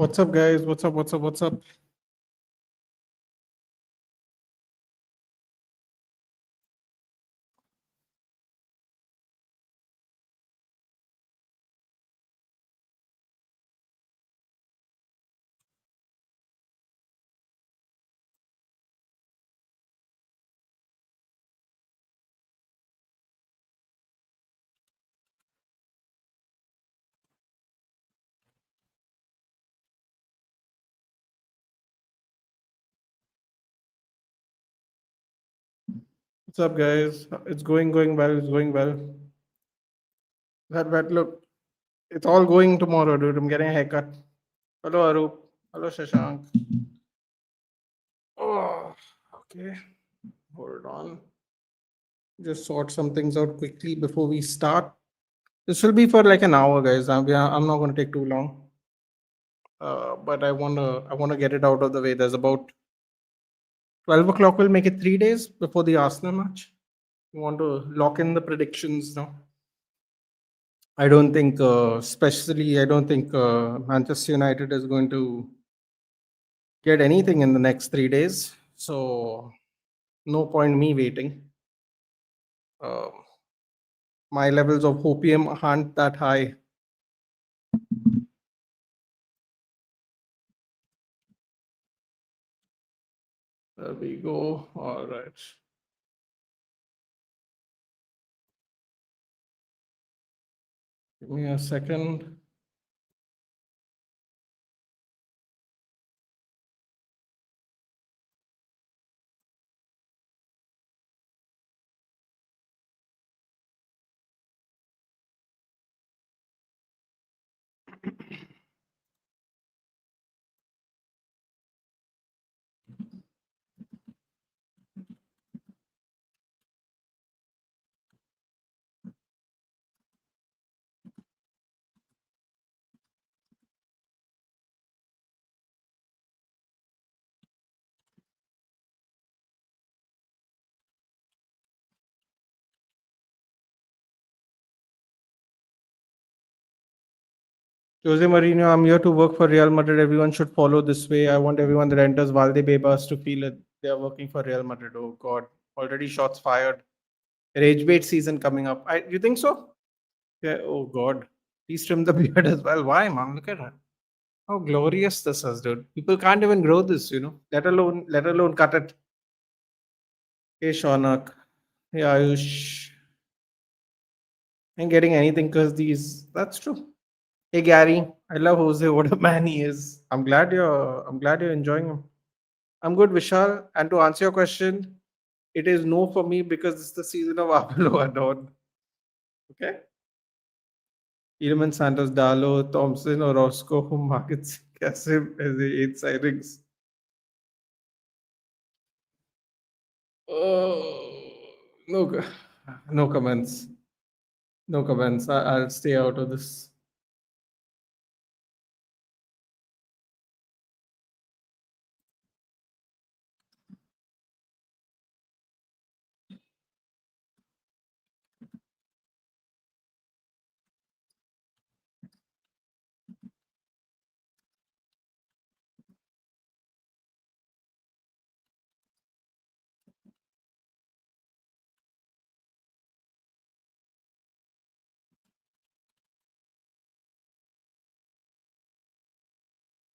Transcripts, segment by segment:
What's up, guys? What's up? What's up? What's up? What's up, guys? It's going well. It's going well. That look, it's all going tomorrow, dude. I'm getting a haircut. Hello, Arup. Hello, Shashank. Oh, okay. Hold on. Just sort some things out quickly before we start. This will be for like an hour, guys. I'm not going to take too long. But I wanna get it out of the way. There's about 12 o'clock. We'll make it 3 days before the Arsenal match. We want to lock in the predictions now. I don't think, Manchester United is going to get anything in the next 3 days. So, no point me waiting. Uh, my levels of opium aren't that high. There we go. All right. Give me a second. Jose Mourinho, I'm here to work for Real Madrid. Everyone should follow this way. I want everyone that enters Valdebebas to feel it. They are working for Real Madrid. Oh God, already shots fired. Rage bait season coming up. You think so? Yeah. Oh God, please trim the beard as well. Why, man? Look at that. How glorious this is, dude. People can't even grow this, let alone cut it. Hey, Shaunak. Hey, Ayush. Ain't getting anything because these. That's true. Hey, Gary. I love Jose. What a man he is. I'm glad you're enjoying him. I'm good, Vishal. And to answer your question, it is no for me because it's the season of Apollo Adon. Okay. Edelman Santos, Dalo, Thompson, Orozco, Markets, Kasim as the 8 signings. Oh, no, no comments. No comments. I'll stay out of this.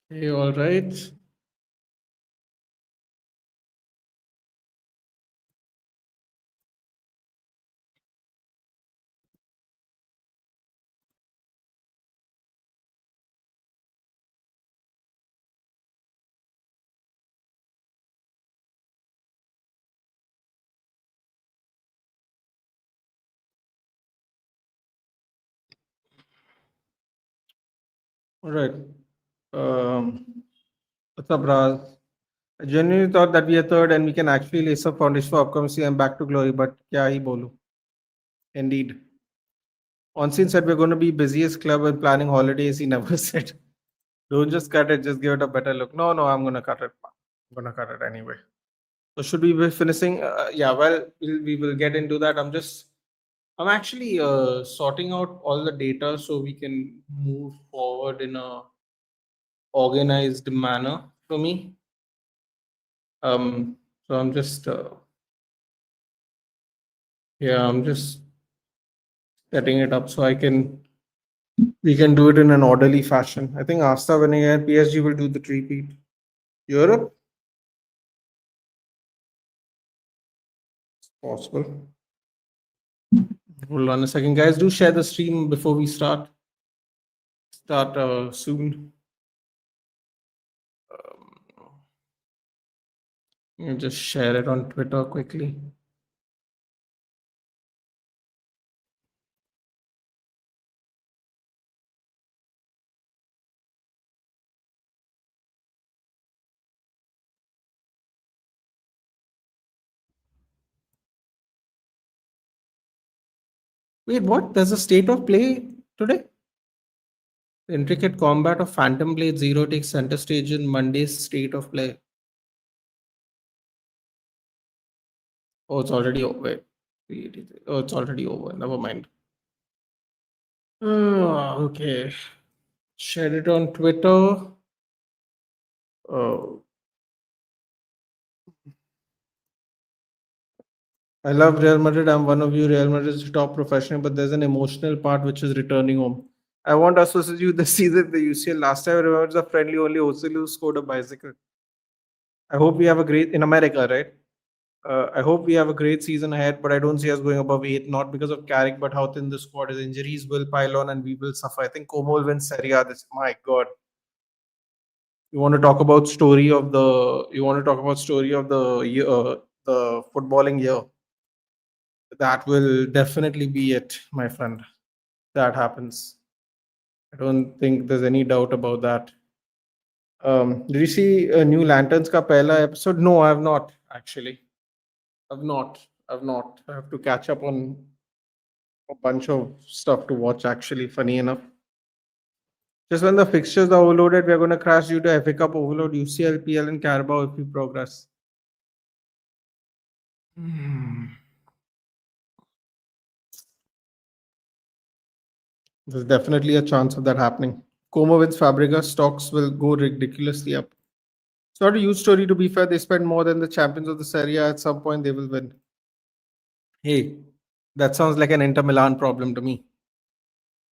Hey, all right. All right. What's up, Raz? I genuinely thought that we are third and we can actually lay some foundation for upcoming season back to glory, but kya hi bolu. Indeed. Onsin said we're going to be busiest club and planning holidays. He never said, don't just cut it, just give it a better look. No, I'm going to cut it. I'm going to cut it anyway. So should we be finishing? Yeah, well, we will get into that. I'm actually sorting out all the data so we can move forward in a organized manner for me. So I'm just yeah, I'm just setting it up so I can we can do it in an orderly fashion. I think Asta winning and PSG will do the repeat. Europe possible. Hold on a second, guys. Do share the stream before we start. Start soon. Um, you just share it on Twitter quickly. Wait, what? There's a state of play today? The intricate combat of Phantom Blade Zero takes center stage in Monday's state of play. Oh, it's already over. Wait. Oh, it's already over. Never mind. Okay. Share it on Twitter. Oh, I love Real Madrid. I'm one of you. Real Madrid is top professional, but there's an emotional part which is returning home. I want us to you this season, the UCL. Last time I remember it was a friendly only Osilu scored a bicycle. I hope we have a great in America, right? I hope we have a great season ahead, but I don't see us going above eight, not because of Carrick, but how thin the squad is. Injuries will pile on and we will suffer. I think Como will win Serie A this. My God. You want to talk about story of the you want to talk about story of the year, the footballing year. That will definitely be it, my friend. That happens. I don't think there's any doubt about that. Did you see New Lanterns ka pehla episode? No, I have not actually. I've not. I've not. I have to catch up on a bunch of stuff to watch. Actually, funny enough, just when the fixtures are overloaded, we're going to crash due to FA Cup overload, UCL, PL, and Carabao if we progress. Hmm. There's definitely a chance of that happening. Como wins Fabregas, stocks will go ridiculously up. It's not a huge story to be fair. They spend more than the champions of the Serie A. At some point, they will win. Hey, that sounds like an Inter Milan problem to me.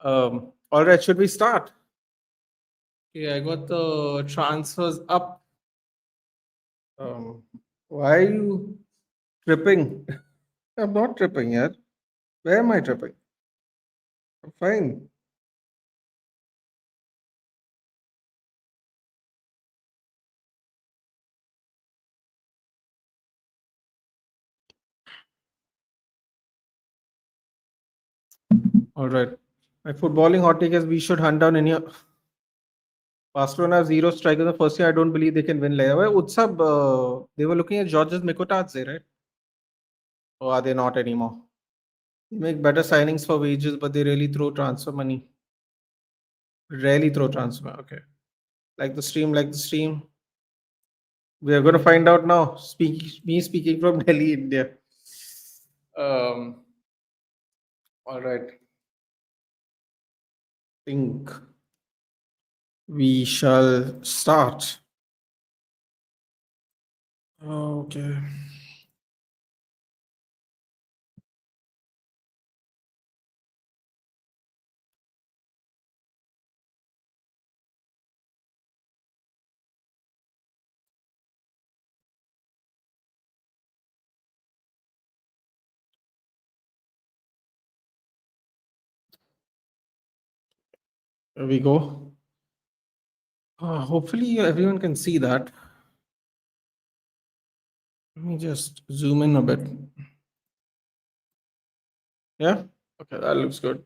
All right, should we start? Okay, I got the transfers up. Um, why are you tripping? I'm not tripping yet. Where am I tripping? I'm fine. All right. My footballing hot take is we should hunt down any. Barcelona zero strikers the first year. I don't believe they can win. Like, well, Utsab, they were looking at Georges Mikotadze, right? Or are they not anymore? They make better signings for wages, but they really throw transfer money. Rarely throw transfer. Okay. Like the stream. We are going to find out now. Me speaking from Delhi, India. Um. All right. Think we shall start. Okay. Here we go. Hopefully, everyone can see that. Let me just zoom in a bit. Yeah. Okay, that looks good.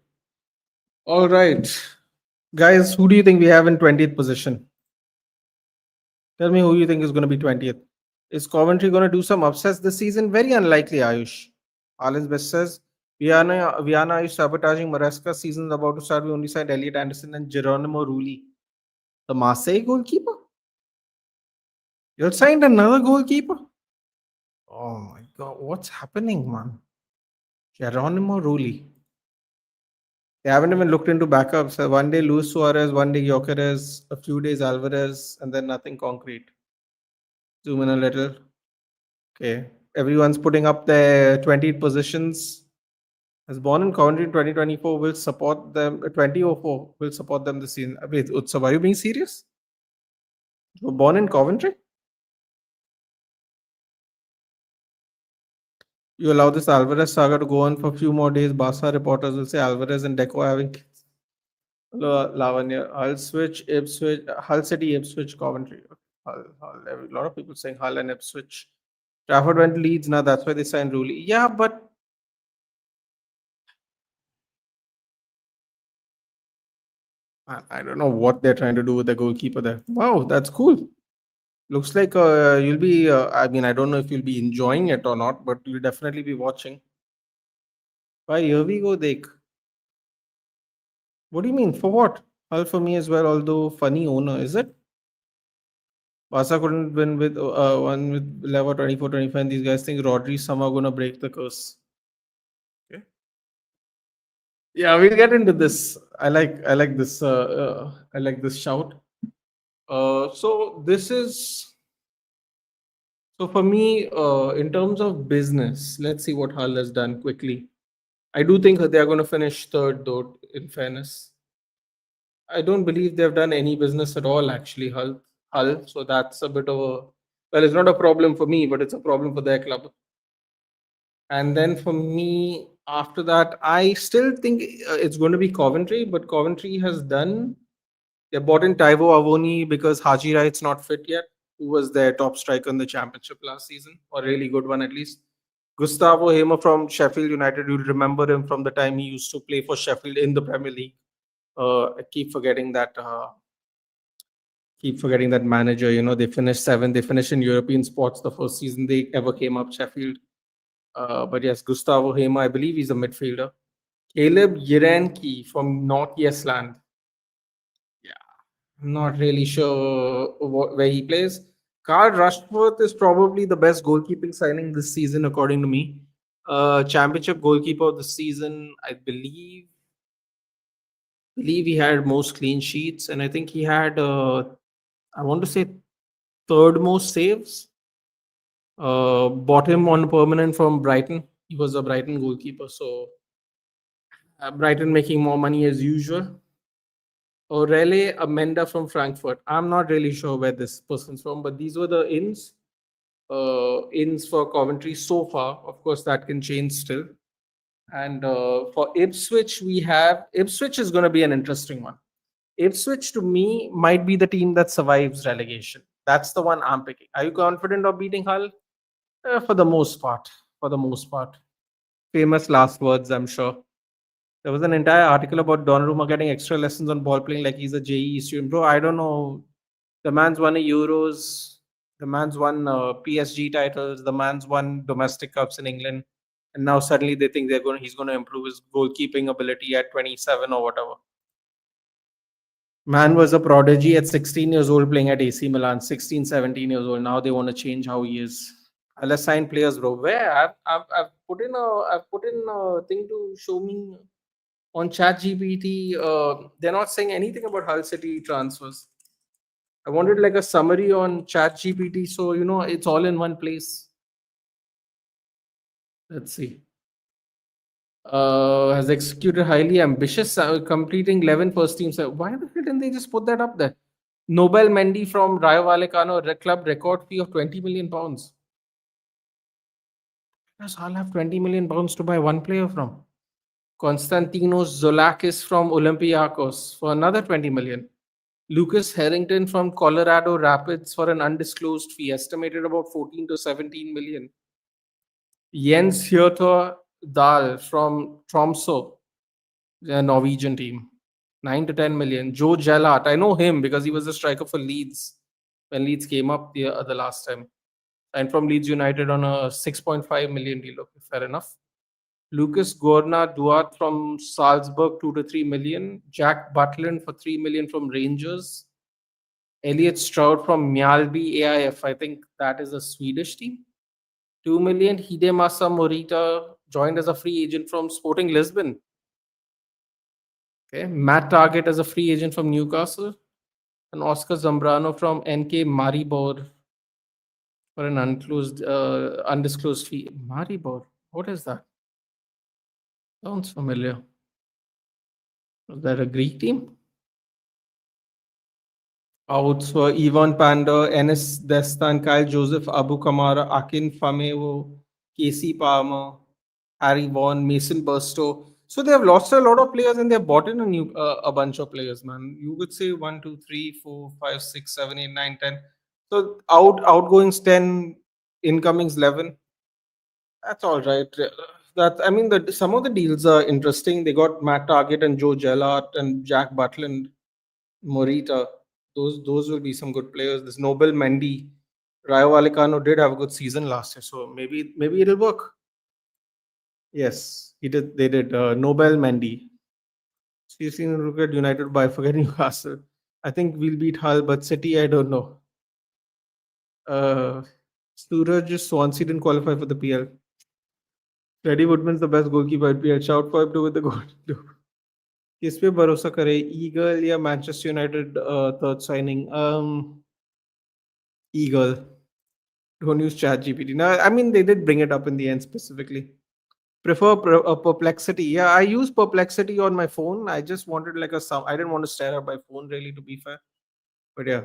All right, guys. Who do you think we have in 20th position? Tell me who you think is going to be 20th. Is Coventry going to do some upsets this season? Very unlikely, Ayush. Alan's best says Viana is sabotaging Maresca. Season's about to start. We only signed Elliot Anderson and Geronimo Rulli, the Marseille goalkeeper. You signed another goalkeeper? Oh my god, what's happening, man? Geronimo Rulli. They haven't even looked into backups. One day Luis Suarez, one day Gyökeres, a few days Alvarez, and then nothing concrete. Zoom in a little. Okay. Everyone's putting up their 20 positions. As born in Coventry in 2024 will support them. 2004 will support them this season. Wait, Utsav, are you being serious? You were born in Coventry? You allow this Alvarez saga to go on for a few more days. Barca reporters will say Alvarez and Deco are having kids. Hello, Lavanya. Hull switch, Ipswich, Hull City, Ipswich, Coventry. Hull. A lot of people saying Hull and Ipswich. Trafford went to Leeds now. That's why they signed Rooney. Yeah, but I don't know what they're trying to do with the goalkeeper there. Wow, that's cool. Looks like you'll be. I mean, I don't know if you'll be enjoying it or not, but you'll definitely be watching. Why here we go, Dek. What do you mean? For what? Hull for me as well. Although funny owner, is it? Barca couldn't win with one with Lever 24-25. And these guys think Rodri's somehow gonna break the curse. Okay. Yeah, we'll get into this. I like this. I like this shout. So this is so for me. In terms of business, let's see what Hull has done quickly. I do think they are going to finish third, though. In fairness, I don't believe they've done any business at all. Actually, Hull. So that's a bit of a well. It's not a problem for me, but it's a problem for their club. And then for me, after that, I still think it's going to be Coventry, but Coventry has done. They bought in Taivo Avoni because Haji Wright's not fit yet, who was their top striker in the championship last season, or really good one at least. Gustavo Hamer from Sheffield United, you'll remember him from the time he used to play for Sheffield in the Premier League. I keep forgetting that. Keep forgetting that manager. You know, they finished seventh. They finished in European sports the first season they ever came up, Sheffield. But yes, Gustavo Hamer, I believe he's a midfielder. Caleb Yerenki from North Yesland. Yeah, I'm not really sure where he plays. Carl Rushworth is probably the best goalkeeping signing this season, according to me. Championship goalkeeper of the season, I believe he had most clean sheets, and I think he had, I want to say, third most saves. Bought him on permanent from Brighton. He was a Brighton goalkeeper, so Brighton making more money as usual. Aurele Amenda from Frankfurt. I'm not really sure where this person's from, but these were the ins for Coventry so far. Of course, that can change still. And for Ipswich, we have Ipswich is going to be an interesting one. Ipswich to me might be the team that survives relegation. That's the one I'm picking. Are you confident of beating Hull? For the most part. For the most part. Famous last words, I'm sure. There was an entire article about Donnarumma getting extra lessons on ball playing like he's a JEE student. Bro, I don't know. The man's won a Euros. The man's won PSG titles. The man's won domestic cups in England. And now suddenly they think he's going to improve his goalkeeping ability at 27 or whatever. Man was a prodigy at 16 years old playing at AC Milan. 16, 17 years old. Now they want to change how he is. I'll assign players, bro. Where I've put in a thing to show me on ChatGPT. They're not saying anything about Hull City transfers. I wanted like a summary on ChatGPT, so you know it's all in one place. Let's see. Has executed highly ambitious, completing 11 first teams. Why the hell didn't they just put that up there? Nobel Mendy from Rayo Vallecano, club record fee of 20 million pounds. Does Hull have 20 million pounds to buy one player from? Konstantinos Zolakis from Olympiacos for another 20 million. Lucas Harrington from Colorado Rapids for an undisclosed fee, estimated about 14 to 17 million. Jens Hjortor Dahl from Tromsø, the Norwegian team, 9 to 10 million. Joe Gelhardt, I know him because he was a striker for Leeds when Leeds came up the last time. And from Leeds United on a 6.5 million deal. Okay, fair enough. Lucas Gorna Duat from Salzburg, 2 to 3 million. Jack Butland for 3 million from Rangers. Elliot Stroud from Mjällby AIF. I think that is a Swedish team. 2 million. Hidemasa Morita joined as a free agent from Sporting Lisbon. Okay, Matt Target as a free agent from Newcastle, and Oscar Zambrano from NK Maribor for an undisclosed fee. Maribor, what is that? Sounds familiar. Is that a Greek team? Outs were Ivan Pander, Enes Destan, Kyle Joseph, Abu Kamara, Akin Famewo, Casey Palmer, Harry Vaughan, Mason Burstow. So they have lost a lot of players and they have bought in a bunch of players, man. You would say 1, 2, 3, 4, 5, 6, 7, 8, 9, 10. So outgoings 10, incomings 11. That's all right. That I mean, some of the deals are interesting. They got Matt Target and Joe Gellart and Jack Butland, Morita. Those will be some good players. This Nobel Mendy, Rayo Vallecano did have a good season last year, so maybe it'll work. Yes, he did. They did. Nobel Mendy. So you've seen look at United by forgetting Newcastle. I think we'll beat Hull, but City, I don't know. Suraj Swansea didn't qualify for the PL. Freddie Woodman's the best goalkeeper at PL. Shout for him to with the goal. किस पे भरोसा करे eagle या Manchester United third signing eagle don't use chat gpt now. I mean, they did bring it up in the end specifically. Prefer perplexity. Yeah, I use perplexity on my phone. I just wanted like a sum. I didn't want to stare at my phone really, to be fair, but yeah,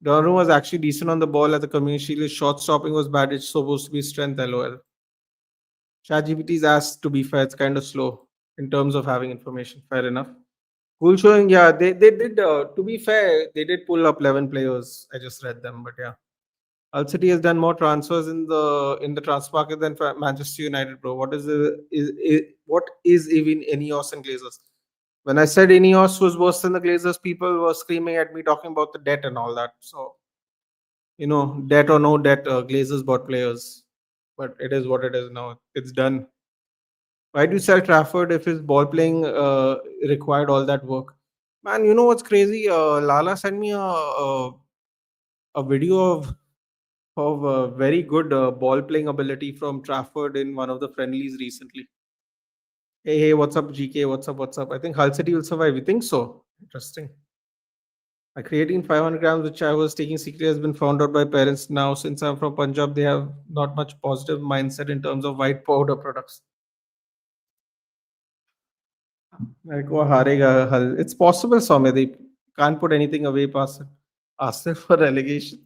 Donnarumma was actually decent on the ball at the Community Shield. His shot stopping was bad. It's supposed to be strength. LOL. ChatGPT's asked, to be fair, it's kind of slow in terms of having information. Fair enough. Cool showing. Yeah, they did. To be fair, they did pull up 11 players. I just read them, but yeah. Hull City has done more transfers in the transfer market than Manchester United, bro. What is even Ineos and Glazers? When I said Ineos was worse than the Glazers, people were screaming at me talking about the debt and all that. So, debt or no debt, Glazers bought players, but it is what it is now. It's done. Why do you sell Trafford if his ball playing required all that work? Man, you know what's crazy? Lala sent me a video of very good ball playing ability from Trafford in one of the friendlies recently. Hey, what's up, GK? What's up? What's up? I think Hull City will survive. You think so? Interesting. My creatine 500 grams, which I was taking secretly, has been found out by parents now. Since I'm from Punjab, they have not much positive mindset in terms of white powder products. Like, वो हारेगा Hull. It's possible, Soumya. They can't put anything away past Arsenal for relegation.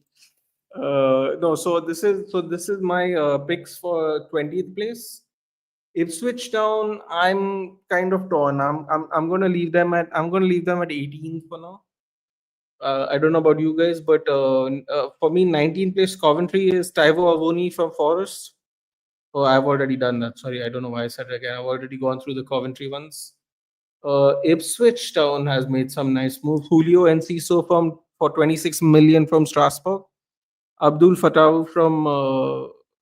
No, so this is my picks for 20th place. Ipswich Town, I'm kind of torn. I'm gonna leave them at 18th for now. I don't know about you guys, but for me, 19th place Coventry is Taiwo Avoni from Forest. Oh, I've already done that. Sorry, I don't know why I said it again. I've already gone through the Coventry ones. Ipswich Town has made some nice moves. Julio Enciso for 26 million from Strasbourg. Abdul Fatawu from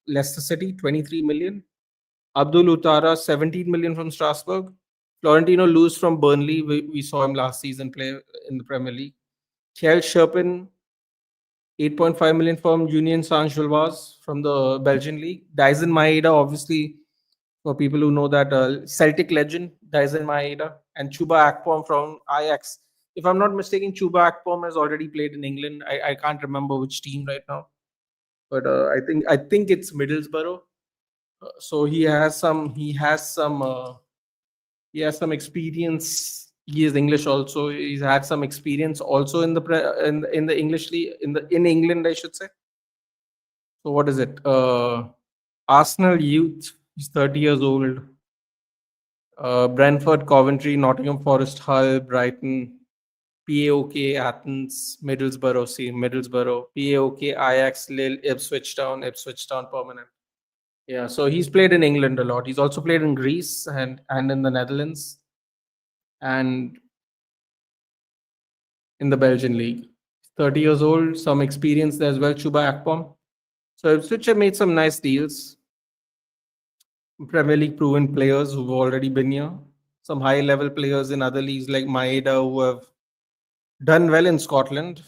Leicester City, 23 million. Abdul Utara, 17 million from Strasbourg. Florentino Luz from Burnley. We saw him last season play in the Premier League. Kjell Scherpen, 8.5 million from Union Saint-Gilloise from the Belgian league. Dyson Maeda, obviously, for people who know that, Celtic legend, Dyson Maeda. And Chuba Akpom from Ajax. If I'm not mistaken, Chuba Akpom has already played in England. I can't remember which team right now, but I think it's Middlesbrough. So he has some experience. He is English also. He's had some experience also in the in the English league in England, I should say. So what is it? Arsenal youth. He's 30 years old. Brentford, Coventry, Nottingham Forest, Hull, Brighton, PAOK, Athens, Middlesbrough, PAOK, Ajax, Lille, Ipswich Town permanent. Yeah, so he's played in England a lot. He's also played in Greece and in the Netherlands and in the Belgian league. 30 years old, some experience there as well, Chuba Akpom. So Ipswich have made some nice deals. Premier League proven players who've already been here. Some high level players in other leagues like Maeda who have done well in Scotland.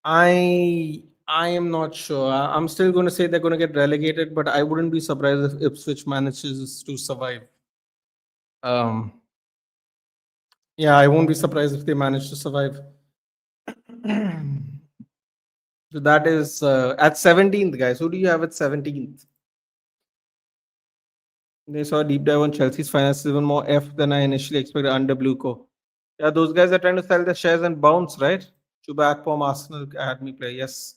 I am not sure. I'm still going to say they're going to get relegated, but I wouldn't be surprised if Ipswich manages to survive. Um, yeah, I won't be surprised if they manage to survive. So that is at 17th, guys. Who do you have at 17th? They saw a deep dive on Chelsea's finances, even more F than I initially expected under Blueco. Yeah, those guys are trying to sell the shares and bounce, right? Chuba Akpom, Arsenal Academy play. Yes,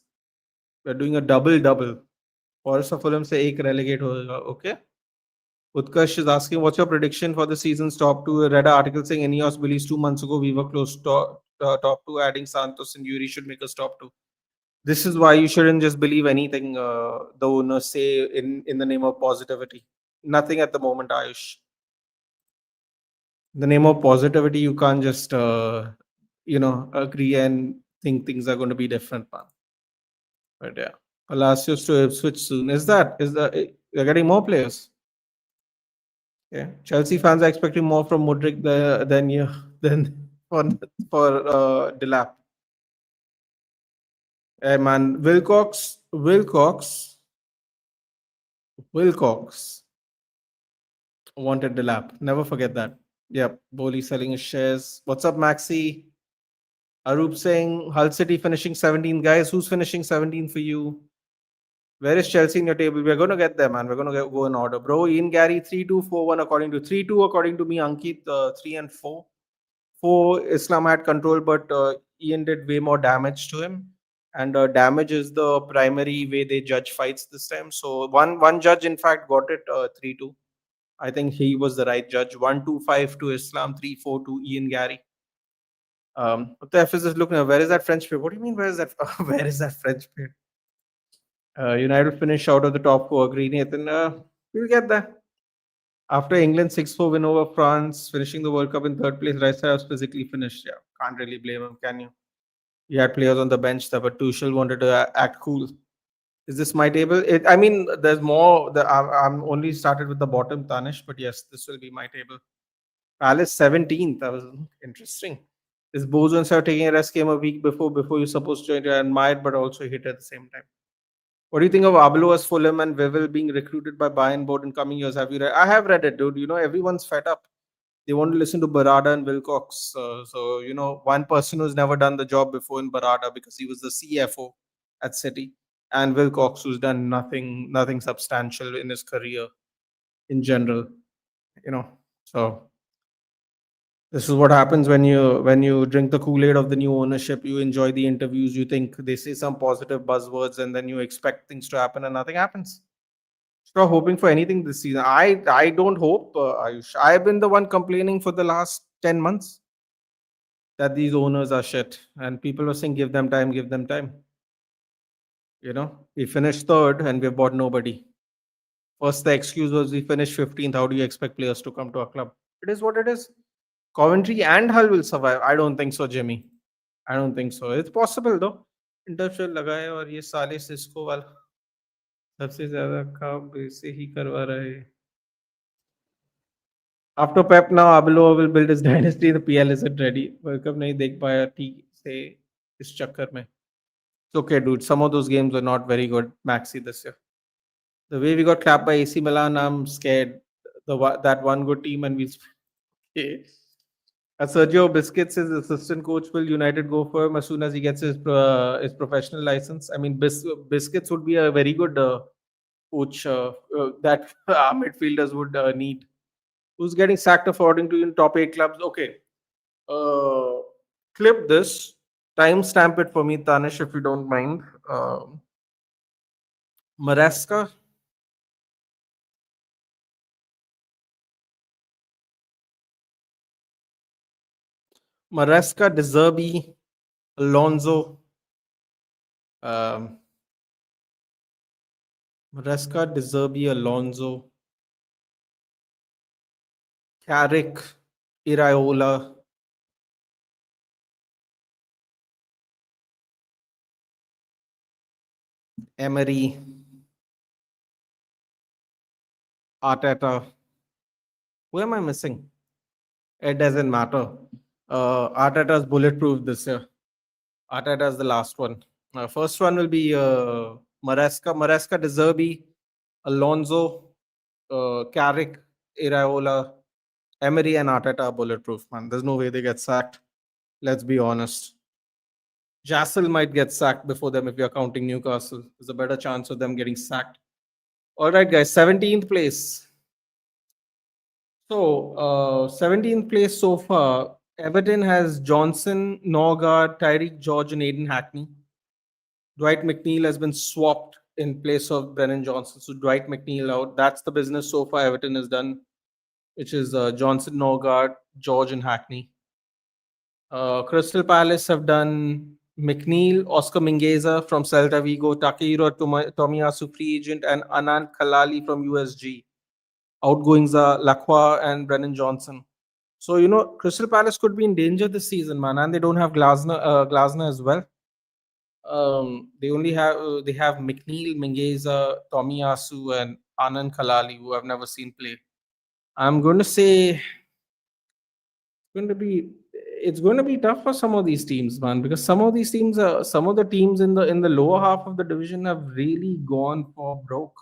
we're doing a double double. Forest of Fulham से एक relegate होगा. Okay. Utkarsh is asking, what's your prediction for the season's top two? I read an article saying Ineos believes 2 months ago we were close to top two. Adding Santos and Yuri should make us top two. This is why you shouldn't just believe anything the owners say in the name of positivity. Nothing at the moment, Ayush. In the name of positivity, you can't just agree and think things are going to be different, man. But yeah, Palacios to Ipswich soon. They're getting more players? Yeah, Chelsea fans are expecting more from Mudryk than you than for Delap. Hey man, Wilcox wanted Delap. Never forget that. Yep, Boli selling his shares. What's up, Maxi? Arup saying Hull City finishing 17th. Guys, who's finishing 17th for you? Where is Chelsea in your table? We're going to get there, man. We're going to go in order. Bro, Ian Gary 3-2-4-1 according to 3-2 according to me. Ankit 3 and 4. 4 Islam had control, but Ian did way more damage to him. And damage is the primary way they judge fights this time. So one judge, in fact, got it 3-2. I think he was the right judge. 1-2-5 to Islam, 3-4 to Ian Gary. What the F is this looking at? Where is that French player? What do you mean, where is that? Where is that French player? United finish out of the top four. Agree, Nathan. We'll get there. After England 6-4 win over France, finishing the World Cup in third place, Rice was physically finished. Yeah, can't really blame him, can you? You had players on the bench that, but Tuchel wanted to act cool. Is this my table? I mean, there's more. I'm only started with the bottom, Tanish, but yes, this will be my table. Palace 17th. That was interesting. This Bozo and Sir taking a rest came a week before you're supposed to admire, but also hit at the same time. What do you think of Ablo as Fulham and Wevel being recruited by Bayern board in coming years? Have you read? I have read it, dude. You know, everyone's fed up. They want to listen to Barada and Wilcox. So, one person who's never done the job before in Barada because he was the CFO at City, and Wilcox who's done nothing substantial in his career in general. So this is what happens when you drink the Kool-Aid of the new ownership. You enjoy the interviews. You think they say some positive buzzwords, and then you expect things to happen, and nothing happens. Stop hoping for anything this season. I don't hope. Ayush. I've been the one complaining for the last 10 months that these owners are shit, and people were saying, "Give them time, give them time." We finished third, and we've bought nobody. First, the excuse was we finished 15th. How do you expect players to come to our club? It is what it is. Coventry and Hull will survive. I don't think so, Jimmy. I don't think so. It's possible though. Interfere लगाए और ये साले Cisco वाला सबसे ज्यादा काम से ही करवा रहे हैं. After Pep now Abelo will build his dynasty. The PL isn't ready. World Cup नहीं देख पाया ठीक से इस चक्कर में. It's okay, dude. Some of those games were not very good, Maxi, this year. The way we got clapped by AC Milan, I'm scared. That one good team and we. Sergio Biscuits, his assistant coach, will United go for him as soon as he gets his professional license? I mean, Biscuits would be a very good coach that our midfielders would need. Who's getting sacked according to top 8 clubs? Okay. Clip this. Timestamp it for me, Tanish, if you don't mind. Maresca. Maresca, De Zerbi, Alonso. Maresca, De Zerbi, Alonso. Carrick, Iraola. Emery. Arteta. Who am I missing? It doesn't matter. Arteta's bulletproof this year. Arteta's the last one. First one will be Maresca, De Zerbi, Alonso, Carrick, Iraola, Emery and Arteta are bulletproof, man. There's no way they get sacked. Let's be honest. Jassel might get sacked before them if you're counting Newcastle. There's a better chance of them getting sacked. All right, guys, 17th place. So, 17th place so far. Everton has Johnson, Norgard, Tyreek George, and Aiden Hackney. Dwight McNeil has been swapped in place of Brennan Johnson. So, Dwight McNeil out. That's the business so far Everton has done, which is Johnson, Norgard, George, and Hackney. Crystal Palace have done McNeil, Oscar Mingueza from Celta Vigo, Takehiro Tomiyasu free agent, and Anand Kalali from USG. Outgoings are Lacroix and Brennan Johnson. So, Crystal Palace could be in danger this season, man, and they don't have Glasner as well. They have McNeil, Mingueza, Tomiyasu, and Anand Kalali, who I've never seen play. I'm going to say it's going to be tough for some of these teams, man, because some of these teams some of the teams in the lower half of the division have really gone for broke.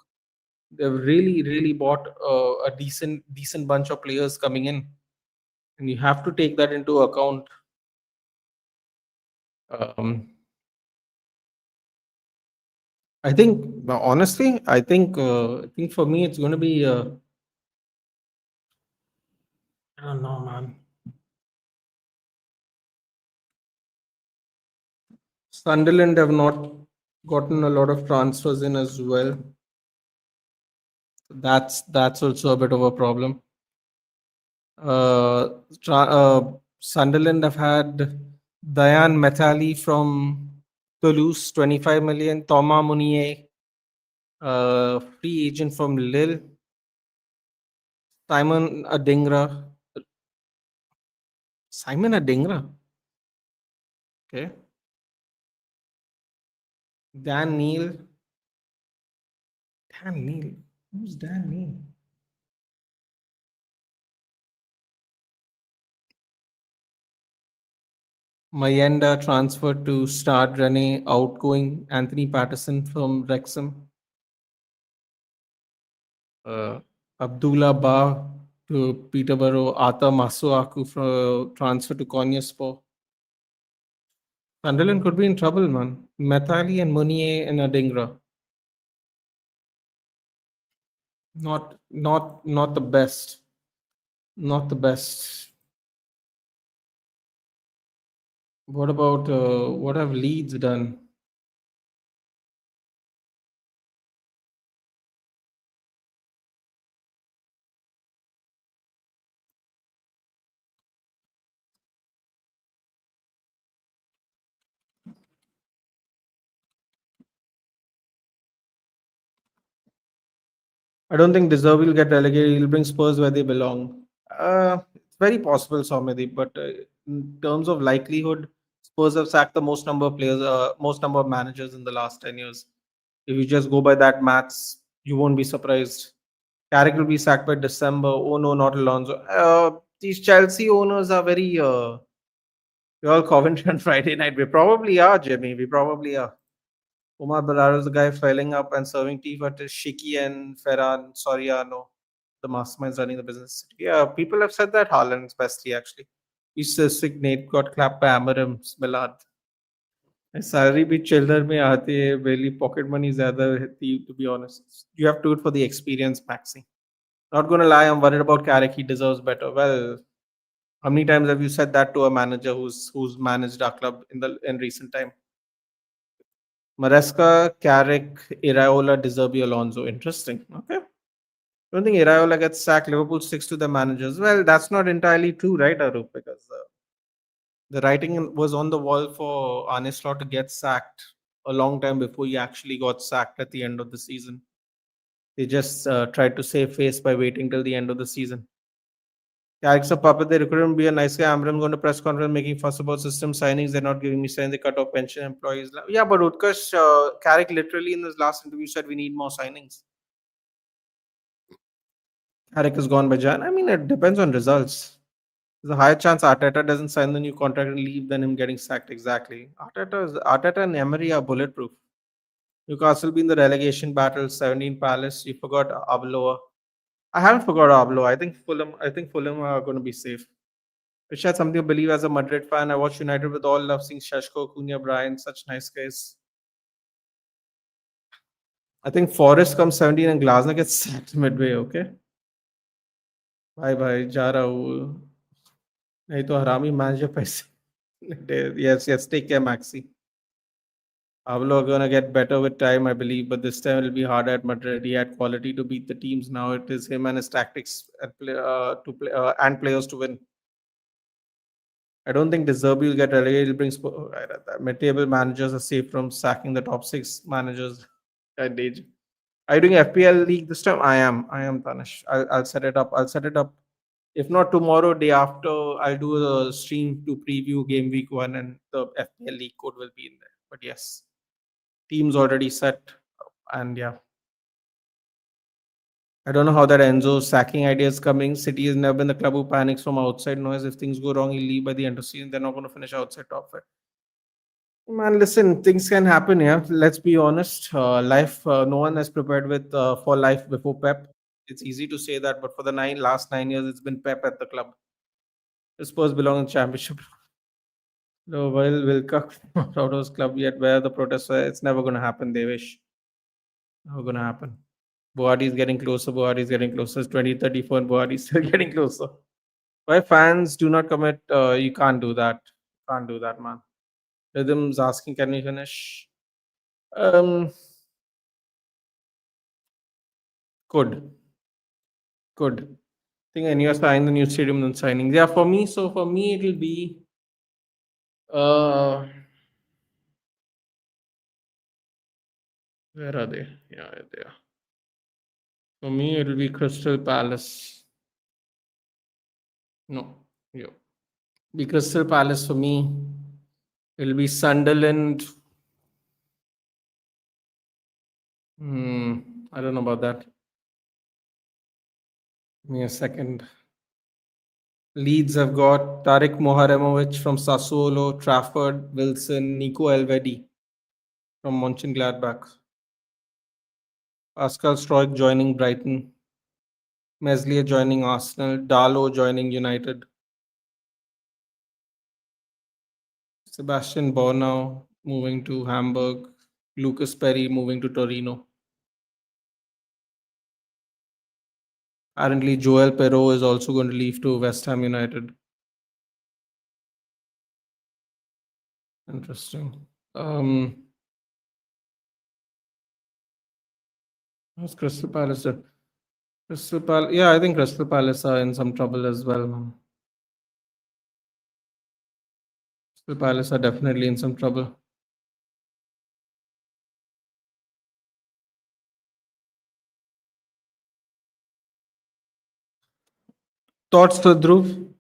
They've really bought a decent bunch of players coming in, and you have to take that into account. um, I think for me it's going to be I don't know, man. Sunderland have not gotten a lot of transfers in as well. That's also a bit of a problem. Sunderland have had Dayan Methali from Toulouse, 25 million. Thomas Munier, free agent from Lille. Simon Adingra. Simon Adingra. Okay. Dan Neil. Dan Neil. Who's Dan Neil? Mayenda transferred to Stade Rennais, outgoing Anthony Patterson from Wrexham. Abdullah Ba to Peterborough, Ata Masuaku from transfer to Konyaspor. Sunderland could be in trouble, man. Methali and Munier and Adingra. Not the best. Not the best. What about what have Leeds done? I don't think Deserve will get relegated. He'll bring Spurs where they belong. It's very possible, Soumya, but in terms of likelihood, Spurs have sacked the most number of players, most number of managers in the last 10 years. If you just go by that maths, you won't be surprised. Carrick will be sacked by December. Oh no, not Alonso. These Chelsea owners are very. We're all Coventry on Friday night. We probably are, Jimmy. We probably are. Omar Bararo is the guy filing up and serving tea for Shiki and Ferran Soriano, the masterminds running the business. Yeah, people have said that Haaland's bestie actually. He's Nate got clapped by Amarim Millard. Salary भी चिल्लर में आती है really pocket money ज़्यादा रहती है, to be honest. You have to do it for the experience, Maxi. Not gonna lie, I'm worried about Carrick. He deserves better. Well, how many times have you said that to a manager who's managed our club in recent time? Maresca, Carrick, Iraola, De Zerbi, Alonso. Interesting. Okay. Don't think Iraola gets sacked. Liverpool sticks to the managers. Well, that's not entirely true, right, Arup? Because the writing was on the wall for Arne Slot to get sacked a long time before he actually got sacked at the end of the season. They just tried to save face by waiting till the end of the season. Carrick's a puppet. They couldn't be a nice guy. Amram going to press conference making fuss about system signings. They're not giving me sign. They cut off pension employees. Yeah, but Utkarsh, Carrick literally in his last interview said we need more signings. Carrick has gone by Jan. I mean, it depends on results. There's a higher chance Arteta doesn't sign the new contract and leave than him getting sacked. Exactly. Arteta and Emery are bulletproof. Newcastle be in the relegation battle. 17 Palace. You forgot Abloa. I haven't forgot Ablo. I think Fulham. I think Fulham are going to be safe. Which had something to believe as a Madrid fan. I watched United with all love, seeing Sheshko, Cunha, Bryan, such nice guys. I think Forest comes 17 and Glasner gets sacked midway. Okay, bye bye. जा रहा हूँ. नहीं तो हरामी manager पैसे. Yes, take care, Maxi. Pablo are gonna get better with time, I believe, but this time it'll be harder at Madrid. He had quality to beat the teams. Now it is him and his tactics and players to win. I don't think De Zerbi will get relegated. He'll bring mid-table managers are safe from sacking the top six managers at age. Are you doing FPL league this time? I am. Tanish. I'll set it up. If not tomorrow, day after, I'll do a stream to preview game week 1 and the FPL league code will be in there. But yes, team's already set. And yeah, I don't know how that Enzo sacking idea is coming. City has never been the club who panics from outside noise. If things go wrong, he'll leave by the end of the season. They're not going to finish outside top 5. Man, listen, things can happen. Yeah, let's be honest. Life, no one is prepared with for life before Pep. It's easy to say that, but for the last 9 years, it's been Pep at the club. The Spurs belong in championship. No, well, Wilcock not out of his club yet. Where the protests were, it's never going to happen. They wish. Never going to happen. Boadi is getting closer. Boadi is getting closer. It's 2034 and Boadi is still getting closer. Why fans do not commit? You can't do that. Can't do that, man. Rhythm's asking, can we finish? Um, could. I think any are signing the new stadium than signing. Yeah, for me, it'll be uh where are they? Yeah, they are. For me, it'll be Crystal Palace. No, yeah. Be Crystal Palace for me. It'll be Sunderland. I don't know about that. Give me a second. Leeds have got Tarek Moharemovic from Sassuolo, Trafford, Wilson, Nico Elvedi from Mönchengladbach, Pascal Stroik joining Brighton, Meslier joining Arsenal, Darlow joining United, Sebastian Bornau moving to Hamburg, Lucas Perry moving to Torino. Apparently, Joel Perrault is also going to leave to West Ham United. Interesting. What's Crystal Palace? Crystal Palace. Yeah, I think Crystal Palace are in some trouble as well, man. Crystal Palace are definitely in some trouble. Thoughts, Dhruv?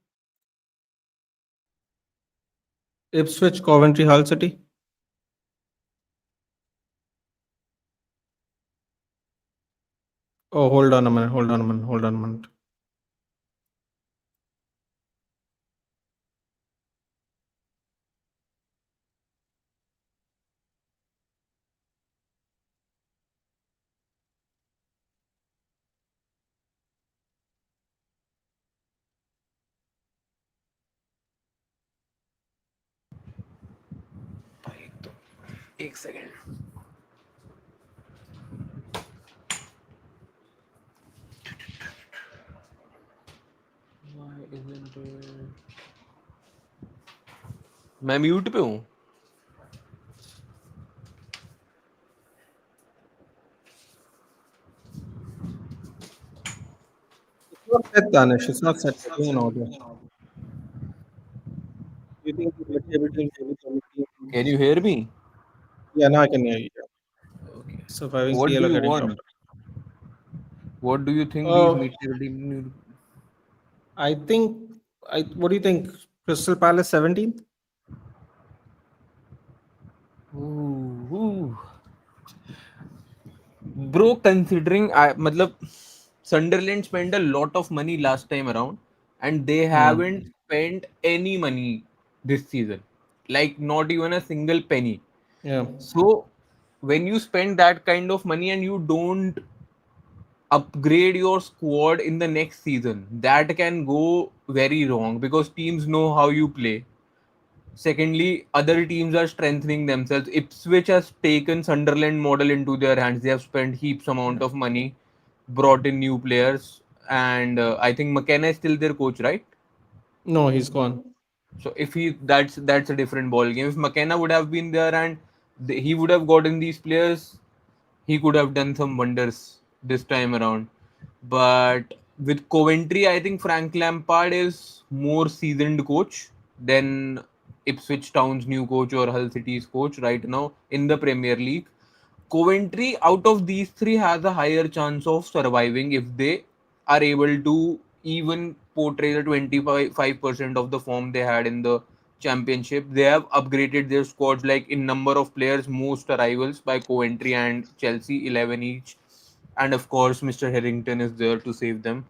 Ipswich, Coventry, Hull City. Oh, hold on a minute. एक second. मैं mute पे हूँ. It's not set, Danish. It's not set. You're doing an audio. You think the table committee? Can you hear me? Yeah, now I can hear you. Okay. Surviving What do CL or you getting want? dropped. What do you think these mid-table teams? I think. What do you think? Crystal Palace 17th? Ooh. Bro, considering मतलब Sunderland spent a lot of money last time around, and they haven't spent any money this season, like not even a single penny. Yeah. So when you spend that kind of money and you don't upgrade your squad in the next season, that can go very wrong because teams know how you play. Secondly, other teams are strengthening themselves. Ipswich has taken Sunderland model into their hands. They have spent heaps amount of money, brought in new players, and I think McKenna is still their coach, right? No, he's gone. So if he that's a different ball game. If McKenna would have been there and he would have gotten these players, he could have done some wonders this time around. But with Coventry, I think Frank Lampard is more seasoned coach than Ipswich Town's new coach or Hull City's coach right now in the Premier League. Coventry, out of these three, has a higher chance of surviving if they are able to even portray the 25% of the form they had in the championship. They have upgraded their squads like in number of players, most arrivals by Coventry and Chelsea, 11 each. And of course, Mr. Harrington is there to save them.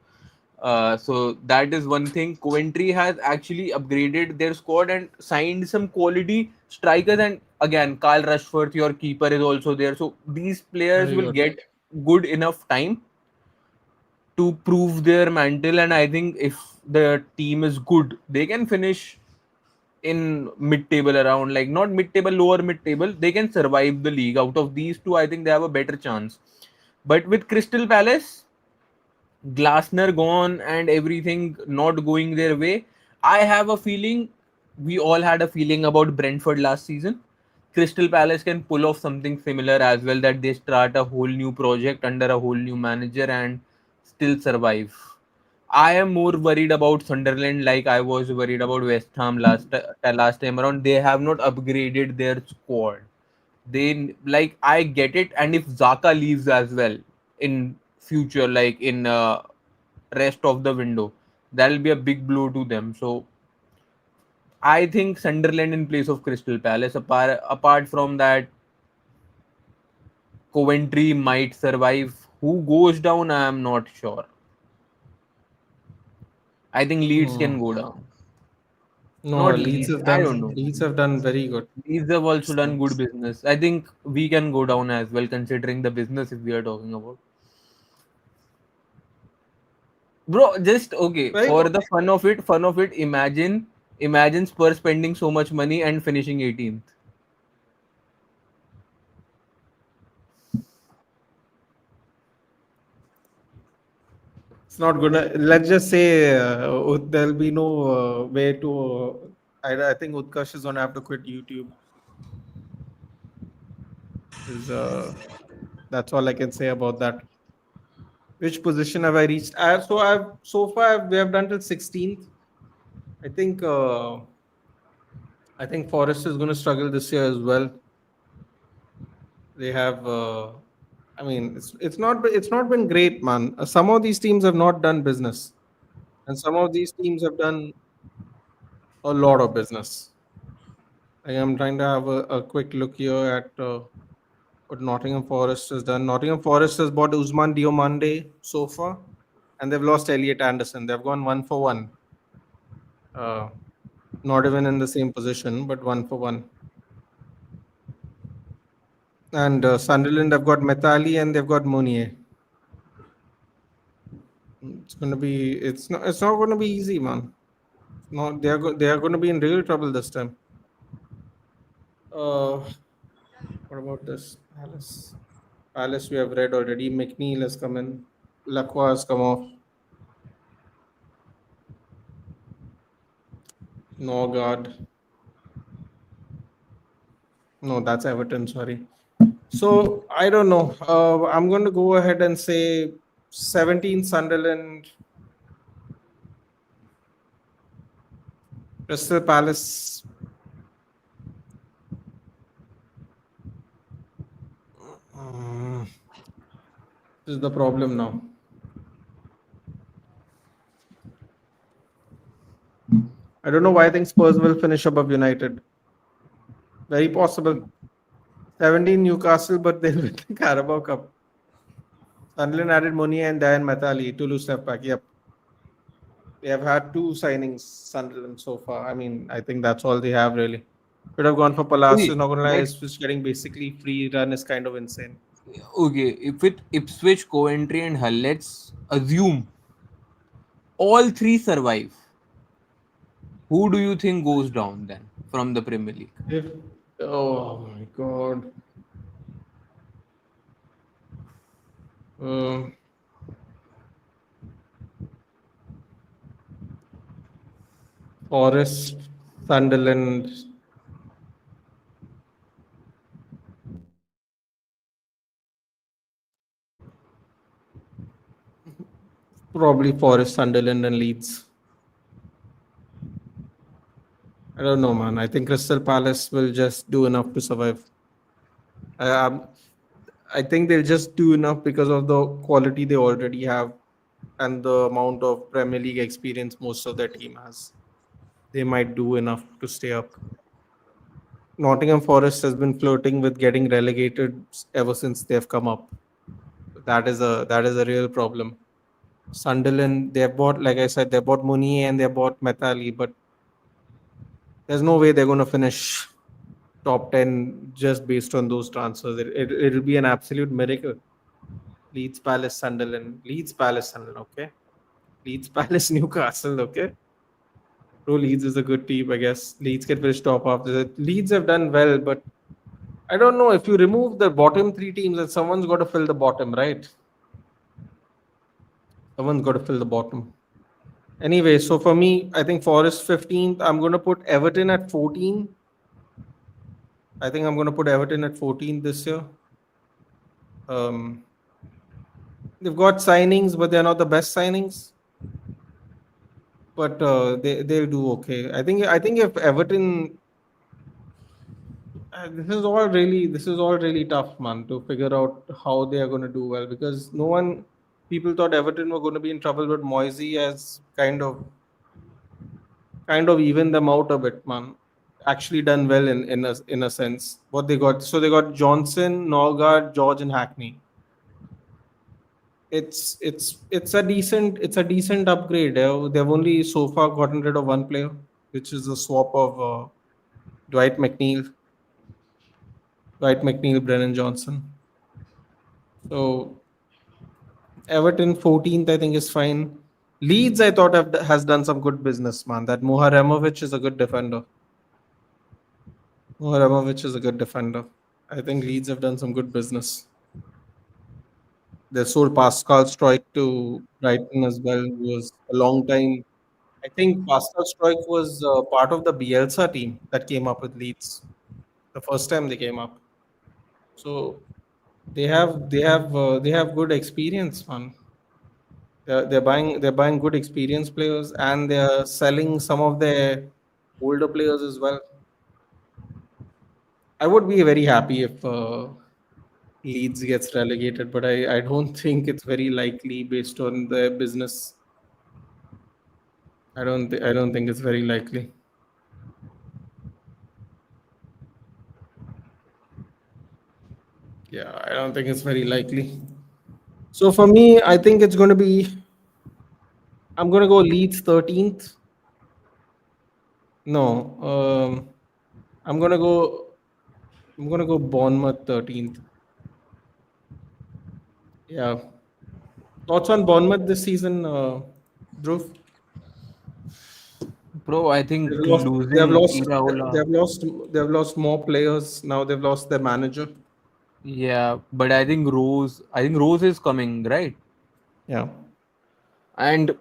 So that is one thing. Coventry has actually upgraded their squad and signed some quality strikers. And again, Carl Rushforth, your keeper, is also there. So these players Very will good. get good enough time to prove their mantle. And I think if the team is good, they can finish in mid-table around, like not mid-table, lower mid-table. They can survive the league. Out of these two, I think they have a better chance. But with Crystal Palace, Glasner gone and everything not going their way, I have a feeling, we all had a feeling about Brentford last season. Crystal Palace can pull off something similar as well, that they start a whole new project under a whole new manager and still survive. I am more worried about Sunderland, like I was worried about West Ham last time around. They have not upgraded their squad. They, like, I get it, and if Zaka leaves as well in future, like in rest of the window, that'll be a big blow to them. So I think Sunderland in place of Crystal Palace. Apart from that, Coventry might survive. Who goes down, I am not sure. I think Leeds can Hmm. go down. No, Not Leeds. I don't know. Leeds have done very good. Leeds have also done good business. I think we can go down as well, considering the business if we are talking about. Bro, just okay. Very For good. the fun of it, imagine Spurs spending so much money and finishing 18th. It's not gonna. Let's just say there'll be no way to. I think Utkarsh is gonna have to quit YouTube. Is That's all I can say about that. Which position have I reached? I've so far we have done till 16th. I think uh, I think Forest is going to struggle this year as well. They have. I mean, it's not been great, man. Some of these teams have not done business, and some of these teams have done a lot of business. I am trying to have a quick look here at what Nottingham Forest has done. Nottingham Forest has bought Usman Diomande so far, and they've lost Elliot Anderson. They've gone 1 for 1. Uh, Not even in the same position, but 1 for 1. And Sunderland have got Metali and they've got Mounier. It's not gonna be easy, man. No, they are gonna be in real trouble this time. What about this Palace? Palace we have read already. McNeil has come in. Lacroix has come off. Norgard. No, that's Everton. Sorry. So I don't know. I'm going to go ahead and say 17 Sunderland, Crystal Palace. This is the problem now. I don't know why I think Spurs will finish above United. Very possible. 17 Newcastle, but they'll win the Carabao Cup. Sunderland added Mounier and Diane Matali to lose left back. Yep. They have had 2 signings, Sunderland, so far. I mean, I think that's all they have really. Could have gone for Palacios. Okay, Not gonna lie, like it's just getting basically free run is kind of insane. Okay, if with Ipswich, Coventry, and Hull, let's assume all three survive. Who do you think goes down then from the Premier League? If oh my god. Um, Forest, Sunderland, probably Forest, Sunderland, and Leeds. I don't know, man. I think Crystal Palace will just do enough to survive. Um, I think they'll just do enough because of the quality they already have and the amount of Premier League experience most of their team has. They might do enough to stay up. Nottingham Forest has been flirting with getting relegated ever since they've come up. That is a real problem. Sunderland, they bought, like I said, they bought Mounier and they bought Metali, but there's no way they're going to finish top 10 just based on those transfers. It'll be an absolute miracle. Leeds, Palace, Sunderland. Leeds, Palace, Sunderland, okay? Leeds, Palace, Newcastle, okay? Bro, Leeds is a good team, I guess. Leeds can finish top half. Leeds have done well, but I don't know if you remove the bottom three teams, then someone's got to fill the bottom, right? Someone's got to fill the bottom. Anyway, so for me, I think Forest 15th. I'm going to put Everton at 14. I think I'm going to put Everton at 14 this year. They've got signings, but they're not the best signings. But they'll do okay. I think if Everton, this is all really tough, man, to figure out how they are going to do well because no one, people thought Everton were going to be in trouble, but Moisey has kind of even them out a bit, man. Actually done well in a sense. What they got, so they got Johnson, Norgard, George, and Hackney. It's a decent upgrade. They've only so far gotten rid of one player, which is the swap of Dwight McNeil, Brennan Johnson. So Everton 14th, I think, is fine. Leeds, I thought has done some good business, man. That Muharemovic is a good defender. Muharemovic is a good defender. I think Leeds have done some good business. They sold Pascal Stroik to Brighton as well, who was a long time. I think Pascal Stroik was part of the Bielsa team that came up with Leeds the first time they came up. So they have good experience, man. They're buying good experienced players and they're selling some of their older players as well. I would be very happy if Leeds gets relegated, but I don't think it's very likely based on their business. I don't think it's very likely. Yeah, I don't think it's very likely. So for me, I think it's going to be. I'm going to go Leeds 13th. No, I'm going to go. I'm going to go Bournemouth 13th. Yeah. Thoughts on Bournemouth this season, Dhruv? Bro, I think They've lost. They've losing lost. Iraola. They've lost. They've lost more players now. They've lost their manager. Yeah, but I think Rose is coming, right? Yeah. And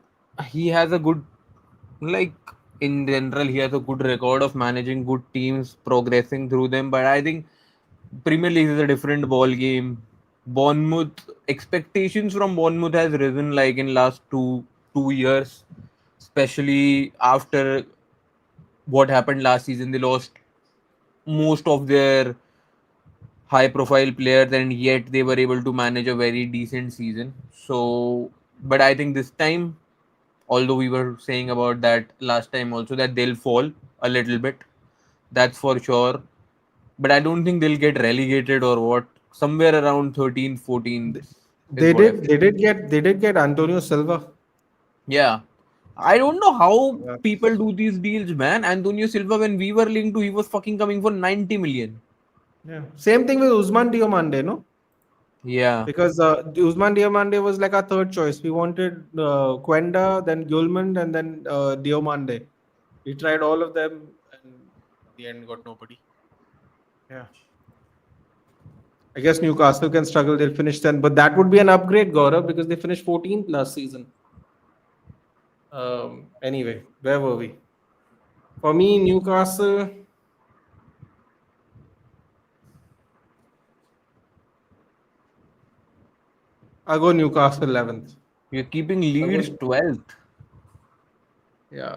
he has a good, like, in general, he has a good record of managing good teams, progressing through them. But I think Premier League is a different ball game. Bournemouth expectations from Bournemouth has risen like in last two years, especially after what happened last season. They lost most of their high profile players and yet they were able to manage a very decent season. So, but I think this time, although we were saying about that last time also that they'll fall a little bit, that's for sure. But I don't think they'll get relegated or what. Somewhere around 13th, 14th They, is they what I did. feel. They did get Antonio Silva. Yeah. I don't know how Yeah. people do these deals, man. Antonio Silva, when we were linked to, he was fucking coming for 90 million. Yeah. Same thing with Usman Diomande, no? Yeah. Because Usman Diomande was like our third choice. We wanted Quenda, then Gulmand, and then Diomande. We tried all of them, and in the end, got nobody. Yeah. I guess Newcastle can struggle. They'll finish 10, but that would be an upgrade, Gaurav, because they finished 14th last season. Anyway, where were we? For me, Newcastle. I'll go Newcastle 11th. You're keeping I'll Leeds go, 12th. yeah.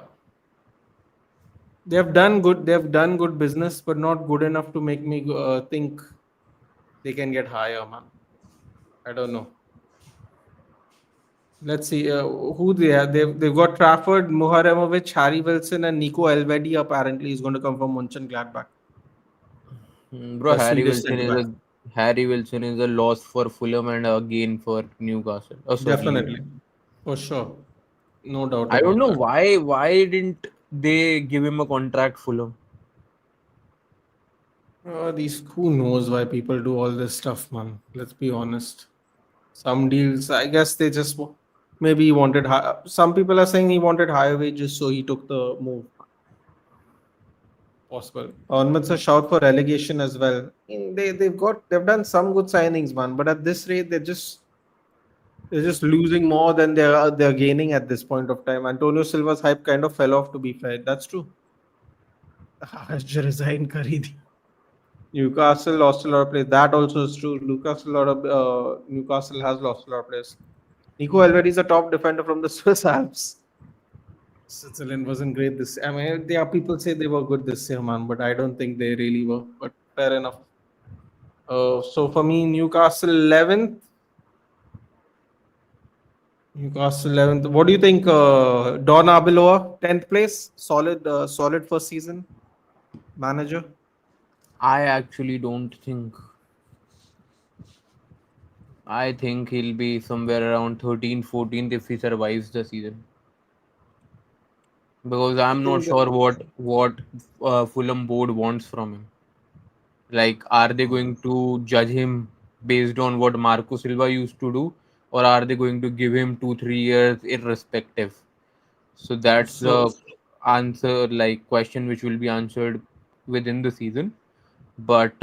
They have done good. They have done good business, but not good enough to make me think they can get higher, man. I don't know. Let's see who they have. They've got Trafford, Muharemovic, Harry Wilson, and Nico Elvedi. Apparently, is going to come from Mönchengladbach, Bro, the Swedish centre back. Harry Wilson is a loss for Fulham and a gain for Newcastle. Oh, sorry, Leeds. Definitely, for sure, no doubt I don't about know that. why didn't they give him a contract, Fulham? These who knows why people do all this stuff, man. Let's be honest. Some deals, I guess they just maybe he wanted high. Some people are saying he wanted higher wages, so he took the move. Possible. Bournemouth's a shout for relegation as well. They've done some good signings, man. But at this rate, they're just losing more than they're gaining at this point of time. Antonio Silva's hype kind of fell off. To be fair, that's true. Harsh resigned Karidi. Newcastle lost a lot of players. That also is true. Newcastle has lost a lot of players. Nico Elvedi is a top defender from the Swiss Alps. Switzerland wasn't great this. I mean, there are people say they were good this year, man, but I don't think they really were. But fair enough. So for me, Newcastle 11th. Newcastle 11th. What do you think? Don Abeloa, 10th place. Solid first season. Manager. I actually don't think. I think he'll be somewhere around 13th, 14th if he survives the season. Because I I'm not think that. sure what Fulham board wants from him. Like, are they going to judge him based on what Marco Silva used to do, or are they going to give him 2 3 years irrespective? So that's So the answer, like question which will be answered within the season. But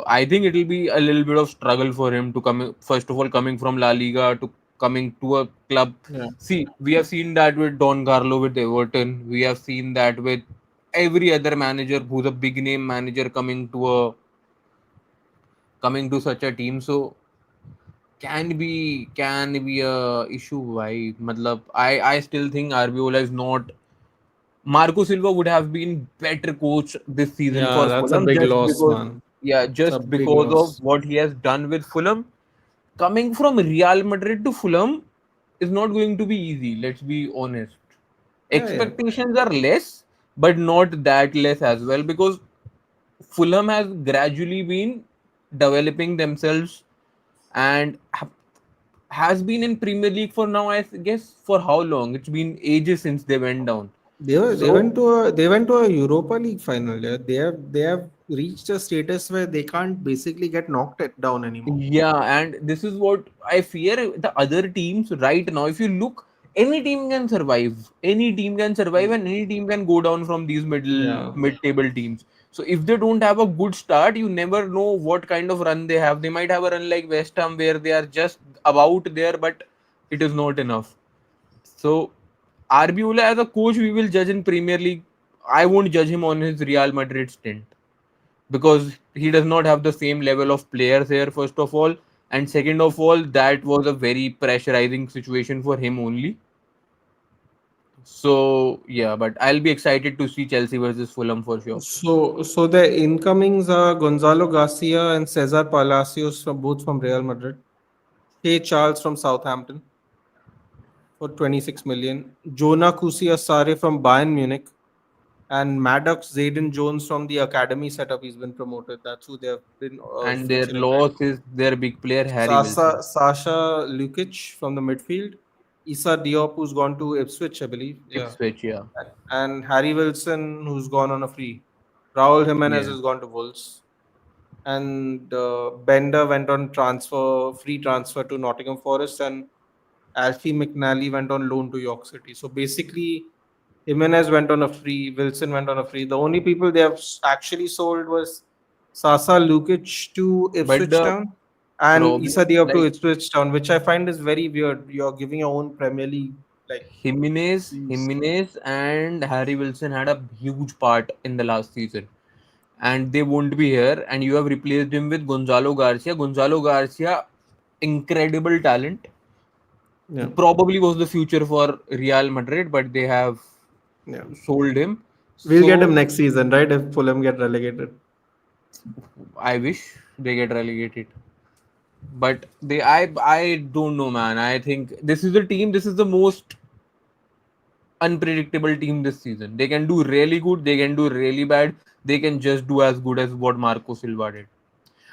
I think it will be a little bit of struggle for him to come. First of all, coming from La Liga to coming to a club. yeah, See, we have seen that with Don Carlo with Everton. We have seen that with every other manager who's a big name manager coming to such a team. So can be a issue. Why? Matlab, I still think Arbiola is not. Marco Silva would have been better coach this season yeah, for that's a Fulham big just loss, because, man. yeah, It's a just big because of loss. what he has done with Fulham. Coming from Real Madrid to Fulham is not going to be easy. Let's be honest. Yeah, yeah. Expectations are less, but not that less as well because Fulham has gradually been developing themselves and has been in Premier League for now. I guess for how long? It's been ages since they went down. They So went to a Europa League final. Yeah. They have reached a status where they can't basically get knocked down anymore. yeah, and this is what I fear the other teams right now. If you look, any team can survive. Any team can survive, and any team can go down from these Yeah. mid-table teams. So if they don't have a good start, you never know what kind of run they have. They might have a run like West Ham where they are just about there, but it is not enough. So Arbiola as a coach, we will judge in Premier League. I won't judge him on his Real Madrid stint because he does not have the same level of players here, first of all, and second of all, that was a very pressurizing situation for him only. So yeah, but I'll be excited to see Chelsea versus Fulham for sure. So the incomings are Gonzalo Garcia and Cesar Palacios from both from Real Madrid. Shea Charles from Southampton for 26 million. Jonah Kusi Asare from Bayern Munich. And Maddox Zayden Jones from the academy setup. He's been promoted. That's who they have been And their featuring right loss is their big player Harry Wilson. Sasha Lukic from the midfield, Issa Diop who's gone to Ipswich, I believe. Yeah, Ipswich, yeah, and Harry Wilson who's gone on a free. Raul Jimenez yeah. has gone to Wolves. and Bender went on free transfer to Nottingham Forest, and Alfie McNally went on loan to York City. So basically, Jimenez went on a free, Wilson went on a free. The only people they have actually sold was Sasa Lukic to But Ipswich the Town and problem, Issa Diop to like Ipswich Town, which I find is very weird. You're giving your own Premier League like fees. Jimenez and Harry Wilson had a huge part in the last season, and they won't be here. And you have replaced him with Gonzalo Garcia. Gonzalo Garcia, incredible talent. Yeah, Probably was the future for Real Madrid, but they have yeah. sold him. We'll get him So next season, right? If Fulham get relegated. I wish they get relegated. But I don't know, man. I think this is the team. This is the most unpredictable team this season. They can do really good. They can do really bad. They can just do as good as what Marco Silva did.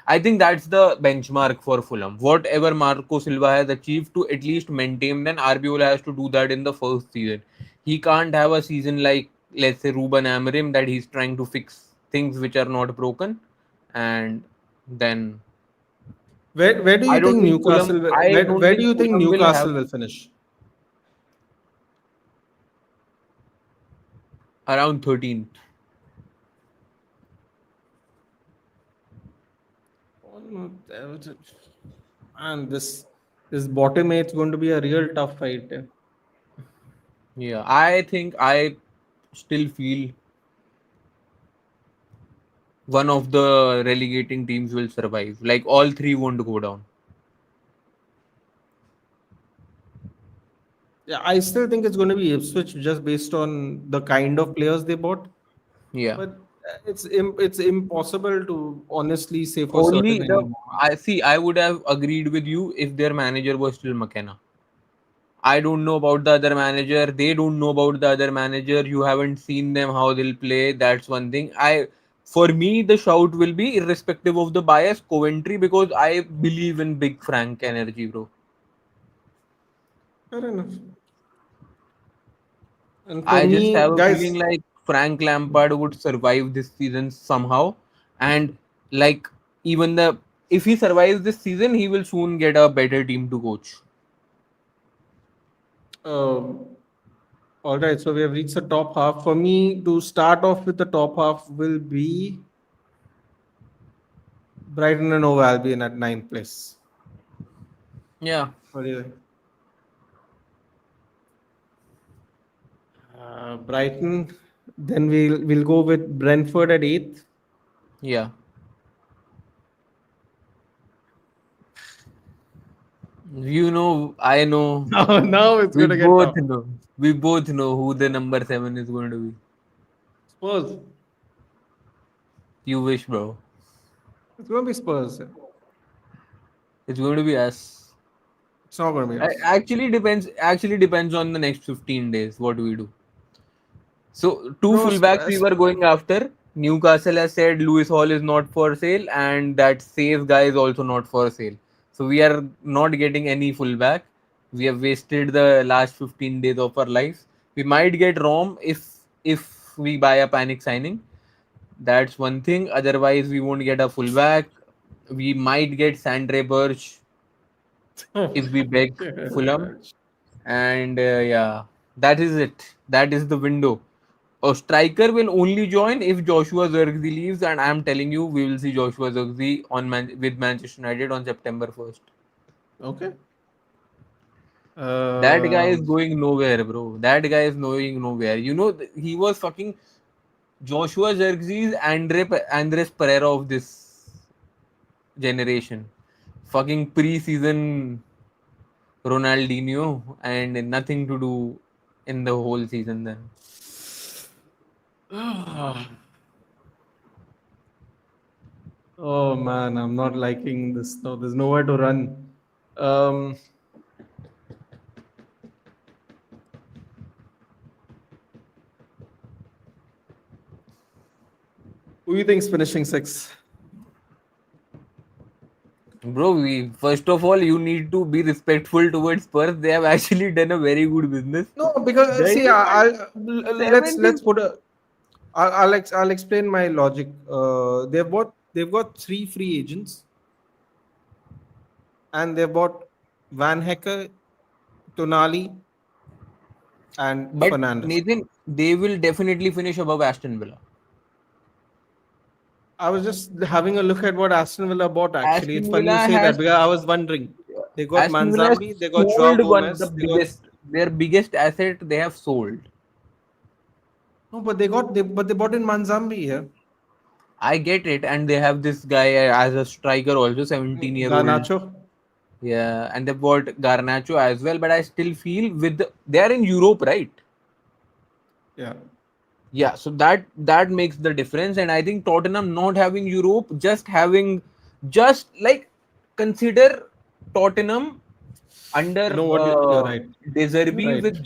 I think that's the benchmark for Fulham. Whatever Marco Silva has achieved to at least maintain, then Arbiola has to do that in the first season. He can't have a season like, let's say, Ruben Amorim, that he's trying to fix things which are not broken, and then Where do you I don't think think Newcastle Fulham. I don't where do think you think Fulham will have Newcastle will finish? around 13th. Oh, no, and this bottom eight is going to be a real tough fight. Yeah. Yeah, I think I still feel one of the relegating teams will survive. Like all three won't go down. Yeah, I still think it's going to be Ipswich just based on the kind of players they bought. Yeah. But it's impossible to honestly say for certain Only the anymore. I see. I would have agreed with you if their manager was still McKenna. I don't know about the other manager. They don't know about the other manager. You haven't seen them how they'll play. That's one thing. For me, the shout will be irrespective of the bias, Coventry, because I believe in Big Frank energy, bro. Fair enough. And for I just me, have a feeling guys, like Frank Lampard would survive this season somehow, and like even the if he survives this season, he will soon get a better team to coach. um, all right. So we have reached the top half. For me, to start off with the top half will be Brighton and Hove Albion at ninth place. Yeah, What do you think? Brighton. Then we'll go with Brentford at eighth. yeah. You know, I know. Now it's We gonna get both tough. know. We both know who the number 7 is going to be. Spurs. You wish, bro. It's gonna be Spurs. It's going to be us. It's not gonna be us. Actually depends. Actually depends on the next 15 days. What do we do? So two Bro, fullbacks we were going after. Newcastle has said Lewis Hall is not for sale, and that Says guy is also not for sale. So we are not getting any fullback. We have wasted the last 15 days of our lives. We might get Rom if we buy a panic signing. That's one thing. Otherwise, we won't get a fullback. We might get Sandre Birch if we beg Fulham. And yeah, that is it. That is the window. A striker will only join if Joshua Zirkzee leaves, and I am telling you, we will see Joshua Zirkzee with Manchester United on September 1st. Okay. That guy is Um, going nowhere, bro. That guy is going nowhere. You know, he was fucking Joshua Zirkzee's Andres Pereira of this generation. Fucking pre-season Ronaldinho and nothing to do in the whole season then. oh man, I'm not liking this. No, there's nowhere to run. Um, who do you think's finishing sixth? Bro, first of all, you need to be respectful towards Spurs. They have actually done a very good business. No, because Then see, let's seventh is put a. I'll explain my logic. They've bought they've got 3 free agents, and they bought Van Hecker, Tonali, and But Fernandes. Nathan, they will definitely finish above Aston Villa. I was just having a look at what Aston Villa bought. Actually, it's Aston funny you Villa say that has because I was wondering. They got Aston Villa has Manzambi, they got Joao sold one the Gomez, they got biggest their biggest asset they have sold. no, but they bought in Manzambi here. I get it, and they have this guy as a striker also, 17-year-old. Garnacho. Yeah, and they bought Garnacho as well. But I still feel they are in Europe, right? Yeah. Yeah, so that makes the difference. And I think Tottenham not having Europe, just like consider Tottenham under You know what? You're right. De You're Zerbi right. with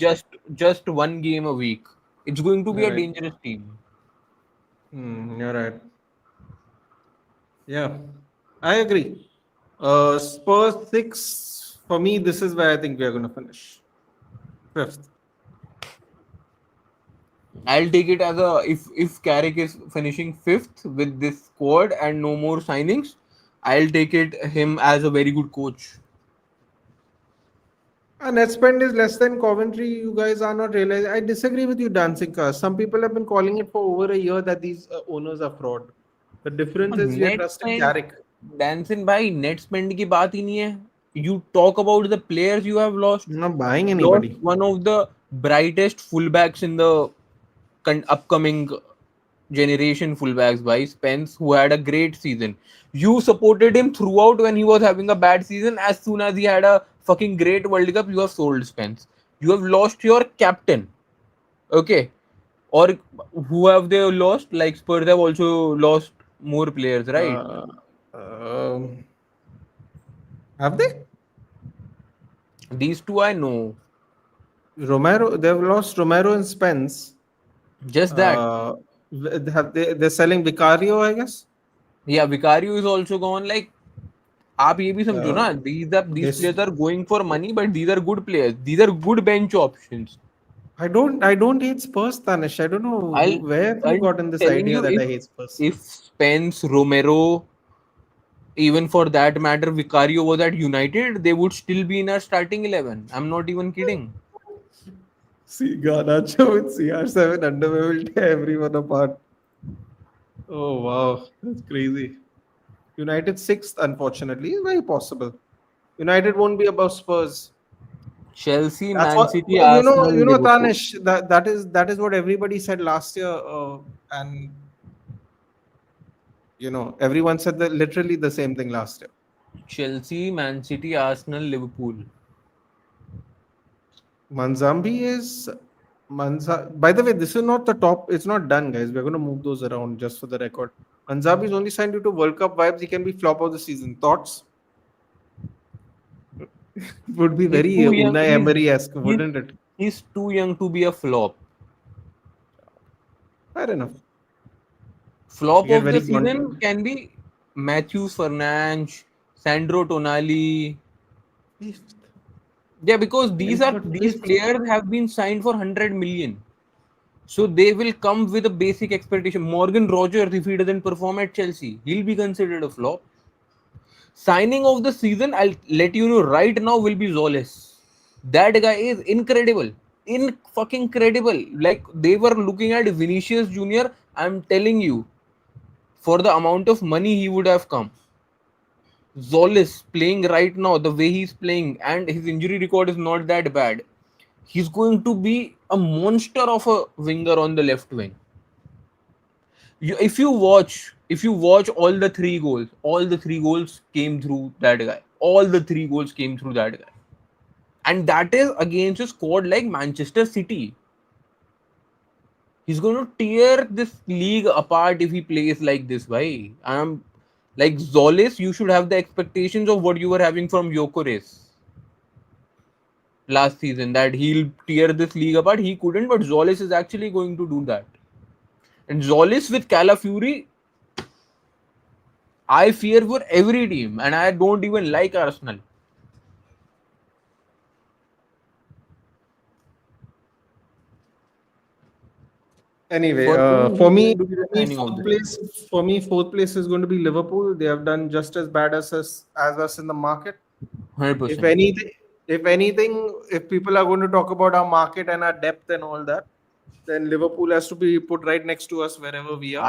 just one game a week. It's going to be You're a right. dangerous team. You're right. Yeah, I agree. Spurs 6 for me. This is where I think we are going to finish fifth. I'll take it as a if Carrick is finishing fifth with this squad and no more signings, I'll take it him as a very good coach. Net spend is less than Coventry. You guys are not realizing. I disagree with you, Dancing Cars. Some people have been calling it for over a year that these owners are fraud. The difference is we are Net trusting spend, Carrick. Dancing भाई net spend की बात ही नहीं है. You talk about the players you have lost. I'm not buying Lost anybody. one of the brightest fullbacks in the upcoming generation fullbacks by Spence, who had a great season. You supported him throughout when he was having a bad season. As soon as he had a fucking great World Cup, you have sold Spence. You have lost your captain. Okay. Or who have they lost? Like Spurs have also lost more players, right? Uh, um, have they? These two I know. Romero, they've lost Romero and Spence. Just that. They're selling Vicario, I guess. Yeah, Vicario is also gone. Like आप ये भी समझो Uh, ना, these this players are going for money, but these are good players. These are good bench options. I don't hate Spurs, Tanish. I don't know I'll where have you I'm gotten this telling idea you, that I hate Spurs. if Spence, Romero, even for that matter, Vicario was at United, they would still be in our starting 11. I'm not even kidding. See, Garnacho with CR7 underwear will tear everyone apart. Oh wow, that's crazy. United sixth, unfortunately, is very possible. United won't be above Spurs. Chelsea, That's Man what City, Arsenal, Liverpool. Tanish. That is what everybody said last year, and everyone said literally the same thing last year. Chelsea, Man City, Arsenal, Liverpool. Manzambi is Manza. By the way, this is not the top. It's not done, guys. We're going to move those around just for the record. Manzambi is only signed due to World Cup vibes. He can be flop of the season. Thoughts? Would be He's very too young. Unai Emery-esque, He's wouldn't it? he's too young to be a flop. Fair enough. Flop You get of the very season can be Matthews Fernandes, Sandro Tonali. fifth. Yeah, because Brentford these fifth. players have been signed for 100 million. So they will come with a basic expectation. Morgan Rogers, if he doesn't perform at Chelsea, he'll be considered a flop. Signing of the season, I'll let you know right now, will be Zoles. That guy is incredible. In fucking credible. Like they were looking at Vinicius Jr. I'm telling you, for the amount of money he would have come. Zolis playing right now, the way he's playing, and his injury record is not that bad. He's going to be a monster of a winger on the left wing. If you watch all the three goals came through that guy. All the three goals came through that guy, and that is against a squad like Manchester City. He's going to tear this league apart if he plays like this. Why? I'm like Zolis. You should have the expectations of what you were having from Gyökeres last season, that he'll tear this league apart. He couldn't, but Zolis is actually going to do that. And Zolis with Calafiori, I fear for every team, and I don't even like Arsenal. Anyway, For me, he's going to be the signing of this season. fourth place is going to be Liverpool. They have done just as bad as us in the market. If 100%. anything, if people are going to talk about our market and our depth and all that, then Liverpool has to be put right next to us wherever we are.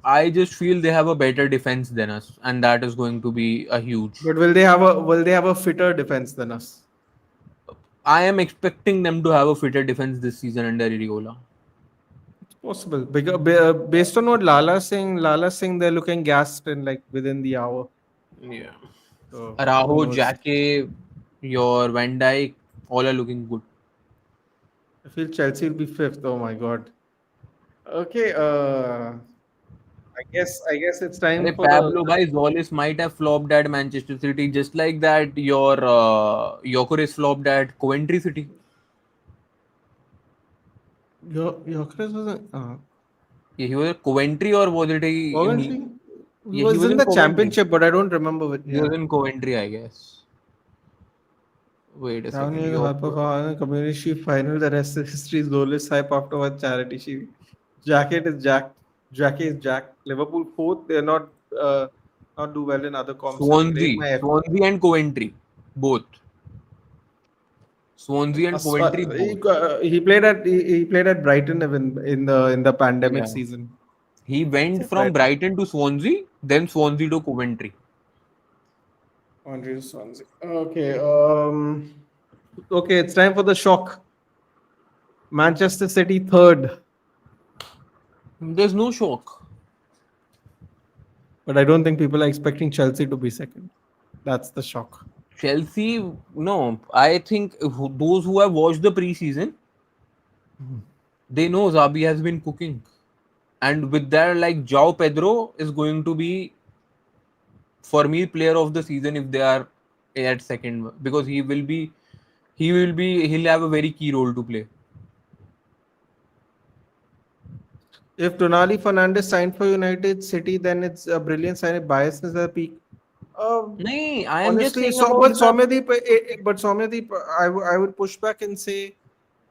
I just feel they have a better defense than us, and that is going to be a huge. But will they have a fitter defense than us? I am expecting them to have a fitter defense this season under Iriola. It's possible because based on what Lala's saying they're looking gassed in like within the hour. Yeah. So who Araujo, knows? Jake, your Van Dijk, all are looking good. I feel Chelsea will be fifth. Oh my god. Okay. I guess it's time Arey for the. Pablo by Zolis might have flopped at Manchester City, just like that your Gyökeres flopped at Coventry City. Your Chris wasn't. Yeah, he was at Coventry or was it Coventry yeah, he was was in in the Coventry. championship, but I don't remember it. He was Yeah. in Coventry, I guess. Wait a Down second. here, Hypercar Community Shield final. The rest of history is goalless hype after one charity shield. Jacket is Jack. Jackie is Jack. Liverpool fourth. They're not do well in other comps. So I'm playing my Swansea and Coventry, both. Swansea and Coventry, both. he played at Brighton even in the pandemic Yeah. season. He went from Brighton to Swansea, then Swansea to Coventry. Andre Swansea. Okay. Okay. It's time for the shock. Manchester City third, There's no shock. but I don't think people are expecting Chelsea to be second. That's the shock. Chelsea, no. I think those who have watched the preseason, they know Zabi has been cooking. And with that, like João Pedro is going to be, for me, player of the season if they are at second, because he'll have a very key role to play. If Tonali Fernandez signed for United City, then it's a brilliant sign. Bias is a peak. No, I am just Honestly, saying about but Soumyadeep, I would push back and say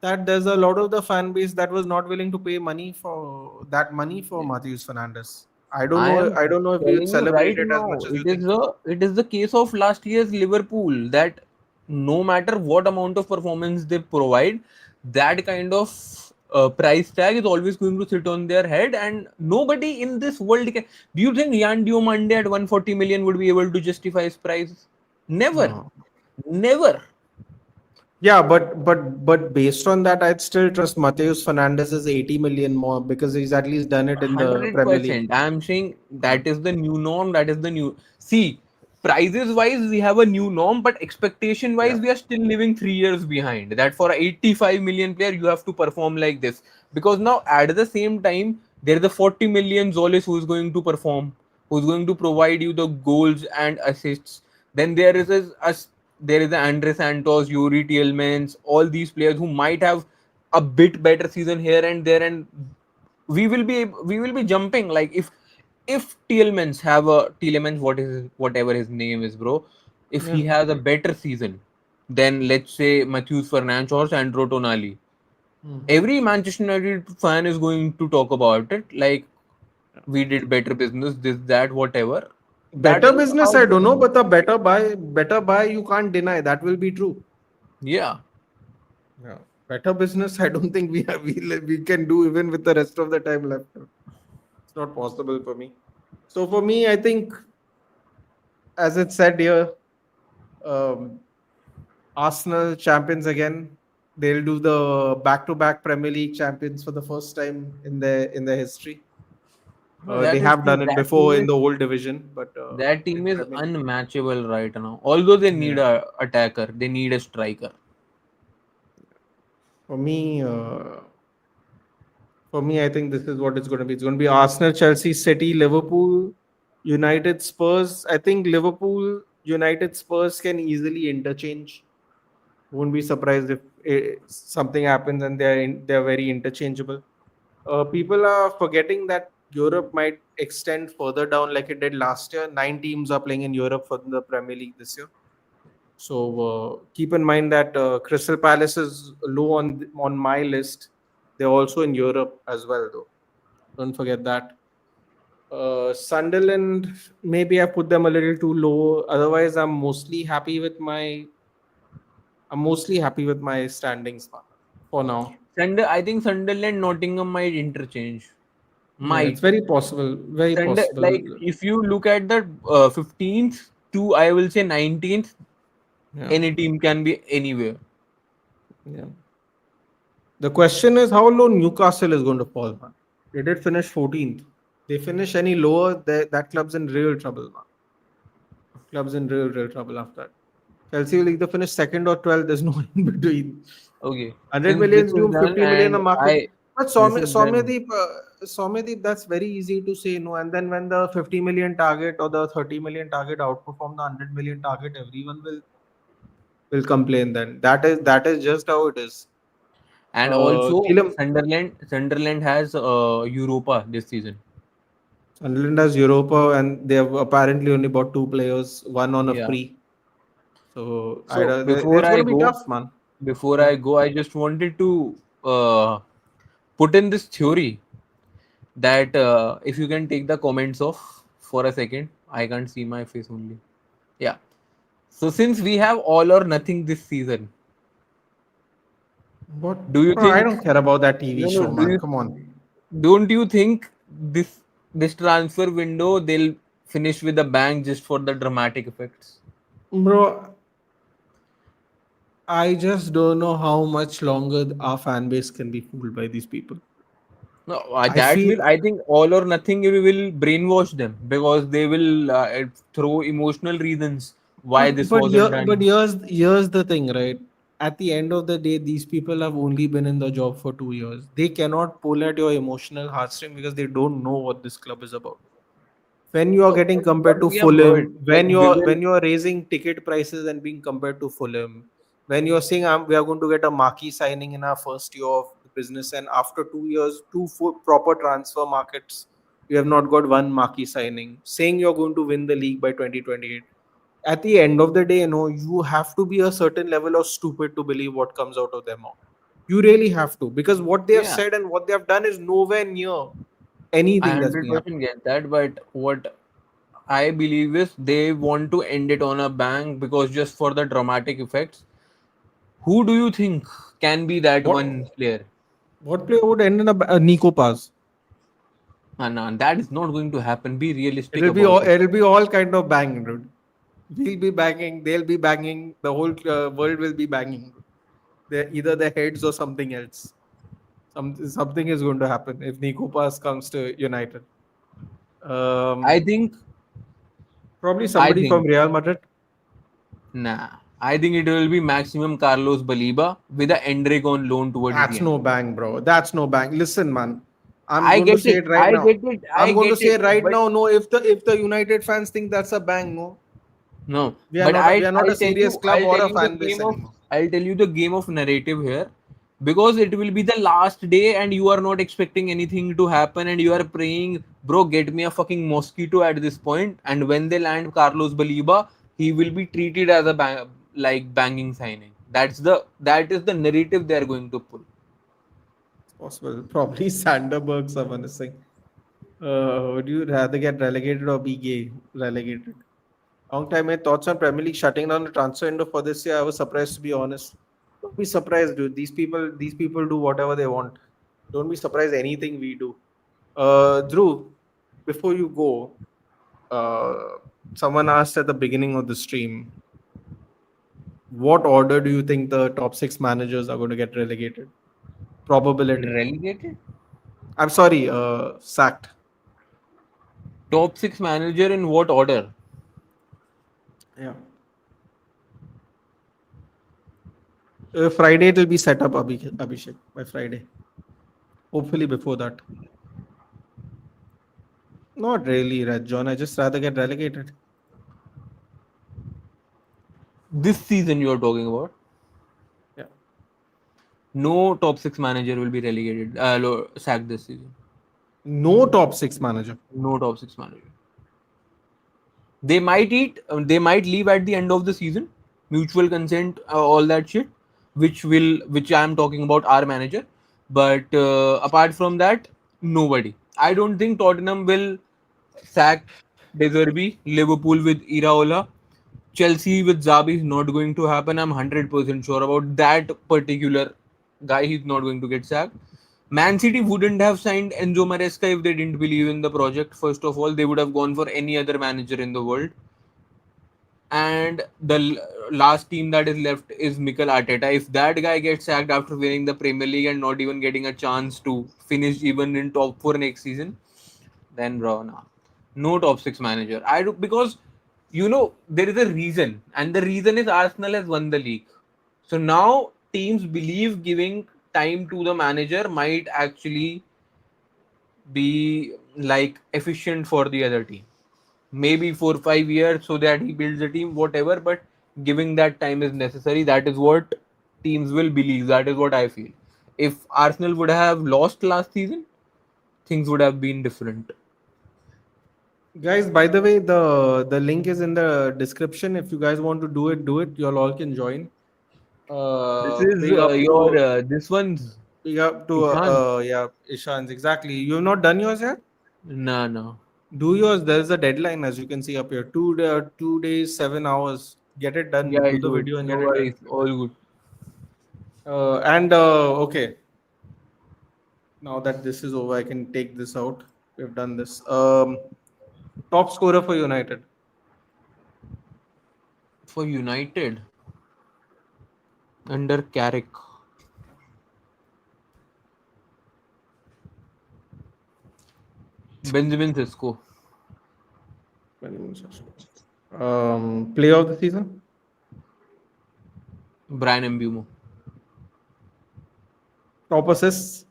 that there's a lot of the fan base that was not willing to pay money for Matheus Fernandez. I don't I know. am I don't know if we would telling you celebrate right it as now, much as you think. it is the case of last year's Liverpool that no matter what amount of performance they provide, that kind of price tag is always going to sit on their head, and nobody in this world can. Do you think Yan Diomande at 140 million would be able to justify his price? Never, No. never. Yeah, but based on that, I'd still trust Matheus Fernandez is 80 million more because he's at least done it in the Premier League. 100%. I'm saying that is the new norm. That is the new. See, prices wise, we have a new norm, but expectation wise, Yeah. we are still living 3 years behind. That for a 85 million player, you have to perform like this. Because now, at the same time, there is a 40 million Zolis who is going to perform, who's going to provide you the goals and assists. Then there is there is the Andre Santos, Yuri Tielemans, all these players who might have a bit better season here and there, and we will be jumping like if Tielemans whatever his name is, bro, if he Yeah. has a better season than let's say Matheus Fernandes or Sandro Tonali, every Manchester United fan is going to talk about it like we did better business, this that whatever. That Better is business, how I it don't know, is. but the better buy, you can't deny that will be true. Yeah. Yeah. Better business, I don't think we can do even with the rest of the time left. It's not possible for me. So for me, I think, as it said here, um, Arsenal champions again. They'll do the back-to-back Premier League champions for the first time in their history. No, They that is have see, done it before in the old division, but that in team is Premier League, unmatchable right now. Although they need yeah. a attacker, they need a striker. For me, I think this is what it's going to be. It's going to be Arsenal, Chelsea, City, Liverpool, United, Spurs. I think Liverpool, United, Spurs can easily interchange. Won't be surprised if something happens and they're very interchangeable. People are forgetting that Europe might extend further down like it did last year. 9 teams are playing in Europe for the Premier League this year. So keep in mind that Crystal Palace is low on my list. They're also in Europe as well, though. Don't forget that. Sunderland, maybe I put them a little too low. Otherwise, I'm mostly happy with my standings for now. I think Sunderland, Nottingham might interchange. Yeah, it's Might. very possible. Very possible. Like if you look at the 15th to I will say 19th, Yeah. any team can be anywhere. Yeah. The question is how low Newcastle is going to fall, man. They did finish 14th. They finish any lower, that club's in real trouble, man. Club's in real trouble after that. Chelsea will either finish second or 12th. There's no in between. Okay. 100 Since this million is due, done 50 million a and market. But this is done. Soumyadeep, that's very easy to say no. And then when the 50 million target or the 30 million target outperform the 100 million target, everyone will complain. Then that is just how it is. And also Kilam, Sunderland has Europa this season. Sunderland has Europa, and they have apparently only bought two players, one on a Yeah. free. So So it's going to be tough, man. before Yeah. I go, I just wanted to put in this theory that if you can take the comments off for a second, I can't see my face only. Yeah. So since we have all or nothing this season, What? do you Bro, I think? don't care about that TV No, no. show, man. Come on. Don't you think this transfer window they'll finish with a bang just for the dramatic effects? Bro, I just don't know how much longer our fan base can be fooled by these people. No, I that feel, will. I think all or nothing will brainwash them because they will throw emotional reasons why but this but wasn't here, but done. here's the thing, right? At the end of the day, these people have only been in the job for 2 years. They cannot pull at your emotional heartstring because they don't know what this club is about. When you are So getting that's compared what to we have heard. Fulham, Like Bigger. when you're raising ticket prices and being compared to Fulham, when you're saying we are going to get a marquee signing in our first year of the business, and after 2 years, proper transfer markets, you have not got one marquee signing, saying you're going to win the league by 2028. At the end of the day, you have to be a certain level of stupid to believe what comes out of their mouth. You really have to, because what they have Yeah, said and what they have done is nowhere near I anything that's being happened. 100% get that, but what I believe is they want to end it on a bang because just for the dramatic effects. Who do you think can be that What one player? what player would end in a Nico pass? And that is not going to happen. Be realistic It'll be all about it. it'll be all kind of bang, dude. We'll be banging, they'll be banging, the whole world will be banging. They're either their heads or something else. Something is going to happen if Nico Pass comes to United. I Um, think, Probably I somebody from think, Real Madrid. nah. I think it will be maximum Carlos Baliba with a Endrick on loan towards the That's end. no bang, bro. That's no bang. Listen, man. I'm I going to get say it. it right I now. get it. I I'm going to get say it. it right But now. No, if the United fans think that's a bang, no, no. we are But not we are not a serious club I'll or tell a you the fan base game of anymore. I'll tell you the game of narrative here. Because it will be the last day and you are not expecting anything to happen and you are praying, bro, get me a fucking mosquito at this point. And when they land Carlos Baliba, he will be treated as a banging signing. That is the narrative they are going to pull. It's possible. Probably Sanderberg, someone is saying. Would you rather get relegated or be gay relegated? Long time. My thoughts on Premier League shutting down the transfer window for this year. I was surprised, to be honest. Don't be surprised, dude. These people do whatever they want. Don't be surprised anything we do. Drew, before you go, someone asked at the beginning of the stream, what order do you think the top six managers are going to get relegated? Probability. Relegated? I'm sorry, sacked. Top six manager in what order? Yeah. Friday it will be set up, Abhishek, by Friday. Hopefully before that. Not really, Red John. I just rather get relegated. This season you are talking about. Yeah. No top six manager will be relegated, sacked this season. No top six manager. No top six manager. They might leave at the end of the season, mutual consent, all that shit, which I am talking about our manager. But apart from that, nobody. I don't think Tottenham will sack De Zerbi. Liverpool with Iraola. Chelsea with Zabi is not going to happen. I'm 100% sure about that particular guy. He's not going to get sacked. Man City wouldn't have signed Enzo Maresca if they didn't believe in the project. First of all, they would have gone for any other manager in the world. And the last team that is left is Mikel Arteta. If that guy gets sacked after winning the Premier League and not even getting a chance to finish even in top four next season, then bro, nah. No top six manager. I do because there is a reason, and the reason is Arsenal has won the league. So now teams believe giving time to the manager might actually be like efficient for the other team. Maybe 4 5 years so that he builds a team, whatever, but giving that time is necessary. That is what teams will believe. That is what I feel. If Arsenal would have lost last season, things would have been different. Guys, by the way, the link is in the description. If you guys want to do it, do it. You all can join. This is Big up your to this one's Ishan. yeah, Ishan's exactly. You have not done yours yet? No, no. Do yours. There is a deadline, as you can see up here. 2 days, 7 hours. Get it Yeah, done. Do I'll the do it. video and No get it done. worries. All good. Okay. Now that this is over, I can take this out. We've done this. Top scorer for United. For United under Carrick, Benjamin Sesko. Player of the season. Brian Mbumo. Top assists.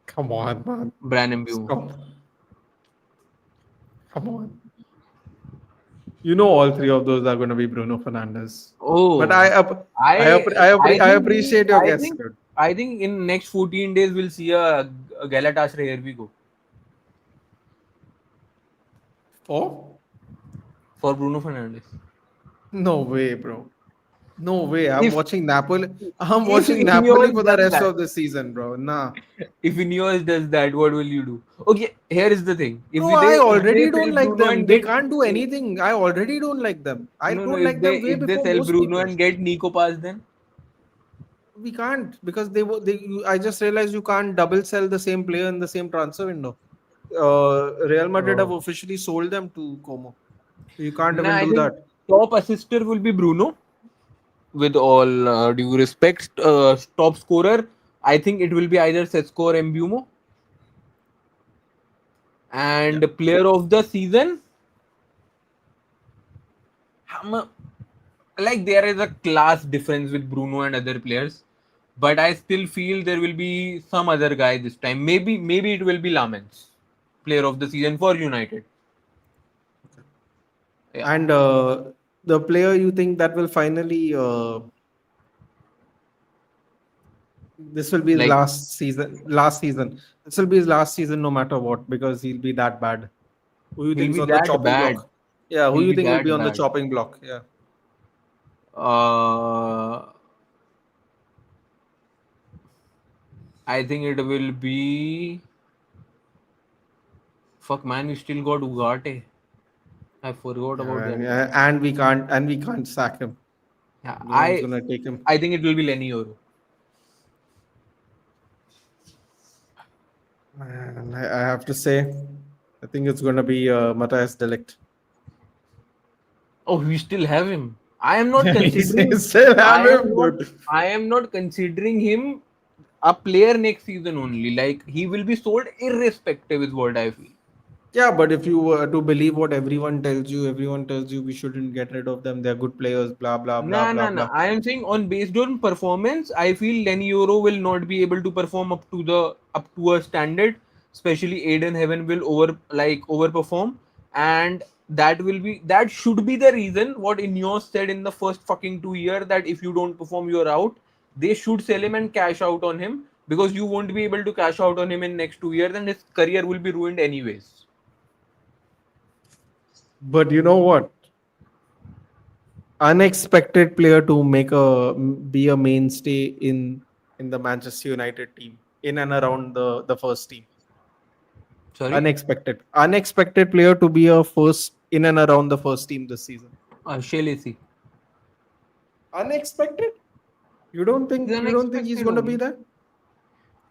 Come on, man. Brian Mbumo. Stop. Come on. You know all three of those are going to be Bruno Fernandes. Oh, But I think appreciate your I guess. think Dude. I think in next 14 days we'll see a Galatasaray. Here we go for Bruno Fernandes. No way, bro. No way. I'm If watching Napoli. I'm if watching Napoli Ineos for the does rest that, of the season, bro. Nah. if Ineos does that, what will you do? Okay, here is the thing. Bro, I If they already sell don't like Bruno them. and They get can't do anything. I already don't like them. I no, don't if like them way they before sell most Bruno people. and get Nico Paz, then We can't because I just realized you can't double sell the same player in the same transfer window. Real Madrid have officially sold them to Como. You can't nah, even I do think that. top assister will be Bruno. With all due respect, top scorer, I think it will be either Sesko or Mbumo. Yeah. And player of the season, like there is a class difference with Bruno and other players, but I still feel there will be some other guy this time. Maybe it will be Lamens, player of the season for United. Yeah, And the player you think that will finally this will be his like last season. Last season. This will be his last season, no matter what, because he'll be that bad. Who you he'll think is be on the that chopping bad. block? Yeah, who He'll you be think will be that on the bad. chopping block? Yeah. Uh, I think it will be. Fuck man, you still got Ugarte. I forgot about that guy. And we can't sack him. Yeah, No one's gonna take him. I think it will be Lenny Yoro. Man, I have to say, I think it's gonna be Matthias Delict. Oh, we still have him. I am not You considering. still have I am him, not. dude. I am not considering him a player next season only. Like he will be sold irrespective, is what I feel. Yeah, but if you were to believe what everyone tells you we shouldn't get rid of them. They're good players. Blah blah blah Nah, blah nah, nah. blah. I am saying on based on performance, I feel Lenny Yoro will not be able to perform up to a standard. Especially Aiden Heaven will overperform, and that should be the reason what Ineos said in the first fucking 2 year that if you don't perform, you're out. They should sell him and cash out on him because you won't be able to cash out on him in next 2 years, and his career will be ruined anyways. But you know what? unexpected player to be a mainstay in the Manchester United team in and around the first team. Sorry, Unexpected player to be a first in and around the first team this season. Shelacy. Unexpected? He's You don't think he's unexpected going to be only. there?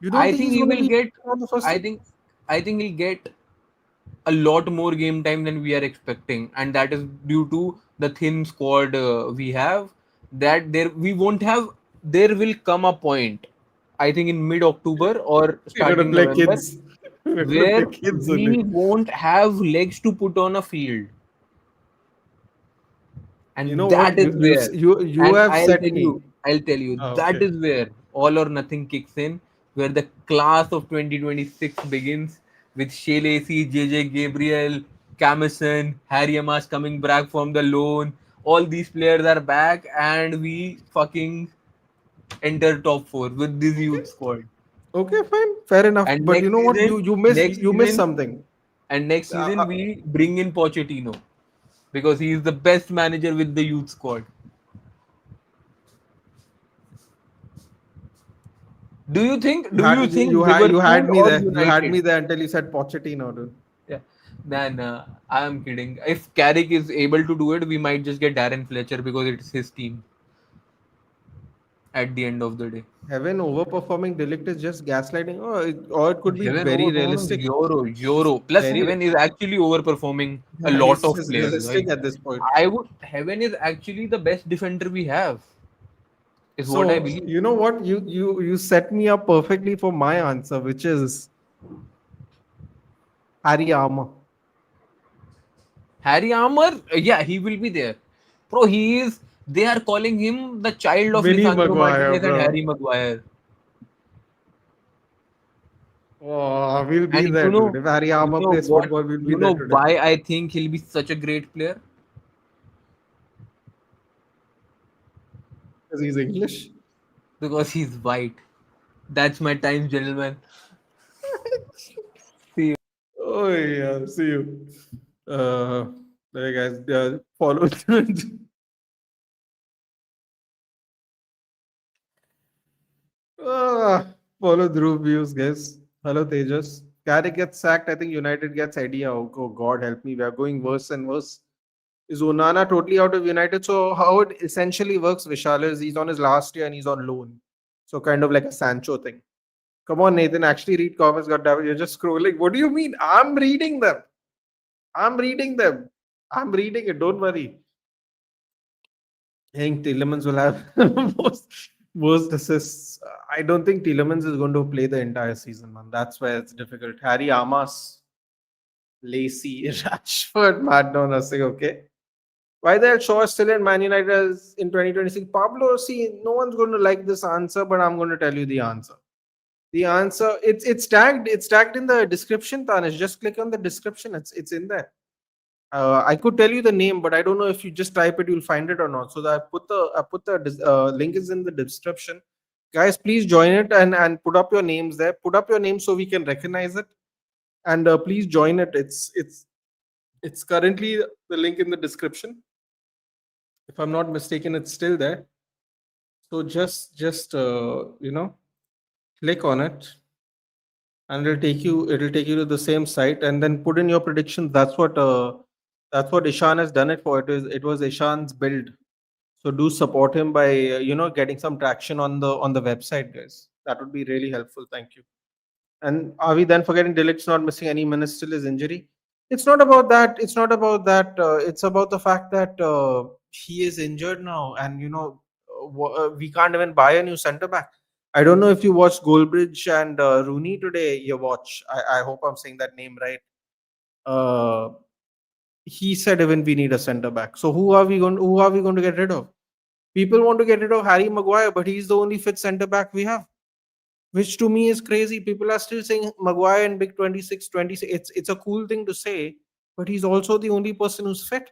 You don't I think think he's he going to will be get. on the first I team? think. I think he'll get a lot more game time than we are expecting, and that is due to the thin squad we have. That there we won't have. There will come a point, I think in mid October or We're going to starting play November, kids. We're going to where play kids only. we won't have legs to put on a field, You know and what? that is where. You And have set me. I'll tell you, Ah, that okay. is where all or nothing kicks in, where the class of 2026 begins with Shea Lacey, JJ Gabriel, Camison, Harry Amash coming back from the loan. All these players are back, and we fucking enter top four with this youth squad. Okay, fine, fair enough. And But you know what? next You missed season, something. next Uh, season uh, we bring in Pochettino because he is the best manager with the youth squad. Do you think you had Liverpool me or there. You had United? me there until you said Pochettino, dude. Yeah. Then I am kidding. If Carrick is able to do it, we might just get Darren Fletcher because it's his team at the end of the day. Heaven overperforming Delict is just gaslighting, or it could be Heaven very overperforming realistic. Euro. Plus Very, Heaven is actually overperforming a yeah, lot he's of just players. realistic Like at this point. I would Heaven is actually the best defender we have, is what I So believe. you know what? You set me up perfectly for my answer, which is Harry Armour. Harry Armour, yeah, he will be there. Bro, he is. They are calling him the child of Vinny Lisandro Maguire, Martinez and bro. Harry Maguire. Oh, we'll be And there, dude. If Harry you Armour know plays what? football, we'll be You there know today. why I think he'll be such a great player? Because he's English. Because he's white. That's my time, gentlemen. See you. Oh yeah, see you. Uh, there, guys. Follow. Follow Dhruv views, guys. Hello, Tejas. Carrick gets sacked. I think United gets idea. Oh, God, help me. We are going worse and worse. Is Onana totally out of United? So how it essentially works, Vishal, is he's on his last year and he's on loan. So kind of like a Sancho thing. Come on, Nathan. Actually read comments. God damn it. You're just scrolling. What do you mean? I'm reading them. I'm reading them. I'm reading it. Don't worry. I think Tielemans will have most assists. I don't think Tielemans is going to play the entire season, man. That's where it's difficult. Harry Amas, Lacey, Rashford, Madonna saying, okay. Why the hell Shaw is still in Man United as in 2026? Pablo, see, no one's going to like this answer, but I'm going to tell you the answer. The answer, it's tagged in the description, Tanish. Just click on the description. It's in there. I could tell you the name, but I don't know if you just type it, you'll find it or not. So that I put the link is in the description. Guys, please join it and put up your names there. Put up your names so we can recognize it, and please join it. It's currently the link in the description. If I'm not mistaken, it's still there. So just click on it, and it'll take you to the same site, and then put in your predictions. That's what Ishan has done it for. It was Ishan's build. So do support him by getting some traction on the website, guys. That would be really helpful. Thank you. And are we then forgetting Dilic's not missing any minutes till his injury? It's not about that. It's not about that. It's about the fact that he is injured now, and we can't even buy a new centre back. I don't know if you watched Goldbridge and Rooney today. You watch. I hope I'm saying that name right. Uh, he said even we need a centre back. So who are we going to get rid of? People want to get rid of Harry Maguire, but he's the only fit centre back we have, which to me is crazy. People are still saying Maguire in Big 26, 26. It's a cool thing to say, but he's also the only person who's fit.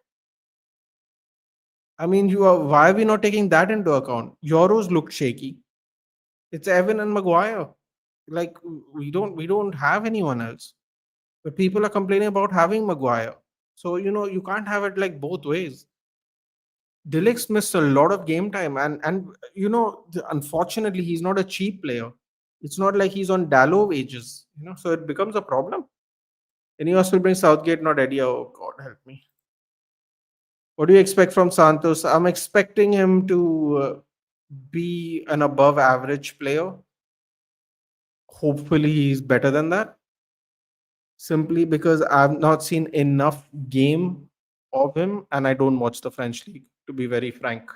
I mean, why are we not taking that into account? Euros looked shaky. It's Evan and Maguire. Like we don't have anyone else. But people are complaining about having Maguire. So you can't have it like both ways. Delict missed a lot of game time, and unfortunately, he's not a cheap player. It's not like he's on Dallo wages, so it becomes a problem. Ineos will bring Southgate, not Eddie. Oh God, help me. What do you expect from Santos? I'm expecting him to be an above average player. Hopefully, he's better than that. Simply because I've not seen enough game of him, and I don't watch the French league. To be very frank,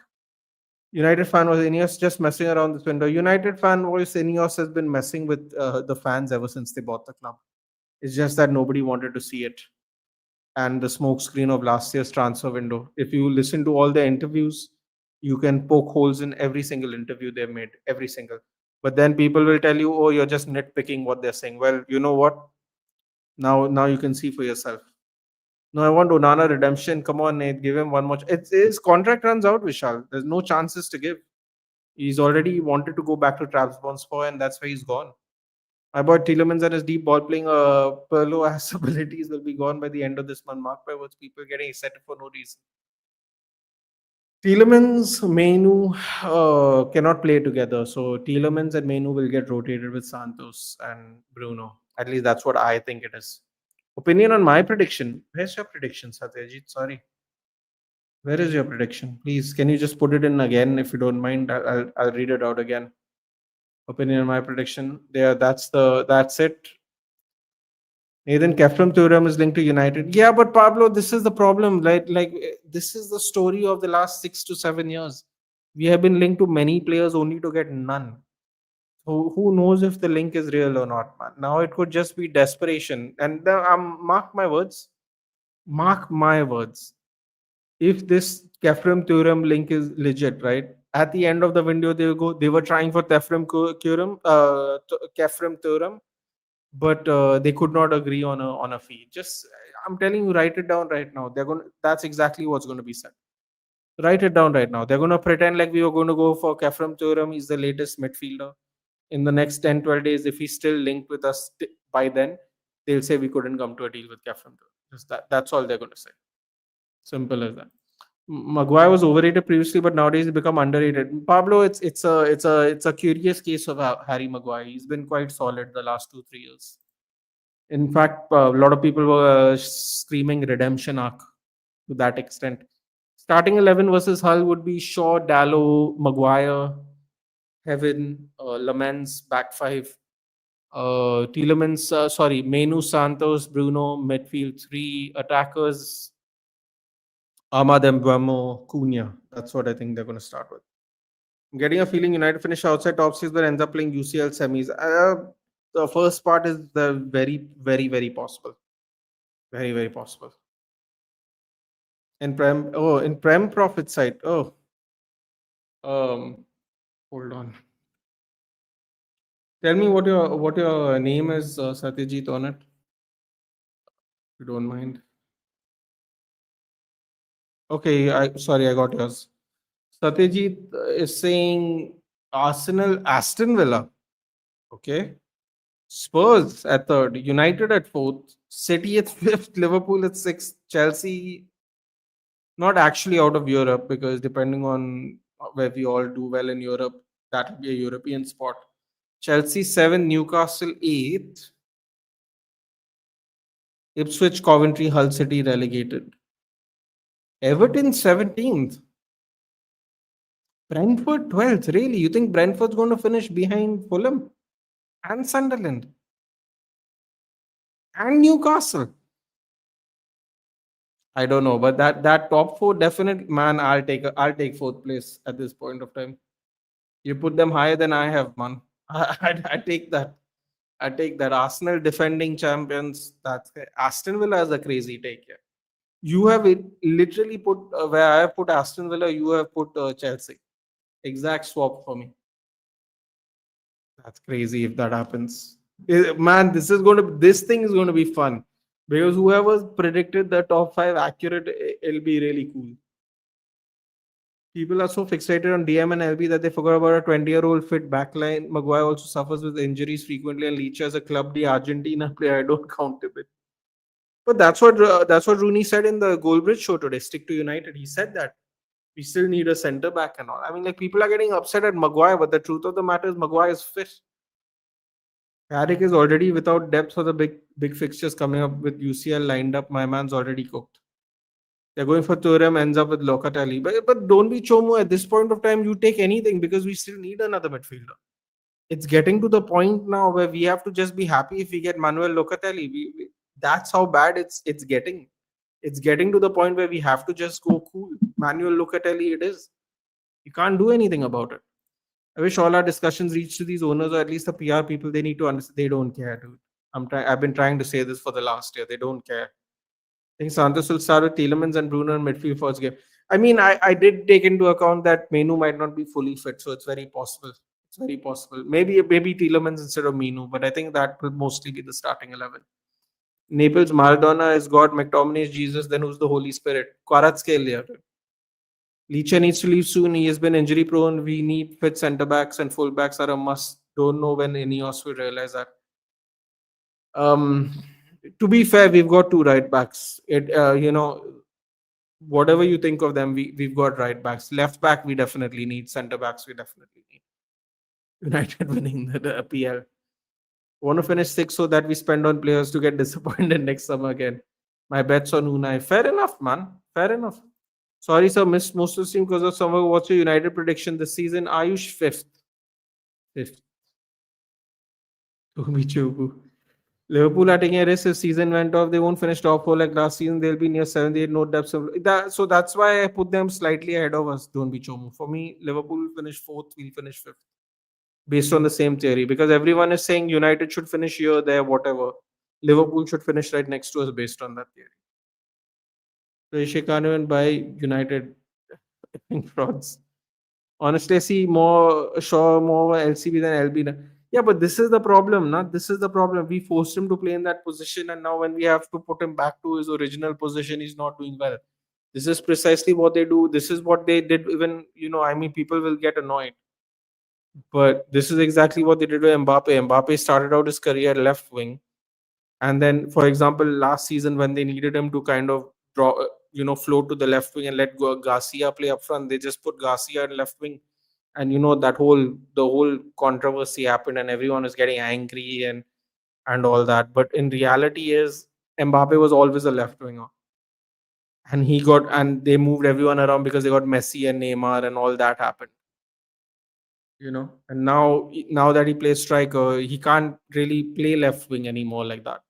United fan was Ineos just messing around this window. United fan voice Ineos has been messing with the fans ever since they bought the club. It's just that nobody wanted to see it. And the smokescreen of last year's transfer window. If you listen to all the interviews, you can poke holes in every single interview they've made, every single. But then people will tell you, "Oh, you're just nitpicking what they're saying." Well, you know what? Now you can see for yourself. No, I want Onana redemption. Come on, Nate, give him one more. His contract runs out, Vishal. There's no chances to give. He's already wanted to go back to Trabzonspor, and that's where he's gone. My boy Tielemans and his deep ball playing Perlo as abilities will be gone by the end of this month. Mark by words, people getting excited for no reason. Tielemans, Mainu cannot play together. So Tielemans and Mainu will get rotated with Santos and Bruno. At least that's what I think it is. Opinion on my prediction. Where's your prediction, Satyajit? Sorry. Where is your prediction? Please, can you just put it in again if you don't mind? I'll read it out again. Opinion on my prediction. There, that's it. Nathan Kefram theorem is linked to United. Yeah, but Pablo, this is the problem. This is the story of the last 6 to 7 years. We have been linked to many players only to get none. So who knows if the link is real or not, man? Now it could just be desperation. And mark my words. Mark my words. If this Kefram theorem link is legit, right? At the end of the window, they were trying for Kefram theorem, but they could not agree on a fee. Just I'm telling you, write it down right now. That's exactly what's going to be said. Write it down right now. They're going to pretend like we were going to go for Kefram Thuram. He's the latest midfielder. In the next 10, 12 days, if he's still linked with us by then, they'll say we couldn't come to a deal with Kefram Thuram. Just that's all they're going to say. Simple as that. Maguire was overrated previously, but nowadays he's become underrated. Pablo, it's a curious case of Harry Maguire. He's been quite solid the last 2 3 years. In fact, a lot of people were screaming redemption arc to that extent. Starting 11 versus Hull would be Shaw, Dallo, Maguire, Heaven, Lamens, back five, Tielemans, Menu, Santos, Bruno, midfield three, attackers, Ahmad Mbeumo, Cunha. That's what I think they're going to start with. I'm getting a feeling United finish outside top six, but ends up playing UCL semis. The first part is the very, very, very possible. Very, very possible. In Prem profit side. Oh, hold on. Tell me what your name is, Satyajit, on it. If you don't mind. Okay, I got yours. Satyajit is saying Aston Villa. Okay. Spurs at third, United at fourth, City at fifth, Liverpool at sixth, Chelsea not actually out of Europe because depending on where we all do well in Europe, that will be a European spot. Chelsea 7, Newcastle 8, Ipswich, Coventry, Hull City relegated. Everton 17th. Brentford 12th. Really? You think Brentford's going to finish behind Fulham and Sunderland and Newcastle? I don't know, but that top four definitely, man. I'll take fourth place at this point of time. You put them higher than I have, man. I take that. I take that. Arsenal defending champions. That's Aston Villa is a crazy take here. You have literally put where I have put Aston Villa. You have put Chelsea. Exact swap for me. That's crazy if that happens. Man, this thing is going to be fun because whoever predicted the top five accurate, it'll be really cool. People are so fixated on DM and LB that they forgot about a 20-year-old fit backline. Maguire also suffers with injuries frequently, and Leach as a club the Argentina player. I don't count him in. But that's what Rooney said in the Goldbridge show today. Stick to United. He said that We still need a centre back and all. I mean, like, people are getting upset at Maguire, but the truth of the matter is Maguire is fit. Carrick is already without depth for the big fixtures coming up with UCL lined up. My man's already cooked. They're going for Thuram, ends up with Locatelli. But don't be Chomo at this point of time. You take anything because we still need another midfielder. It's getting to the point now where we have to just be happy if we get Manuel Locatelli. That's how bad it's getting. It's getting to the point where we have to just go cool. Manuel Locatelli it is. You can't do anything about it. I wish all our discussions reach to these owners or at least the PR people. They need to understand they don't care, dude. I've been trying to say this for the last year. They don't care. I think Santos will start with Tielemans and Bruno in midfield first game. I mean, I did take into account that Menu might not be fully fit, so it's very possible. It's very possible. Maybe Tielemans instead of Menu, but I think that will mostly be the starting 11. Naples, Maradona has got McTominay is Jesus. Then who's the Holy Spirit? Kvaratskhelia. Licha needs to leave soon. He has been injury prone. We need fit centre backs and full backs are a must. Don't know when Ineos will realize that. To be fair, we've got two right backs. Whatever you think of them, we've got right backs. Left back, we definitely need. Centre backs, we definitely need. United winning the PL. Want to finish sixth so that we spend on players to get disappointed next summer again. My bets on Unai. Fair enough, man. Fair enough. Sorry, sir, missed most of the team because of summer. What's your United prediction this season? Ayush fifth. Fifth. Liverpool are taking a risk. If season went off, they won't finish top four like last season. They'll be near 7th, 8th, no depth. So that's why I put them slightly ahead of us. Don't be Chomu. For me, Liverpool will finish fourth. We'll finish fifth. Based on the same theory, because everyone is saying United should finish here, there, whatever. Liverpool should finish right next to us based on that theory. So Ishikanu by United frauds. Honestly, I see more LCB than LB. Yeah, but this is the problem, not this is the problem. We forced him to play in that position, and now when we have to put him back to his original position, he's not doing well. This is precisely what they do. This is what they did. Even people will get annoyed. But this is exactly what they did with Mbappe. Mbappe started out his career left wing. And then, for example, last season when they needed him to kind of float to the left wing and let go Garcia play up front, they just put Garcia in left wing. And the whole controversy happened and everyone was getting angry and all that. But in reality is Mbappe was always a left winger. And they moved everyone around because they got Messi and Neymar and all that happened. And now that he plays striker, he can't really play left wing anymore like that.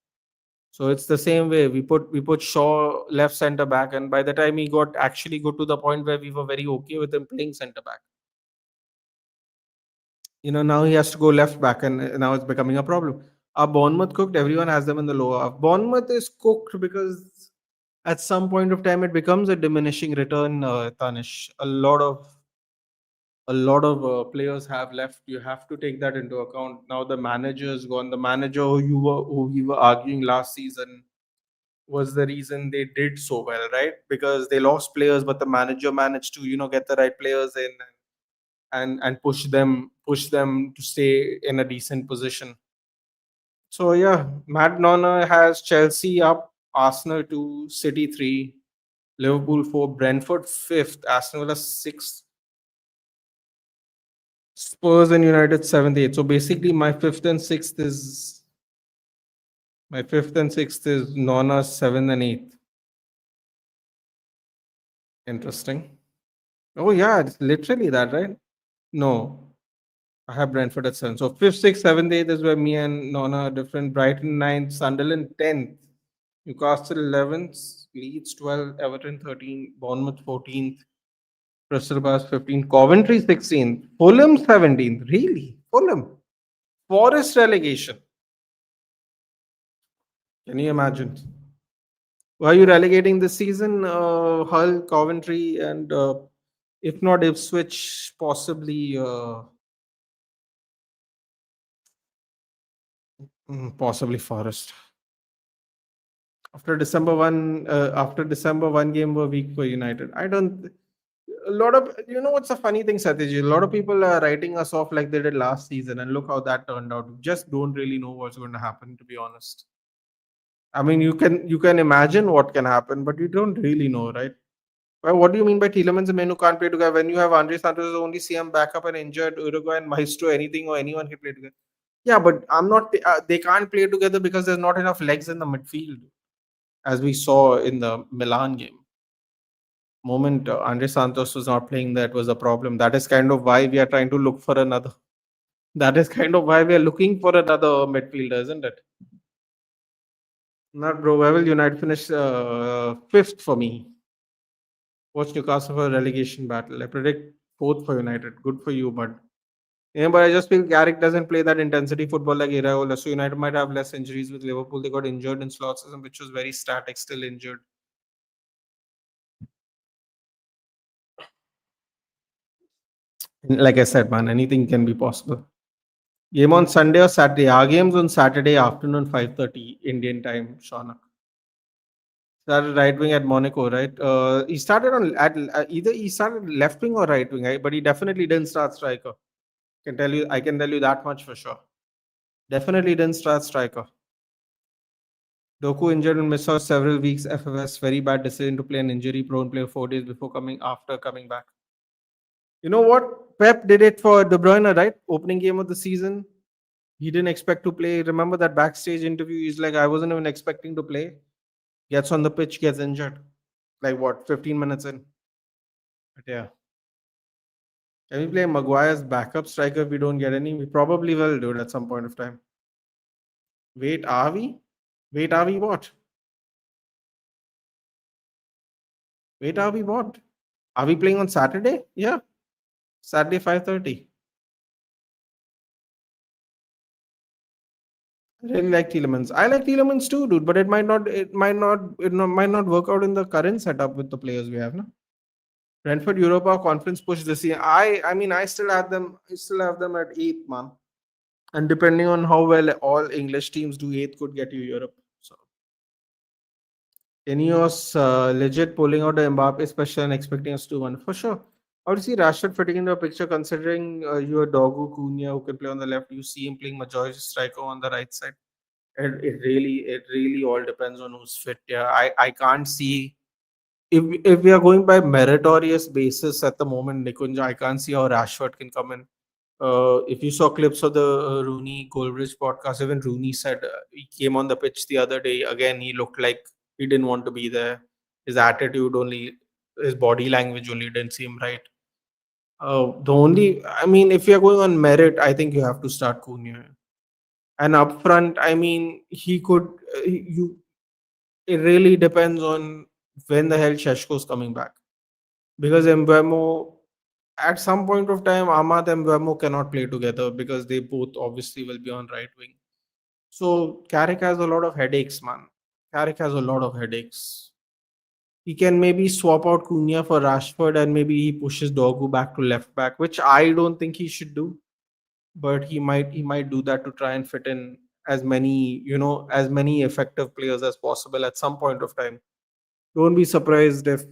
So it's the same way. We put Shaw left center back, and by the time he got to the point where we were very okay with him playing center back. Now he has to go left back, and now it's becoming a problem. Are Bournemouth cooked? Everyone has them in the lower half. Bournemouth is cooked because at some point of time it becomes a diminishing return, Tanish. A lot of players have left. You have to take that into account. Now the manager is gone. The manager who we were arguing last season was the reason they did so well, right? Because they lost players, but the manager managed to get the right players in and push them to stay in a decent position. So yeah, Matt Nonna has Chelsea up, Arsenal 2, City 3, Liverpool 4, Brentford 5th, Aston Villa 6th, Spurs and United 7th, 8th. So basically my 5th and 6th is Nonna 7th and 8th. Interesting. Oh yeah, it's literally that, right? No. I have Brentford at 7. So 5th, 6th, 7th, 8th is where me and Nonna are different. Brighton 9th, Sunderland 10th, Newcastle 11th, Leeds 12th, Everton 13th, Bournemouth 14th, Crystal Palace 15th, Coventry 16th, Fulham 17th. Really? Fulham? Forest relegation. Can you imagine? Why are you relegating this season? Hull, Coventry, and if not Ipswich, possibly Forest. After December 1 game were weak for United. A lot of what's the funny thing, Satyajit? A lot of people are writing us off like they did last season, and look how that turned out. We just don't really know what's going to happen, to be honest. I mean, you can imagine what can happen, but you don't really know, right? Well, what do you mean by Tielemans and Menu can't play together when you have Andre Santos as only CM backup and injured Uruguay and Maestro anything or anyone can play together? Yeah, but I'm not. They can't play together because there's not enough legs in the midfield, as we saw in the Milan game. Moment Andre Santos was not playing, that was a problem. That is kind of why we are trying to look for another. That is kind of why we are looking for another midfielder, isn't it? Not bro. Where will United finish? Fifth for me. Watch Newcastle for a relegation battle. I predict fourth for United. Good for you, but yeah, but I just feel Carrick doesn't play that intensity football like Iraola. So United might have less injuries with Liverpool. They got injured in slot system, which was very static, still injured. Like I said, man, anything can be possible. Game on Sunday or Saturday? Our game's on Saturday afternoon, 5:30 Indian time, Shaunak. Started right wing at Monaco, right? He started on either he started left wing or right wing, right? But he definitely didn't start striker. I can tell you that much for sure. Definitely didn't start striker. Doku injured and missed out several weeks. FFS very bad decision to play an injury-prone player 4 days before coming back. You know what? Pep did it for De Bruyne, right? Opening game of the season. He didn't expect to play. Remember that backstage interview? He's like, I wasn't even expecting to play. Gets on the pitch, gets injured. Like what? 15 minutes in. But yeah. Can we play Maguire's backup striker if we don't get any? We probably will do it at some point of time. Wait, are we? Wait, are we what? Wait, are we what? Are we playing on Saturday? Yeah. Saturday 5:30. I really like Tielemans. I like Tielemans too, dude. But might not work out in the current setup with the players we have, no? Brentford Europa conference push this year. I mean, I still have them. I still have them at eighth, man. And depending on how well all English teams do, eighth could get you Europe. So, Ineos legit pulling out the Mbappe special and expecting us to win for sure. I would see Rashford fitting in the picture considering your Dogu Cunha who can play on the left. You see him playing Majoy striker on the right side. It really all depends on who's fit. Yeah, I can't see if we are going by meritorious basis at the moment, Nikunja, I can't see how Rashford can come in. If you saw clips of the Rooney Goldbridge podcast, even Rooney said he came on the pitch the other day. Again, he looked like he didn't want to be there. His attitude only, his body language only didn't seem right. I mean, if you're going on merit, I think you have to start Cunha. And up front, I mean, he could, you, it really depends on when the hell Sheshko's coming back. Because Mbemo, at some point of time, Ahmad and Mbemo cannot play together because they both obviously will be on right wing. So Carrick has a lot of headaches, man. Carrick has a lot of headaches. He can maybe swap out Cunha for Rashford and maybe he pushes Dogu back to left back, which I don't think he should do. But he might do that to try and fit in as many effective players as possible at some point of time. Don't be surprised if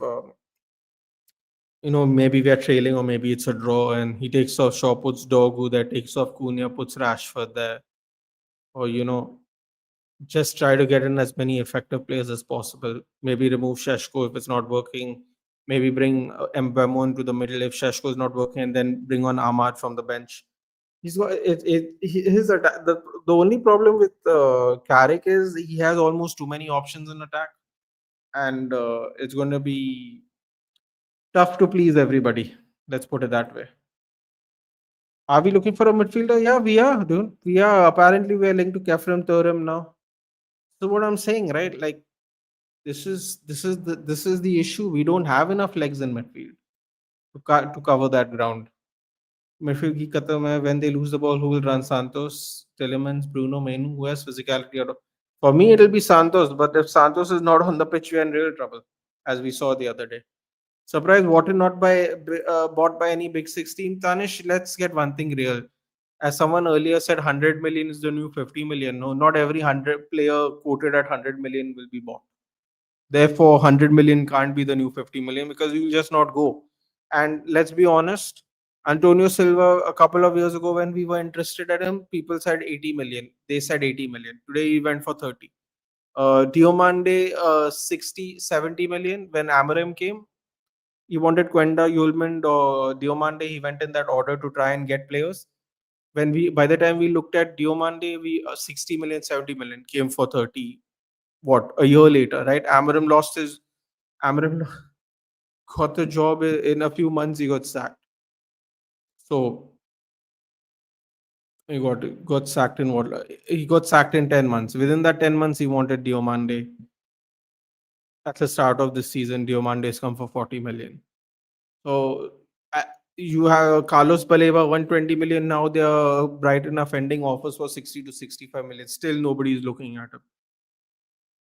maybe we are trailing or maybe it's a draw and he takes off Shaw, puts Dogu there, takes off Cunha, puts Rashford there, or just try to get in as many effective players as possible. Maybe remove Sheshko if it's not working. Maybe bring Mbemo into the middle if Sheshko is not working, and then bring on Ahmad from the bench. He's got his attack. The only problem with Carrick is he has almost too many options in attack, and it's going to be tough to please everybody. Let's put it that way. Are we looking for a midfielder? Yeah, we are, dude. We are. Apparently, we are linked to Kefrem Turam now. So what I'm saying, right? Like this is the issue. We don't have enough legs in midfield to cover that ground. Midfield ki khatam hai. When they lose the ball, who will run? Santos, Tillemans, Bruno, Menu. Who has physicality? For me, it'll be Santos. But if Santos is not on the pitch, we're in real trouble, as we saw the other day. Surprised Water not bought by any big 16. Tanish, let's get one thing real. As someone earlier said, 100 million is the new 50 million. No, not every 100 player quoted at 100 million will be bought. Therefore, 100 million can't be the new 50 million because you will just not go. And let's be honest, Antonio Silva, a couple of years ago when we were interested at him, people said 80 million. They said 80 million. Today he went for 30. Diomande, 60, 70 million when Amarim came. He wanted Quenda, Yulman, or Diomande. He went in that order to try and get players. By the time we looked at Diomande, we 60 million, 70 million came for 30. What, a year later, right? Amarim got the job in a few months. He got sacked. So he got sacked in what? He got sacked in 10 months. Within that 10 months, he wanted Diomande. At the start of this season, Diomande has come for 40 million. So uh, you have Carlos Baleba 120 million. Now they're bright enough ending offers for 60 to 65 million. Still nobody is looking at him.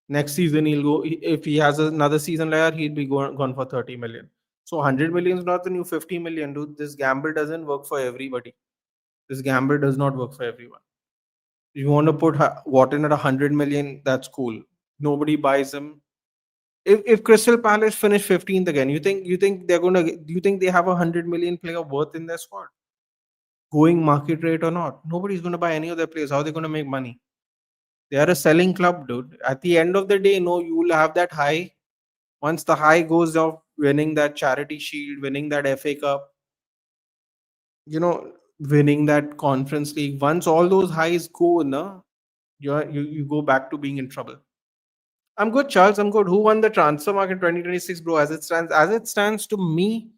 Next season he'll go, if he has another season like that, he'll be gone for 30 million. So 100 million is not the new 50 million, dude. This gamble doesn't work for everybody. This gamble does not work for everyone. You want to put Wharton at 100 million, that's cool. Nobody buys him. If Crystal Palace finish 15th again, you think they're gonna do you think they have 100 million player worth in their squad? Going market rate or not? Nobody's gonna buy any of their players. How are they gonna make money? They are a selling club, dude. At the end of the day, no, you will have that high. Once the high goes off, winning that charity shield, winning that FA Cup, winning that conference league. Once all those highs go, no, you go back to being in trouble. I'm good, Charles. I'm good. Who won the transfer market 2026, bro? As it stands to me,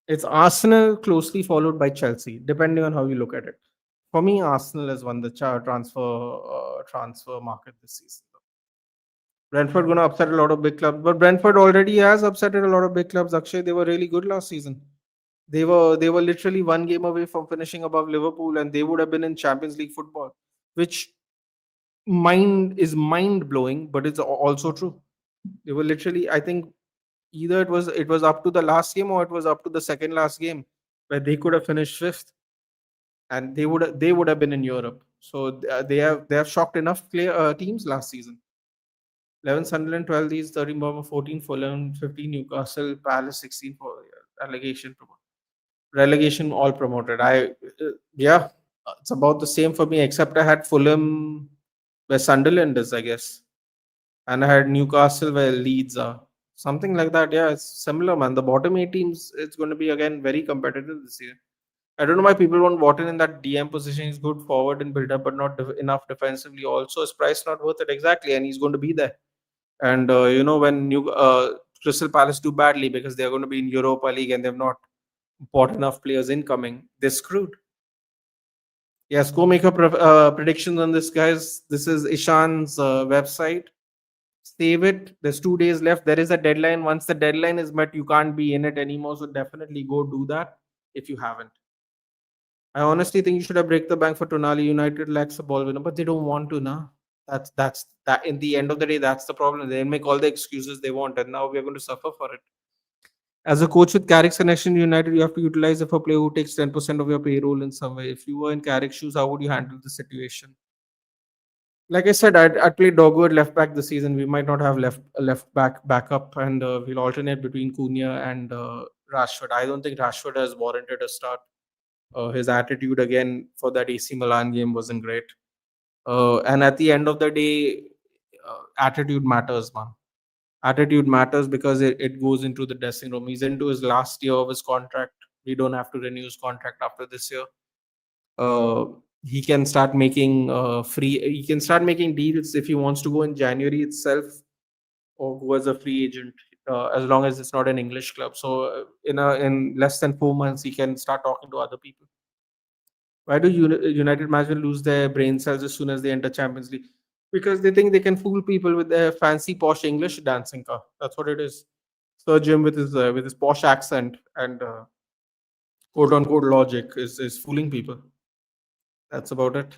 it's Arsenal closely followed by Chelsea, depending on how you look at it. For me, Arsenal has won the transfer market this season. Brentford gonna upset a lot of big clubs, but Brentford already has upset a lot of big clubs. Akshay, they were really good last season. They were literally one game away from finishing above Liverpool, and they would have been in Champions League football, which mind blowing, but it's also true. They were literally, I think, either it was up to the last game or it was up to the second last game where they could have finished fifth, and they would have been in Europe. So they have shocked enough teams last season. 11 Sunderland, 12 these, 13 Bournemouth, 14 Fulham, 15 Newcastle, Palace, 16 for relegation all promoted. Yeah, it's about the same for me, except I had Fulham where Sunderland is, I guess, and I had Newcastle where Leeds are. Something like that. Yeah, it's similar, man. The bottom eight teams, it's going to be again very competitive this year. I don't know why people want Wharton in that DM position. He's good forward and build up, but not enough defensively. Also, his price not worth it exactly, and he's going to be there. And when Crystal Palace do badly because they're going to be in Europa League and they've not bought enough players incoming, they're screwed. Yes, go make up predictions on this, guys. This is Ishan's website. Save it. There's 2 days left. There is a deadline. Once the deadline is met, you can't be in it anymore. So definitely go do that if you haven't. I honestly think you should have break the bank for Tonali. United lacks a ball winner, but they don't want to now. That's that. In the end of the day, that's the problem. They make all the excuses they want, and now we are going to suffer for it. As a coach with Carrick's connection to United, you have to utilize if a player who takes 10% of your payroll in some way. If you were in Carrick's shoes, how would you handle the situation? Like I said, I'd play Dogwood left back this season. We might not have left backup, and we'll alternate between Cunha and Rashford. I don't think Rashford has warranted a start. His attitude again for that AC Milan game wasn't great. And at the end of the day, attitude matters, man. Attitude matters because it goes into the dressing room. He's into his last year of his contract. We don't have to renew his contract after this year. Uh, he can start making He can start making deals if he wants to go in January itself, or go as a free agent. As long as it's not an English club. So in less than 4 months, he can start talking to other people. Why do United management lose their brain cells as soon as they enter Champions League? Because they think they can fool people with their fancy posh English dancing car. That's what it is. Sir Jim with his posh accent and quote unquote logic is fooling people. That's about it.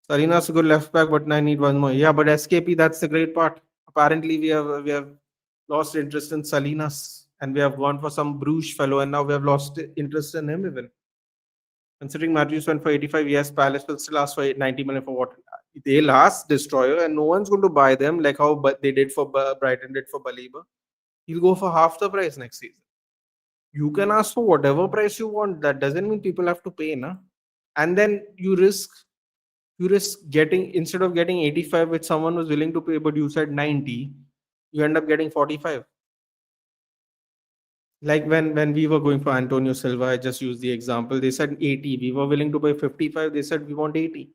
Salina's a good left back, but I need one more. Yeah, but SKP, that's the great part. Apparently, we have lost interest in Salinas, and we have gone for some Bruges fellow, and now we have lost interest in him even. Considering Matthews went for 85, yes, Palace will still ask for 90 million for what? They'll ask Destroyer, and no one's going to buy them like how they did for Brighton did for Baleba. He'll go for half the price next season. You can ask for whatever price you want. That doesn't mean people have to pay, na? And then you risk getting, instead of getting 85, which someone was willing to pay, but you said 90, you end up getting 45. Like when we were going for Antonio Silva, I just used the example. They said 80. We were willing to pay 55. They said we want 80.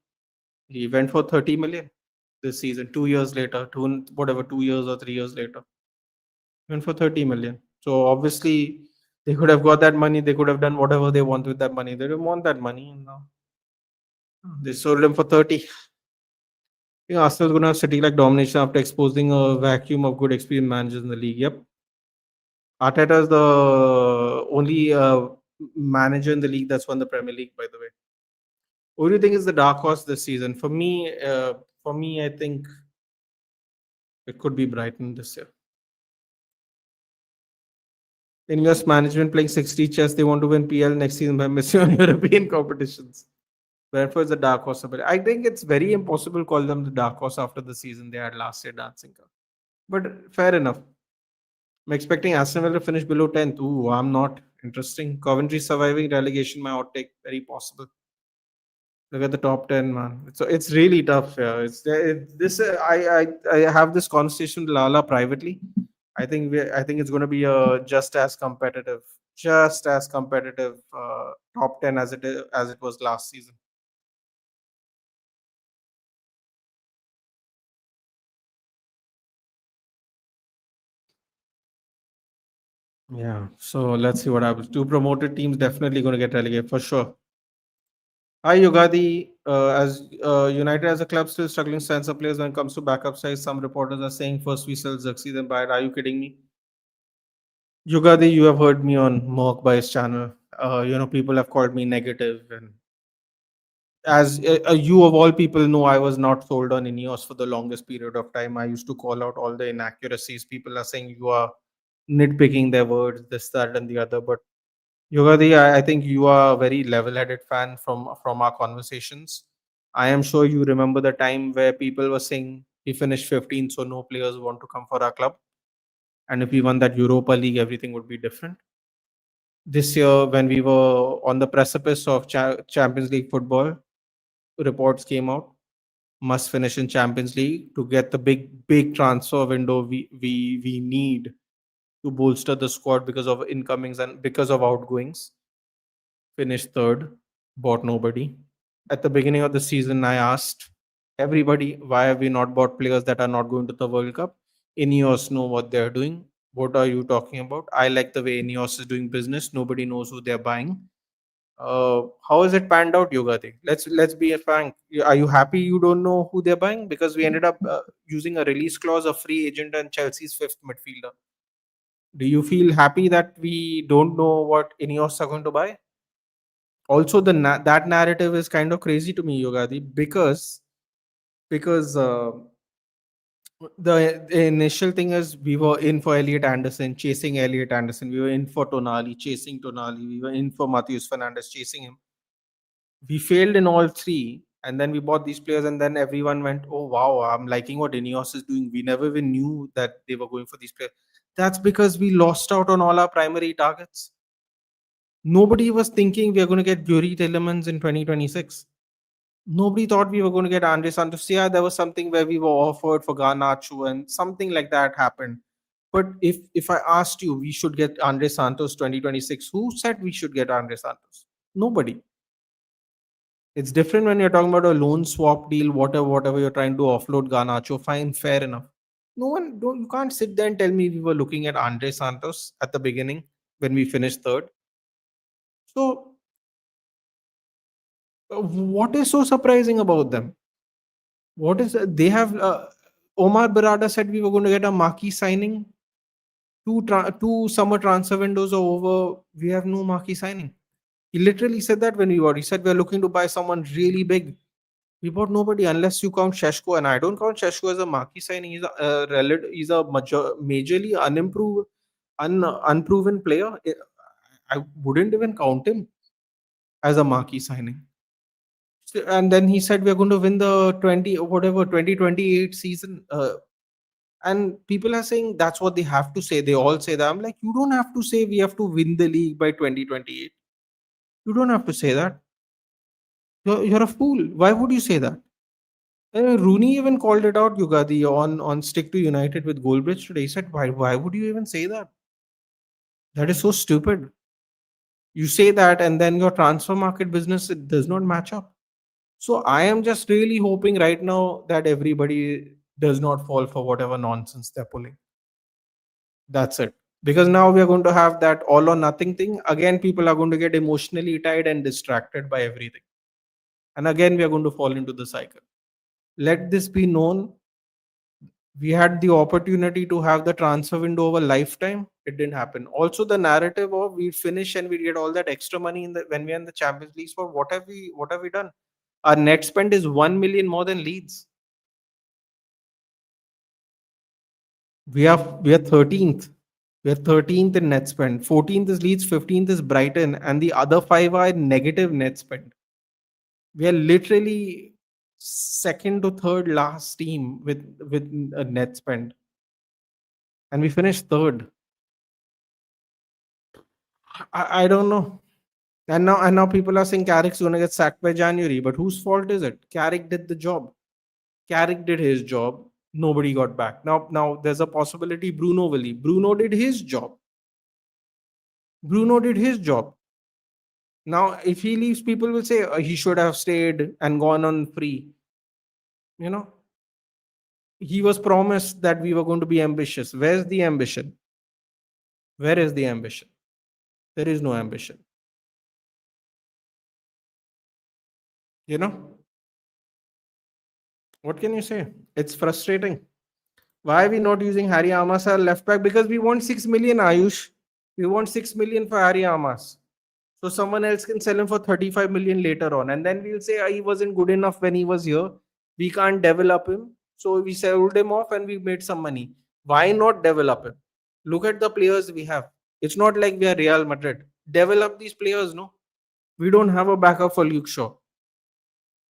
He went for 30 million this season. 2 years later, whatever, 2 years or 3 years later, went for 30 million. So obviously they could have got that money. They could have done whatever they want with that money. They didn't want that money. And now they sold him for 30. Arsenal's going to have city like domination after exposing a vacuum of good experienced managers in the league. Yep. Arteta is the only manager in the league that's won the Premier League, by the way. Who do you think is the dark horse this season? For me, I think it could be Brighton this year. Invest management playing 60 chess. They want to win PL next season by missing on European competitions. Brentford is the dark horse. But I think it's very impossible to call them the dark horse after the season they had last year dancing cup. But fair enough. I'm expecting Aston Villa to finish below 10th. Ooh, I'm not. Interesting. Coventry surviving relegation, my hot take. Very possible. Look at the top 10, man. So it's really tough. Yeah. This. I have this conversation with Lala privately. I think it's going to be just as competitive top 10 as it was last season. Yeah. So let's see what happens. Two promoted teams definitely going to get relegated for sure. Hi Yogadi, as United as a club still struggling to sign some players when it comes to backup size. Some reporters are saying first we sell Xerxes then buy it. Are you kidding me? Yogadi, you have heard me on Mock Buy's channel. People have called me negative, and as you of all people know, I was not sold on Ineos for the longest period of time. I used to call out all the inaccuracies. People are saying you are nitpicking their words, this, that, and the other. But Yogadi, I think you are a very level-headed fan from our conversations. I am sure you remember the time where people were saying we finished 15th, so no players want to come for our club. And if we won that Europa League, everything would be different. This year, when we were on the precipice of Champions League football, reports came out must finish in Champions League to get the big transfer window we need to bolster the squad because of incomings and because of outgoings. Finished third, bought nobody. At the beginning of the season, I asked everybody, why have we not bought players that are not going to the World Cup? Ineos know what they're doing. What are you talking about? I like the way Ineos is doing business. Nobody knows who they're buying. How has it panned out, Yogati? Let's be frank. Are you happy you don't know who they're buying? Because we ended up using a release clause, a free agent, and Chelsea's fifth midfielder. Do you feel happy that we don't know what Ineos are going to buy? Also, that narrative is kind of crazy to me, Yogadi, because the initial thing is we were in for Elliot Anderson, chasing Elliot Anderson. We were in for Tonali, chasing Tonali. We were in for Matheus Fernandes, chasing him. We failed in all three, and then we bought these players, and then everyone went, "Oh wow, I'm liking what Ineos is doing." We never even knew that they were going for these players. That's because we lost out on all our primary targets. Nobody was thinking we are going to get Yuri Tillemans in 2026. Nobody thought we were going to get Andre Santos. Yeah, there was something where we were offered for Garnacho and something like that happened. But if I asked you, we should get Andre Santos 2026, who said we should get Andre Santos? Nobody. It's different when you're talking about a loan swap deal, whatever you're trying to offload Garnacho. Fine, fair enough. No one, don't, you can't sit there and tell me we were looking at Andre Santos at the beginning when we finished third. So, what is so surprising about them? What is they have? Omar Barada said we were going to get a marquee signing. Two summer transfer windows are over. We have no marquee signing. He literally said that when we were. He said we're looking to buy someone really big. We bought nobody unless you count Sheshko, and I don't count Sheshko as a marquee signing. He's a majorly unproven player. I wouldn't even count him as a marquee signing. And then he said we're going to win the 2028 season. And people are saying that's what they have to say. They all say that. I'm like, you don't have to say we have to win the league by 2028. You don't have to say that. You're a fool. Why would you say that? Rooney even called it out, Yugadi, on Stick to United with Goldbridge today. He said, why would you even say that? That is so stupid. You say that, and then your transfer market business, it does not match up. So I am just really hoping right now that everybody does not fall for whatever nonsense they're pulling. That's it. Because now we are going to have that all or nothing thing. Again, people are going to get emotionally tied and distracted by everything. And again, we are going to fall into the cycle. Let this be known. We had the opportunity to have the transfer window over lifetime. It didn't happen. Also, the narrative of we finish and we get all that extra money in the when we're in the Champions League. For what have we done? Our net spend is 1 million more than Leeds. We are 13th. We are 13th in net spend. 14th is Leeds, 15th is Brighton, and the other five are negative net spend. We are literally second to third last team with a net spend, and we finished third. I don't know. And now people are saying Carrick's going to get sacked by January, but whose fault is it? Carrick did the job. Carrick did his job. Nobody got back. Now there's a possibility Bruno will leave. Bruno did his job. Bruno did his job. Now, if he leaves, people will say he should have stayed and gone on free. You know, he was promised that we were going to be ambitious. Where's the ambition? Where is the ambition? There is no ambition. You know, what can you say? It's frustrating. Why are we not using Harry Amas as left back? Because we want 6 million, Ayush. We want 6 million for Harry Amas. So someone else can sell him for 35 million later on. And then we'll say he wasn't good enough when he was here. We can't develop him. So we sold him off and we made some money. Why not develop him? Look at the players we have. It's not like we are Real Madrid. Develop these players, no? We don't have a backup for Luke Shaw.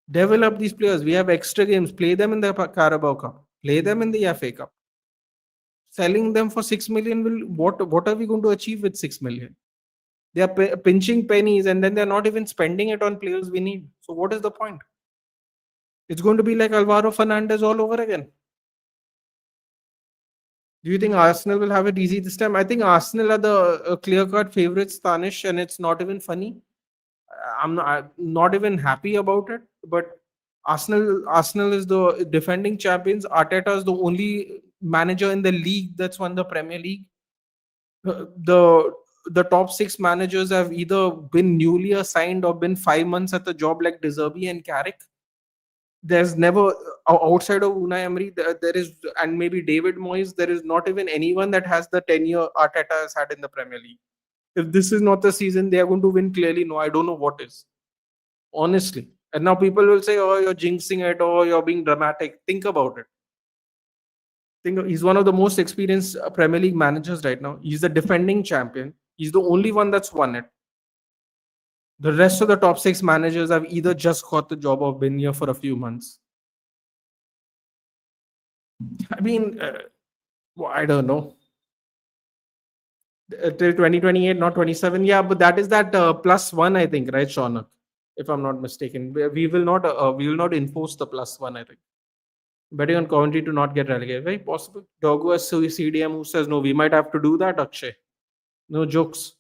Develop these players. We have extra games. Play them in the Carabao Cup. Play them in the FA Cup. Selling them for 6 million will what are we going to achieve with 6 million? They are pinching pennies and then they're not even spending it on players we need. So what is the point? It's going to be like Alvaro Fernandez all over again. Do you think Arsenal will have it easy this time? I think Arsenal are the clear-cut favorites, Tanish, and it's not even funny. I'm not even happy about it. But Arsenal is the defending champions. Arteta is the only manager in the league that's won the Premier League. The top six managers have either been newly assigned or been 5 months at the job, like De Zerbi and Carrick. There's never outside of Unai Emery, there is, and maybe David Moyes, there is not even anyone that has the tenure Arteta has had in the Premier League. If this is not the season they are going to win, clearly no, I don't know what is. Honestly. And now people will say, oh, you're jinxing it, or you're being dramatic. Think about it. He's one of the most experienced Premier League managers right now. He's the defending champion. He's the only one that's won it. The rest of the top six managers have either just got the job or been here for a few months. I mean, I don't know. Till 2028, not 27. Yeah, but that is that +1, I think, right, Shaunak? If I'm not mistaken, we will not enforce the +1. I think betting on Coventry to not get relegated, very possible. Doggo has CDM who says no, we might have to do that. Akshay, no jokes.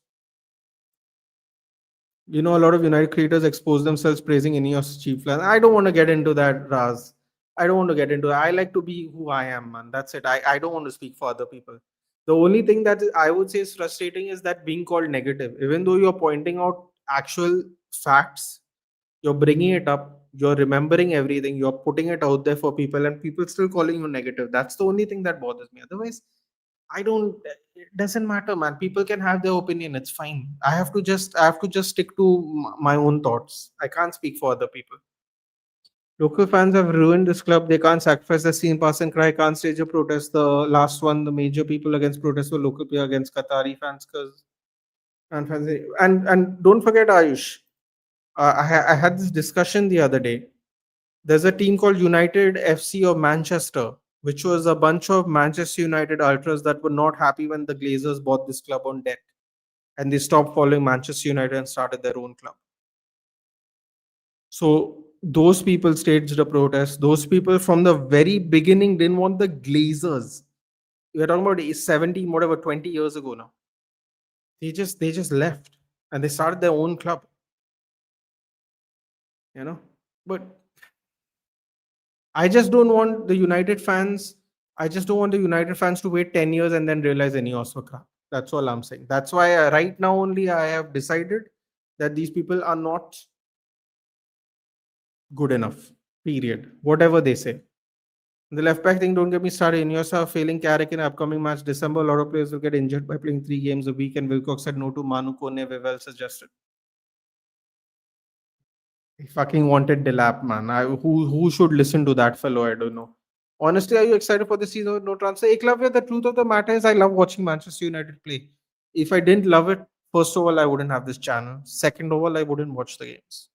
A lot of United creators expose themselves praising Ineos cheap fans. I don't want to get into that, Raz. I don't want to get into that. I like to be who I am, man. That's it. I don't want to speak for other people. The only thing that I would say is frustrating is that being called negative. Even though you're pointing out actual facts, you're bringing it up, you're remembering everything, you're putting it out there for people, and people still calling you negative. That's the only thing that bothers me. Otherwise, it doesn't matter, man. People can have their opinion. It's fine. I have to just stick to my own thoughts. I can't speak for other people. Local fans have ruined this club. They can't sacrifice the scene, pass and cry, can't stage a protest. The last one, the major people against protests were local people against Qatari fans, because and don't forget, Ayush. I had this discussion the other day. There's a team called United FC of Manchester, which was a bunch of Manchester United ultras that were not happy when the Glazers bought this club on debt, and they stopped following Manchester United and started their own club. So those people staged a protest. Those people from the very beginning didn't want the Glazers. We're talking about 17, whatever, 20 years ago now. They just left and they started their own club. But I just don't want the United fans. I just don't want the United fans to wait 10 years and then realize any also crap. That's all I'm saying. That's why right now only I have decided that these people are not good enough. Period. Whatever they say. The left back thing, don't get me started. Iniesta failing Carrick in upcoming match December. A lot of players will get injured by playing 3 games a week, and Wilcox said no to Manu Kone. Well suggested. He fucking wanted Delap, man. Who should listen to that fellow? I don't know. Honestly, are you excited for the season? No transfer. Eklavya, the truth of the matter is, I love watching Manchester United play. If I didn't love it, first of all, I wouldn't have this channel. Second of all, I wouldn't watch the games.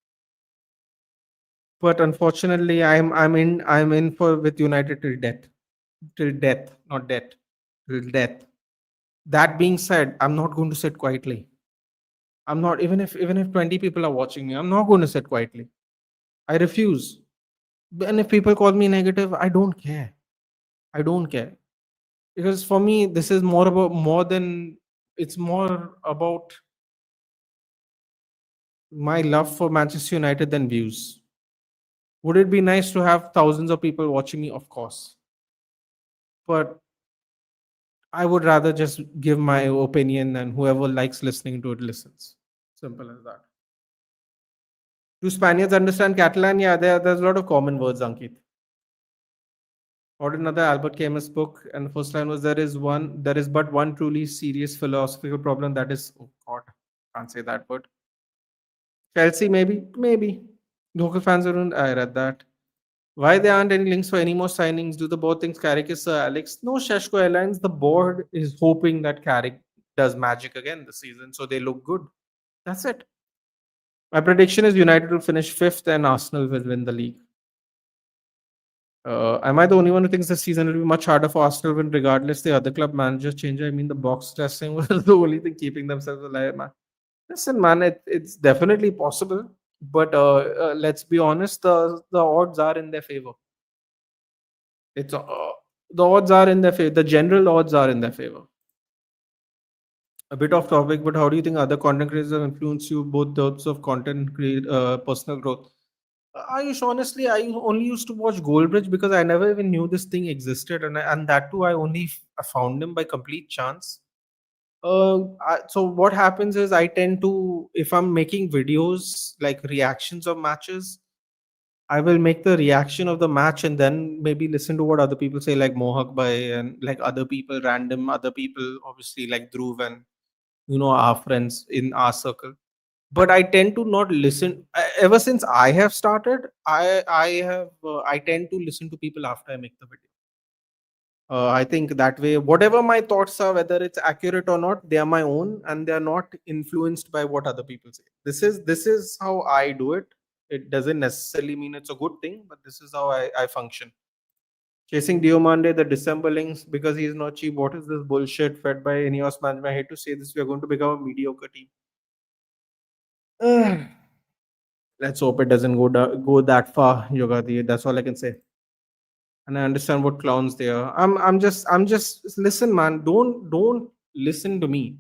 But unfortunately, I'm in for with United till death, not death, till death. That being said, I'm not going to sit quietly. I'm not even if 20 people are watching me, I'm not going to sit quietly. I refuse. And if people call me negative, I don't care. I don't care. Because for me, this is it's more about my love for Manchester United than views. Would it be nice to have thousands of people watching me? Of course. But I would rather just give my opinion and whoever likes listening to it listens. Simple as that. Do Spaniards understand Catalan? Yeah, there's a lot of common words, Ankit. Or another Albert Camus book, and the first line was there is but one truly serious philosophical problem, that is, oh god, can't say that word. Chelsea, maybe. Local fans around, I read that. Why there aren't any links for any more signings? Do the board think Carrick is Sir Alex? No, Sheshko Airlines, the board is hoping that Carrick does magic again this season, so they look good. That's it. My prediction is United will finish fifth and Arsenal will win the league. Am I the only one who thinks this season will be much harder for Arsenal when regardless the other club managers change? I mean, the box testing was the only thing keeping themselves alive, man. Listen, man, it's definitely possible, but let's be honest, the odds are in their favor. It's the odds are in their favor. The general odds are in their favor. A bit off topic, but how do you think other content creators have influenced you both terms of content create personal growth? Ayush, honestly, I only used to watch Goldbridge because I never even knew this thing existed, and that too, I found him by complete chance. So what happens is I tend to, if I'm making videos like reactions of matches, I will make the reaction of the match and then maybe listen to what other people say, like Mohak Bhai and like other people, random other people, obviously like Dhruv and our friends in our circle. But I tend to not listen. Ever since I have started, I tend to listen to people after I make the video. I think that way, whatever my thoughts are, whether it's accurate or not, they are my own, and they are not influenced by what other people say. This is how I do it. It doesn't necessarily mean it's a good thing, but this is how I function. Chasing Diomande, the December links because he's not cheap. What is this bullshit fed by Ineos management? I hate to say this, we are going to become a mediocre team. Let's hope it doesn't go that far, Yogati. That's all I can say. And I understand what clowns they are. I'm just listen, man. Don't listen to me.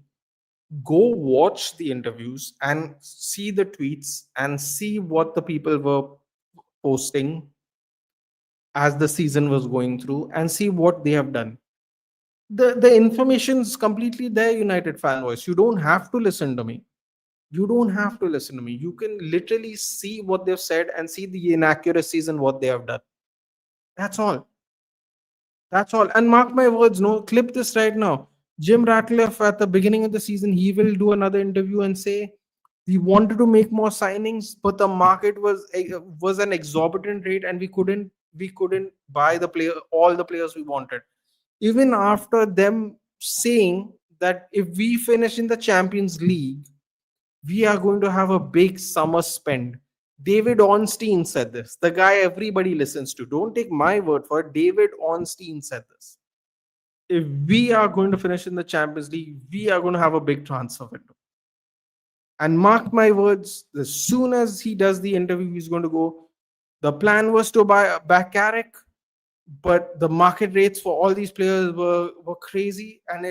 Go watch the interviews and see the tweets and see what the people were posting as the season was going through and see what they have done. The information is completely there, United fan voice. You don't have to listen to me. You don't have to listen to me. You can literally see what they've said and see the inaccuracies in what they have done. That's all. That's all. And mark my words, no, clip this right now. Jim Ratcliffe at the beginning of the season, he will do another interview and say we wanted to make more signings, but the market was an exorbitant rate, and we couldn't buy all the players we wanted. Even after them saying that if we finish in the Champions League, we are going to have a big summer spend. David Ornstein said this. The guy everybody listens to. Don't take my word for it. David Ornstein said this. If we are going to finish in the Champions League, we are going to have a big transfer window. And mark my words, as soon as he does the interview, he's going to go. The plan was to buy back Carrick, but the market rates for all these players were crazy, and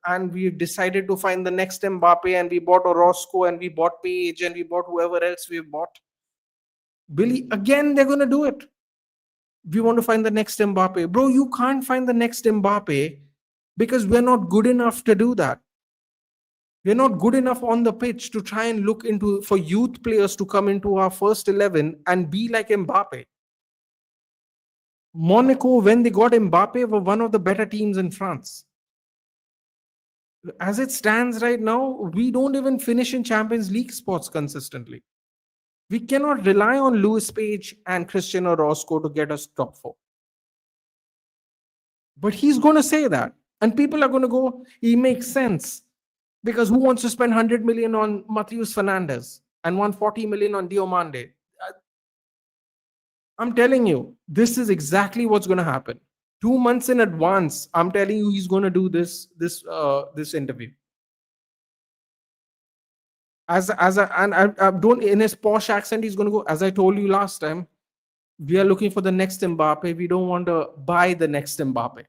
and we've decided to find the next Mbappe, and we bought Orozco, and we bought Page, and we bought whoever else we've bought. Billy, again, they're going to do it. We want to find the next Mbappe. Bro, you can't find the next Mbappe because we're not good enough to do that. We're not good enough on the pitch to try and look into for youth players to come into our first 11 and be like Mbappe. Monaco, when they got Mbappe, were one of the better teams in France. As it stands right now, we don't even finish in Champions League spots consistently. We cannot rely on Lewis Page and Cristiano Roscoe to get us top 4. But he's going to say that. And people are going to go, he makes sense. Because who wants to spend 100 million on Matheus Fernandes and 140 million on Diomande? I'm telling you, this is exactly what's going to happen. 2 months in advance, I'm telling you, he's going to do this interview. I don't, in his posh accent, he's going to go, as I told you last time, we are looking for the next Mbappe. We don't want to buy the next Mbappe.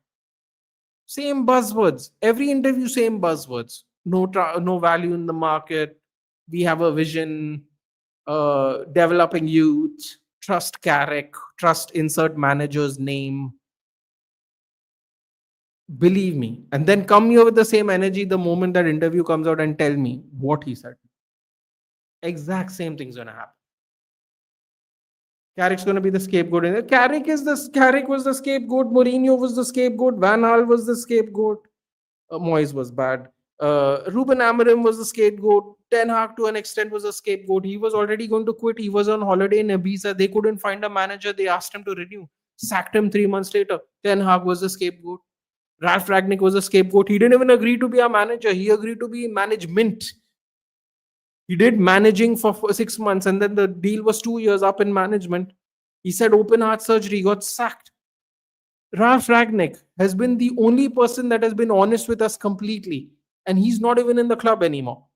Same buzzwords. Every interview, same buzzwords. No value in the market. We have a vision. Developing youth. Trust Carrick. Trust insert manager's name. Believe me. And then come here with the same energy the moment that interview comes out and tell me what he said. Exact same thing's going to happen. Carrick's going to be the scapegoat. Carrick was the scapegoat. Mourinho was the scapegoat. Van Gaal was the scapegoat. Moyes was bad. Ruben Amorim was the scapegoat. Ten Hag to an extent was a scapegoat. He was already going to quit. He was on holiday in Ibiza. They couldn't find a manager. They asked him to renew. Sacked him 3 months later. Ten Hag was the scapegoat. Ralf Ragnick was the scapegoat. He didn't even agree to be a manager. He agreed to be management. He did managing for 6 months, and then the deal was 2 years up in management. He said open heart surgery, got sacked. Ralf Ragnick has been the only person that has been honest with us completely, and he's not even in the club anymore.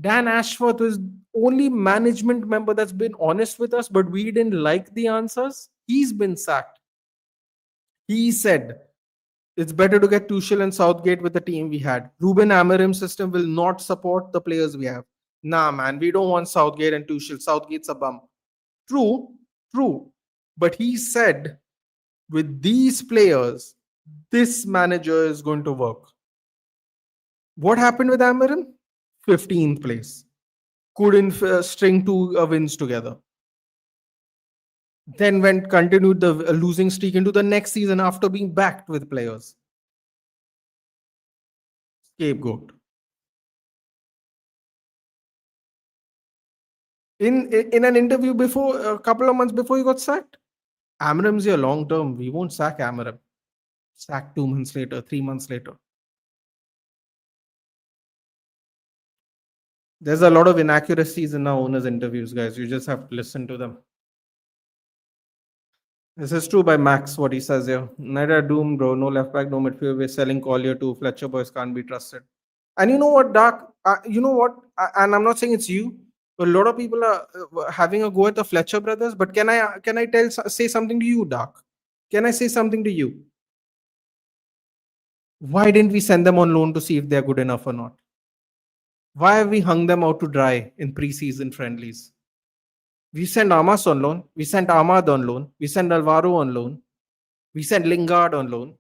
Dan Ashworth is only management member that's been honest with us, but we didn't like the answers. He's been sacked. He said, it's better to get Tuchel and Southgate with the team we had. Ruben Amorim's system will not support the players we have. Nah, man, we don't want Southgate and Tuchel. Southgate's a bum. True. But he said, with these players, this manager is going to work. What happened with Amorim? 15th place. Couldn't string 2 wins together. Then continued the losing streak into the next season after being backed with players. Scapegoat. In an interview before, a couple of months before he got sacked, Amorim's here long term. We won't sack Amorim. Sack 2 months later, 3 months later. There's a lot of inaccuracies in our owners' interviews, guys. You just have to listen to them. This is true by Max, what he says here. Neither Doom, bro. No left back, no midfield. We're selling Collier too. Fletcher boys can't be trusted. And you know what, Dark? You know what? And I'm not saying it's you. A lot of people are having a go at the Fletcher brothers. But can I say something to you, Dark? Can I say something to you? Why didn't we send them on loan to see if they're good enough or not? Why have we hung them out to dry in pre-season friendlies? We sent Amas on loan. We sent Ahmad on loan. We sent Alvaro on loan. We sent Lingard on loan.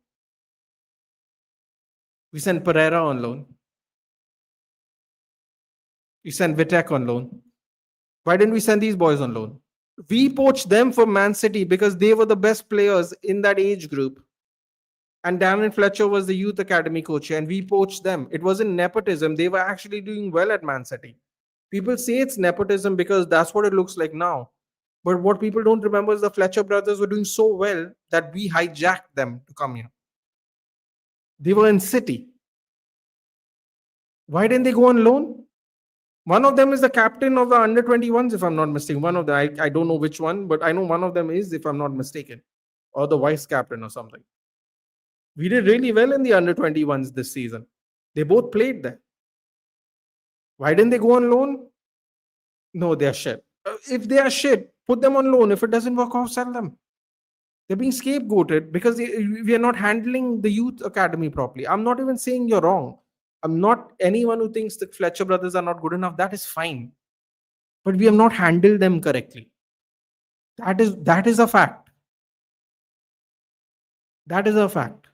We sent Pereira on loan. We sent Vitek on loan. Why didn't we send these boys on loan? We poached them for Man City because they were the best players in that age group. And Darren Fletcher was the youth academy coach, and we poached them. It wasn't nepotism. They were actually doing well at Man City. People say it's nepotism because that's what it looks like now. But what people don't remember is the Fletcher brothers were doing so well that we hijacked them to come here. They were in City. Why didn't they go on loan? One of them is the captain of the under-21s, if I'm not mistaken. One of them, I don't know which one, but I know one of them is, if I'm not mistaken, or the vice captain or something. We did really well in the under-21s this season. They both played there. Why didn't they go on loan? No, they're shit. If they are shit, put them on loan. If it doesn't work out, sell them. They're being scapegoated because we are not handling the youth academy properly. I'm not even saying you're wrong. I'm not anyone who thinks that Fletcher brothers are not good enough. That is fine. But we have not handled them correctly. That is a fact. That is a fact.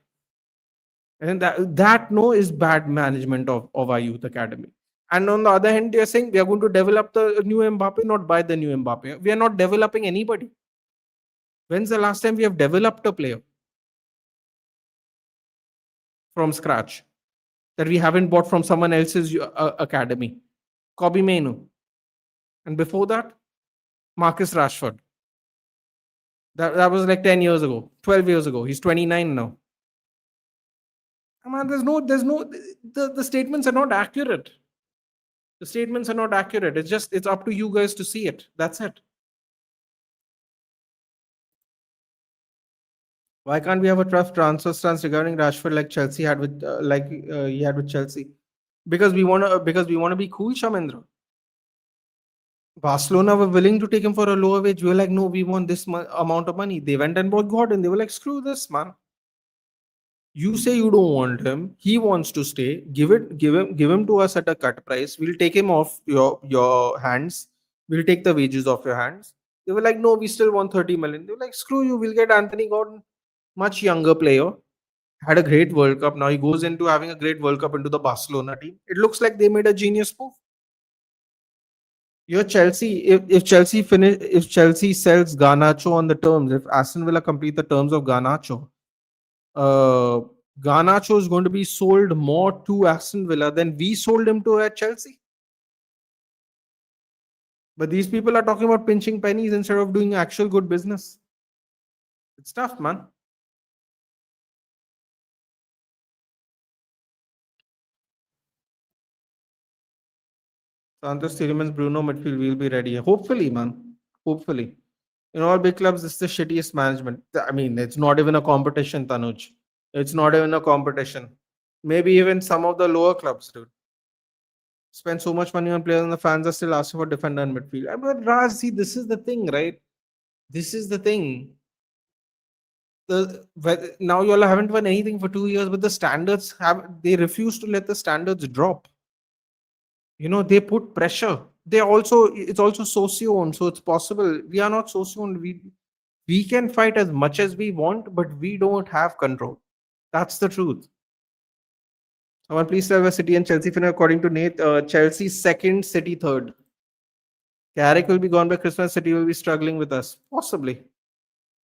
And that no is bad management of our youth academy. And on the other hand, they're saying we are going to develop the new Mbappe, not buy the new Mbappe. We are not developing anybody. When's the last time we have developed a player from scratch that we haven't bought from someone else's academy? Kobe Mainu. And before that, Marcus Rashford. That was like 10 years ago, 12 years ago. He's 29 now. Man, the statements are not accurate. The statements are not accurate. It's up to you guys to see it. That's it. Why can't we have a tough transfer stance regarding Rashford like Chelsea had with he had with Chelsea? Because we want to be cool, Shamendra. Barcelona were willing to take him for a lower wage. We were like, no, we want this amount of money. They went and bought Gordon. They were like, screw this, man. You say you don't want him. He wants to stay. Give him to us at a cut price. We'll take him off your hands. We'll take the wages off your hands. They were like, no, we still want 30 million. They were like, screw you. We'll get Anthony Gordon, much younger player. Had a great World Cup. Now he goes into having a great World Cup into the Barcelona team. It looks like they made a genius move. You're Chelsea. If Chelsea sells Garnacho on the terms, if Aston Villa complete the terms of Garnacho, Garnacho is going to be sold more to Aston Villa than we sold him to at Chelsea. But these people are talking about pinching pennies instead of doing actual good business. It's tough, man. Santos, Tielemans, Bruno midfield will be ready. Hopefully, man. Hopefully. In all big clubs, this is the shittiest management. I mean, it's not even a competition, Tanuj. It's not even a competition. Maybe even some of the lower clubs, dude. Spend so much money on players and the fans are still asking for defender and midfield. But Raj, see, this is the thing, right? This is the thing. Now you all haven't won anything for 2 years, but the standards they refuse to let the standards drop. They put pressure. It's also socio-owned, so it's possible. We are not socio-owned. We can fight as much as we want, but we don't have control. That's the truth. Someone please tell us City and Chelsea finish according to Nate. Chelsea second, City third. Carrick will be gone by Christmas. City will be struggling with us. Possibly.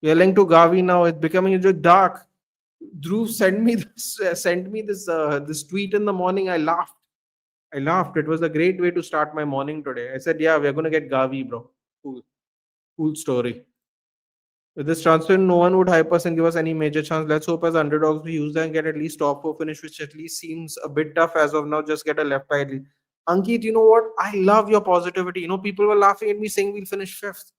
We are linked to Gavi now. It's becoming just dark. Dhruv sent me this tweet in the morning. I laughed. It was a great way to start my morning today. I said, yeah, we're going to get Gavi, bro. Cool story. With this transfer, no one would hype us and give us any major chance. Let's hope as underdogs we use them and get at least top 4 finish, which at least seems a bit tough as of now. Just get a left eye lead. Ankit, you know what? I love your positivity. People were laughing at me saying we'll finish 5th.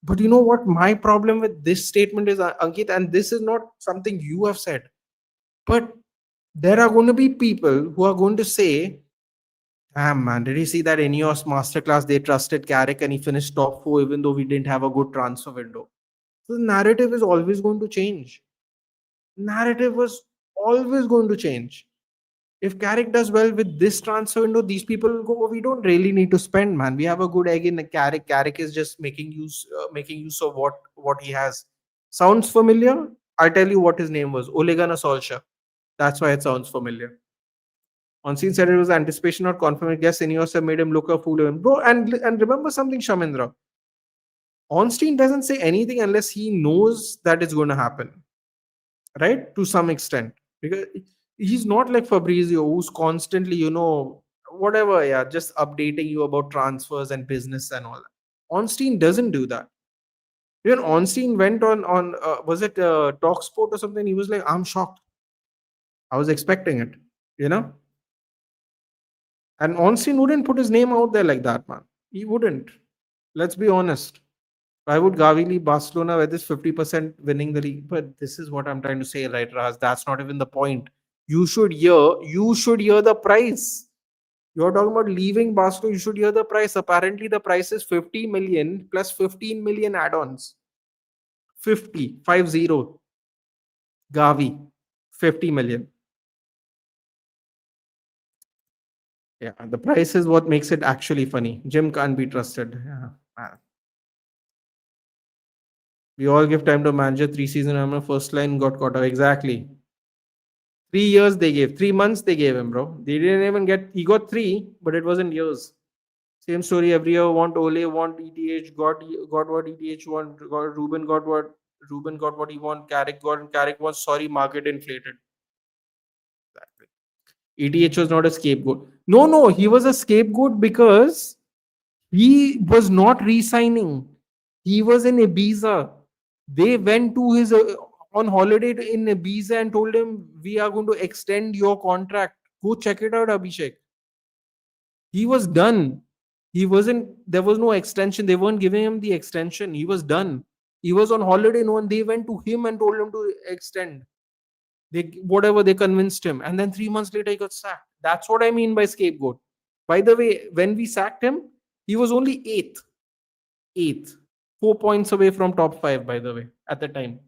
But you know what? My problem with this statement is, Ankit, and this is not something you have said, but there are going to be people who are going to say, damn, man, did you see that Ineos Masterclass? They trusted Carrick and he finished top 4 even though we didn't have a good transfer window. So the narrative is always going to change. Narrative was always going to change. If Carrick does well with this transfer window, these people will go, oh, we don't really need to spend, man. We have a good egg in the Carrick. Carrick is just making use of what he has. Sounds familiar? I'll tell you what his name was. Ole Gunnar Solskjaer. That's why it sounds familiar. On scene said it was anticipation, not confirmation. Guess Ineos have made him look a fool. Bro, and remember something, Shamendra. Ornstein doesn't say anything unless he knows that it's going to happen. Right? To some extent. Because he's not like Fabrizio, who's constantly, whatever, yeah, just updating you about transfers and business and all that. Ornstein doesn't do that. Even Ornstein went on was it Talksport or something? He was like, I'm shocked. I was expecting it, And Ornstein wouldn't put his name out there like that, man. He wouldn't. Let's be honest. Why would Gavi leave Barcelona with this 50% winning the league? But this is what I'm trying to say, right, Raz? That's not even the point. You should hear the price. You're talking about leaving Barcelona, you should hear the price. Apparently, the price is 50 million plus 15 million add-ons. 50. Gavi, 50 million. Yeah, the price is what makes it actually funny. Jim can't be trusted. Yeah. We all give time to manager 3 season. I'm first line got caught up. Exactly. 3 years they gave. 3 months they gave him, bro. They didn't even get. He got three, but it wasn't years. Same story every year. Want Ole, want ETH. Got what ETH want. Got Ruben got what Ruben got what he want. Carrick got and Carrick was sorry market inflated. Exactly. ETH was not a scapegoat. No, no, he was a scapegoat because he was not re-signing. He was in Ibiza. They went to his on holiday in Ibiza and told him, "We are going to extend your contract. Go check it out, Abhishek." He was done. He wasn't. There was no extension. They weren't giving him the extension. He was done. He was on holiday. No one. They went to him and told him to extend. They whatever they convinced him, and then 3 months later he got sacked. That's what I mean by scapegoat. By the way, when we sacked him, he was only eighth, 4 points away from top five. By the way, at the time,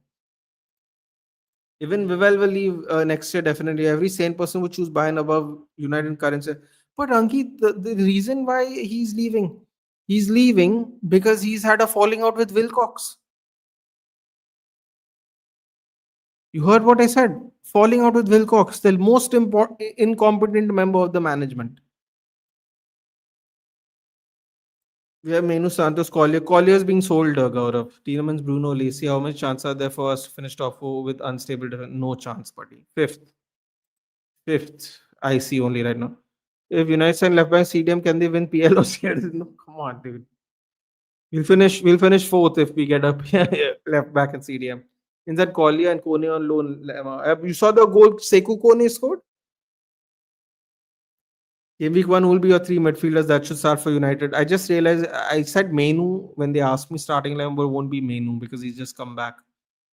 even Vival will leave next year definitely. Every sane person would choose Bayern above United currency. But Ankit, the reason why he's leaving because he's had a falling out with Wilcox. You heard what I said? Falling out with Wilcox, the most important incompetent member of the management. We have Menu Santos, Collier. Collier is being sold, Gaurav. Tielemans, Bruno, Lacey. How much chance are there for us to finish top four with unstable defense? No chance, buddy. Fifth. I see only right now. If United and left back CDM, can they win PL or CL? No, come on, dude. We'll finish fourth if we get up left back and CDM. In that Collier and Kone on loan. You saw the goal Sekou Kone scored? Game week one will be your three midfielders that should start for United. I just realized I said Menu when they asked me starting eleven, but it won't be Menu because he's just come back.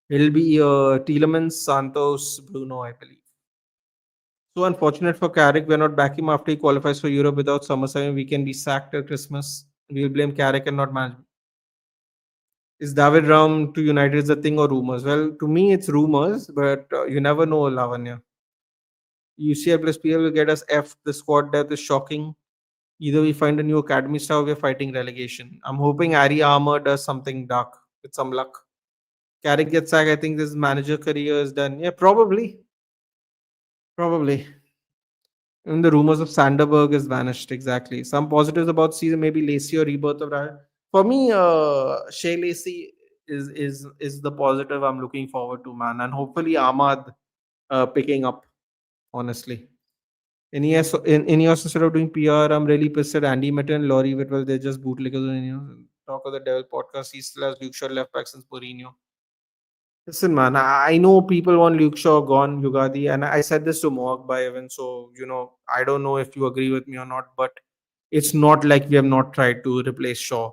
It'll be Tielemans, Santos, Bruno, I believe. So unfortunate for Carrick, we're not backing him after he qualifies for Europe without summer signing. We can be sacked at Christmas. We'll blame Carrick and not management. Is David Raum to United is a thing or rumors? Well, to me, it's rumors, but you never know, Lavanya. UCL plus PL will get us F. The squad depth is shocking. Either we find a new academy star or we're fighting relegation. I'm hoping Ari Armour does something dark with some luck. Carrick gets sacked. I think this manager career is done. Yeah, probably. Probably. And the rumors of Sanderberg has vanished. Exactly. Some positives about season, maybe Lacey or rebirth of Ryan. For me, Shea Lacey is the positive I'm looking forward to, man. And hopefully Ahmad picking up, honestly. In years instead of doing PR, I'm really pissed at Andy Mitten and Laurie Whitwell. They're just bootleggers. Talk of the Devil podcast. He still has Luke Shaw left back since Mourinho. Listen, man, I know people want Luke Shaw gone, Yugadi, and I said this to Mohawk by even. So, I don't know if you agree with me or not, but it's not like we have not tried to replace Shaw.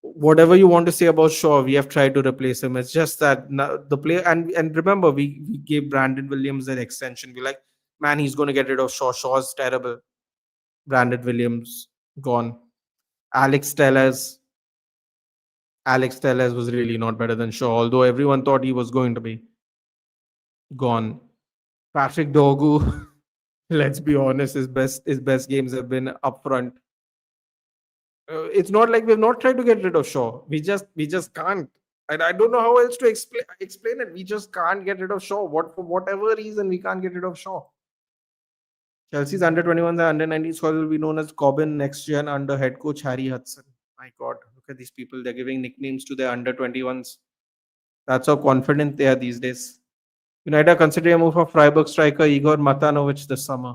Whatever you want to say about Shaw, we have tried to replace him. It's just that the player, and remember, we gave Brandon Williams an extension. We're like, man, he's going to get rid of Shaw. Shaw's terrible. Brandon Williams gone. Alex Tellez. Alex Tellez was really not better than Shaw, although everyone thought he was going to be gone. Patrick Dogu, let's be honest, his best games have been up front. It's not like we've not tried to get rid of Shaw. We just can't. And I don't know how else to explain it. We just can't get rid of Shaw. For whatever reason, we can't get rid of Shaw. Chelsea's under 21s and under 19 squad will be known as Cobbin next gen under head coach Harry Hudson. My God, look at these people. They're giving nicknames to their under 21s. That's how confident they are these days. United are considering a move for Freiburg striker Igor Matanovic this summer.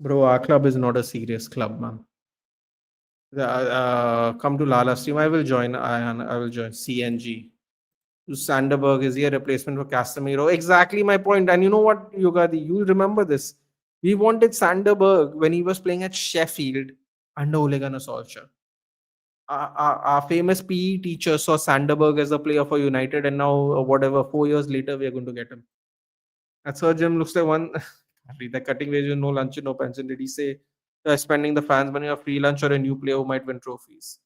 Bro, our club is not a serious club, man. Come to Lala stream. I will join. I will join CNG. Sanderberg is he a replacement for Casemiro? Exactly my point. And you know what, Yugadi? You remember this. We wanted Sanderberg when he was playing at Sheffield under Ole Gunnar Solskjaer. Our famous PE teacher saw Sanderberg as a player for United, and now, 4 years later, we are going to get him. At Sir Jim looks like one. The cutting wage, no lunch, no pension. Did he say By spending the fans' money on free lunch or a new player who might win trophies.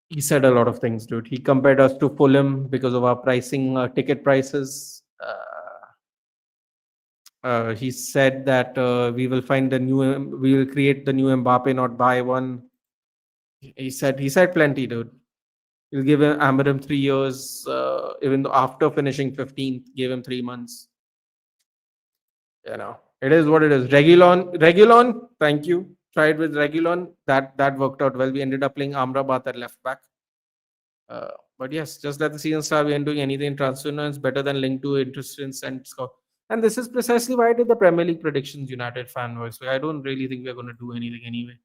He said a lot of things, dude. He compared us to Fulham because of our pricing, ticket prices. He said that we will create the new Mbappe, not buy one. He said plenty, dude. He'll give him Amarim 3 years, even though after finishing 15th, gave him 3 months. It is what it is. Regulon, thank you. Tried with Regulon. That worked out well. We ended up playing Amrabat at left back. But yes, just let the season start. We ain't doing anything in transfer. It's better than linked to interest and score. And this is precisely why I did the Premier League predictions, United fan voice. I don't really think we're going to do anything anyway.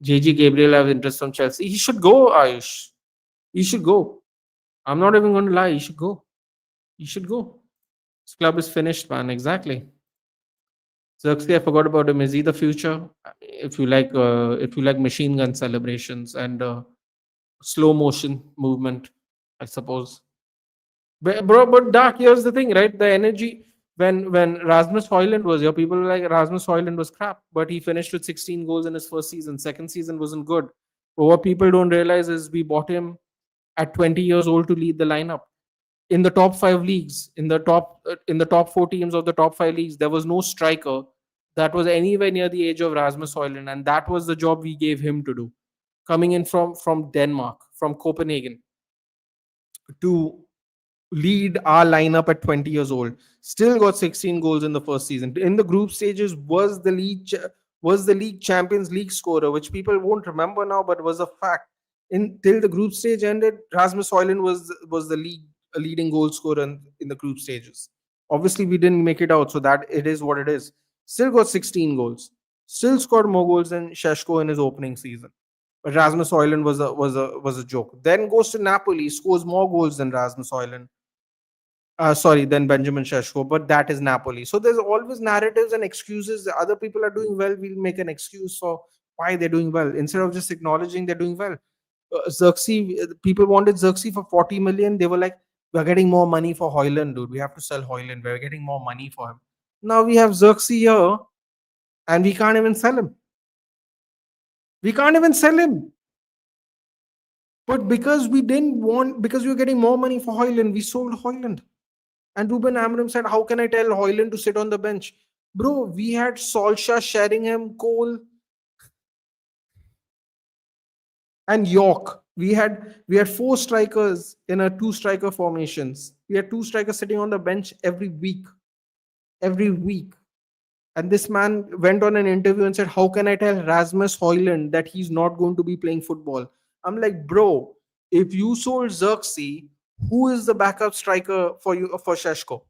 JG Gabriel has interest from Chelsea. He should go, Ayush. He should go. I'm not even going to lie. He should go. He should go. This club is finished, man. Exactly. Xerxes, I forgot about him. Is he the future? If you like machine gun celebrations and slow motion movement, I suppose. But Dark, here's the thing, right? The energy when Rasmus Højlund was here, people were like Rasmus Højlund was crap, but he finished with 16 goals in his first season. Second season wasn't good. But what people don't realize is we bought him at 20 years old to lead the lineup in the top 5 leagues, in the top 4 teams of the top 5 leagues. There was no striker that was anywhere near the age of Rasmus Højlund, and that was the job we gave him to do, coming in from Denmark, from Copenhagen, to lead our lineup at 20 years old. Still got 16 goals in the first season. In the group stages, was the league Champions League scorer, which people won't remember now, but was a fact. Till the group stage ended, Rasmus Højlund was the leading goal scorer in the group stages. Obviously, we didn't make it out, so that it is what it is. Still got 16 goals. Still scored more goals than Šeško in his opening season. But Rasmus Højlund was a joke. Then goes to Napoli, scores more goals than Rasmus Højlund. Than Benjamin Šeško, but that is Napoli. So there's always narratives and excuses. The other people are doing well, we'll make an excuse for why they're doing well instead of just acknowledging they're doing well. Xerxes, people wanted Xerxes for 40 million. They were like, we're getting more money for Højlund, dude. We have to sell Højlund. We're getting more money for him. Now we have Xerxes here and we can't even sell him. But because we were getting more money for Højlund, we sold Højlund. And Ruben Amorim said, how can I tell Højlund to sit on the bench? Bro, we had Solskjaer, Sheringham, Cole, and York. We had 4 strikers in a 2-striker formations. We had 2 strikers sitting on the bench every week. And this man went on an interview and said, how can I tell Rasmus Højlund that he's not going to be playing football? I'm like, bro, if you sold Xerxes, who is the backup striker for you for Šeško?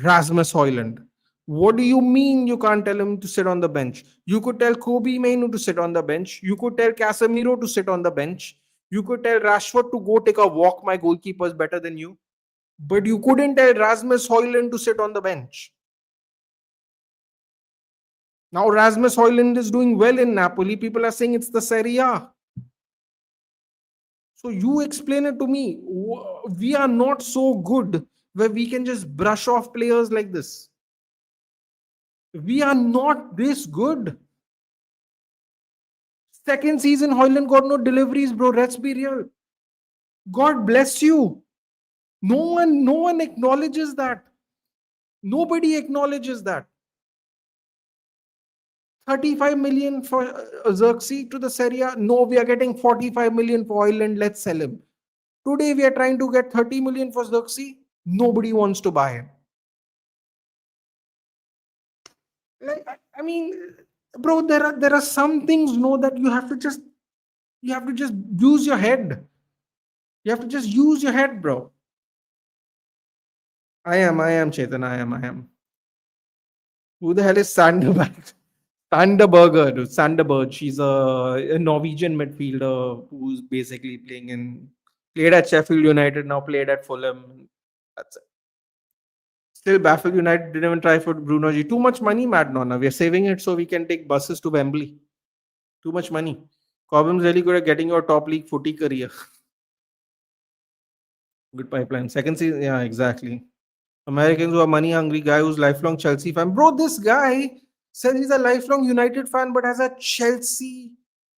Rasmus Højlund. What do you mean you can't tell him to sit on the bench? You could tell Kobe Mainoo to sit on the bench. You could tell Casemiro to sit on the bench. You could tell Rashford to go take a walk. My goalkeeper is better than you. But you couldn't tell Rasmus Højlund to sit on the bench. Now Rasmus Højlund is doing well in Napoli. People are saying it's the Serie A. So you explain it to me. We are not so good where we can just brush off players like this. We are not this good. Second season, Højlund got no deliveries, bro. Let's be real. God bless you. No one acknowledges that. Nobody acknowledges that. 35 million for Xerxes to the Serie A. No, we are getting 45 million for Højlund. Let's sell him. Today we are trying to get 30 million for Xerxes. Nobody wants to buy him. I mean, bro, there are some things, that you have to just use your head. You have to just use your head, bro. I am Chetan. I am. Who the hell is Sanderberg? Sanderberg. She's a Norwegian midfielder who's basically played at Sheffield United, now played at Fulham. That's it. Still baffled United didn't even try for Bruno G. Too much money, Mad Nonna. We are saving it so we can take buses to Wembley. Too much money. Cobham's really good at getting your top league footy career. Good pipeline. Second season, yeah, exactly. Americans who are money hungry, guy who's lifelong Chelsea fan. Bro, this guy Says he's a lifelong United fan but has a Chelsea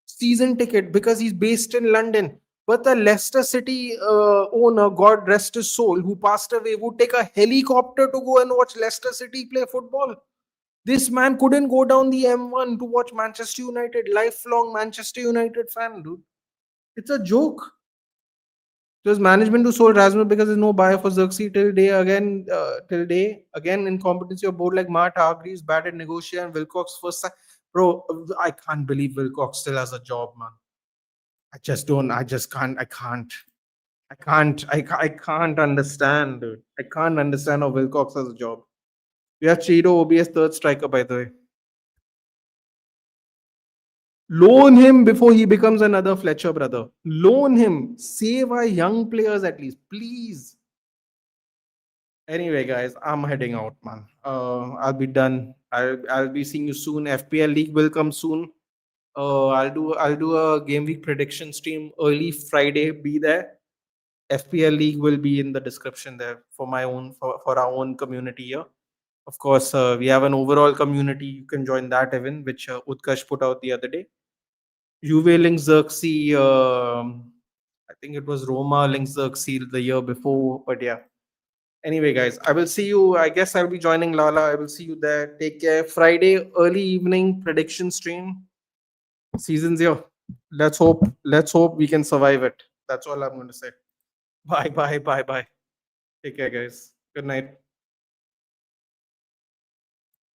season ticket because he's based in London. But the Leicester City owner, God rest his soul, who passed away, would take a helicopter to go and watch Leicester City play football. This man couldn't go down the M1 to watch Manchester United. Lifelong Manchester United fan, dude. It's a joke. It was management who sold Rasmus because there's no buyer for Xerxes till day again incompetency of board like Matt Hargreaves, bad at negotiating, and Wilcox first. Bro, I can't believe Wilcox still has a job, man. I just don't. I just can't. I can't. I can't understand, dude. I can't understand how Wilcox has a job. We have Cheeto OBS third striker, by the way. Loan him before he becomes another Fletcher brother. Loan him. Save our young players at least, please. Anyway, guys, I'm heading out, man. I'll be done. I'll be seeing you soon. FPL League will come soon. I'll do a game week prediction stream early Friday. Be there. FPL League will be in the description there for our own community here. Of course, we have an overall community. You can join that even, which Utkarsh put out the other day. Juve links Xerxes. I think it was Roma links Xerxes the year before, but yeah. Anyway, guys, I will see you. I guess I'll be joining Lala. I will see you there. Take care. Friday, early evening prediction stream. Season's here. Let's hope we can survive it. That's all I'm going to say. Bye. Take care, guys. Good night.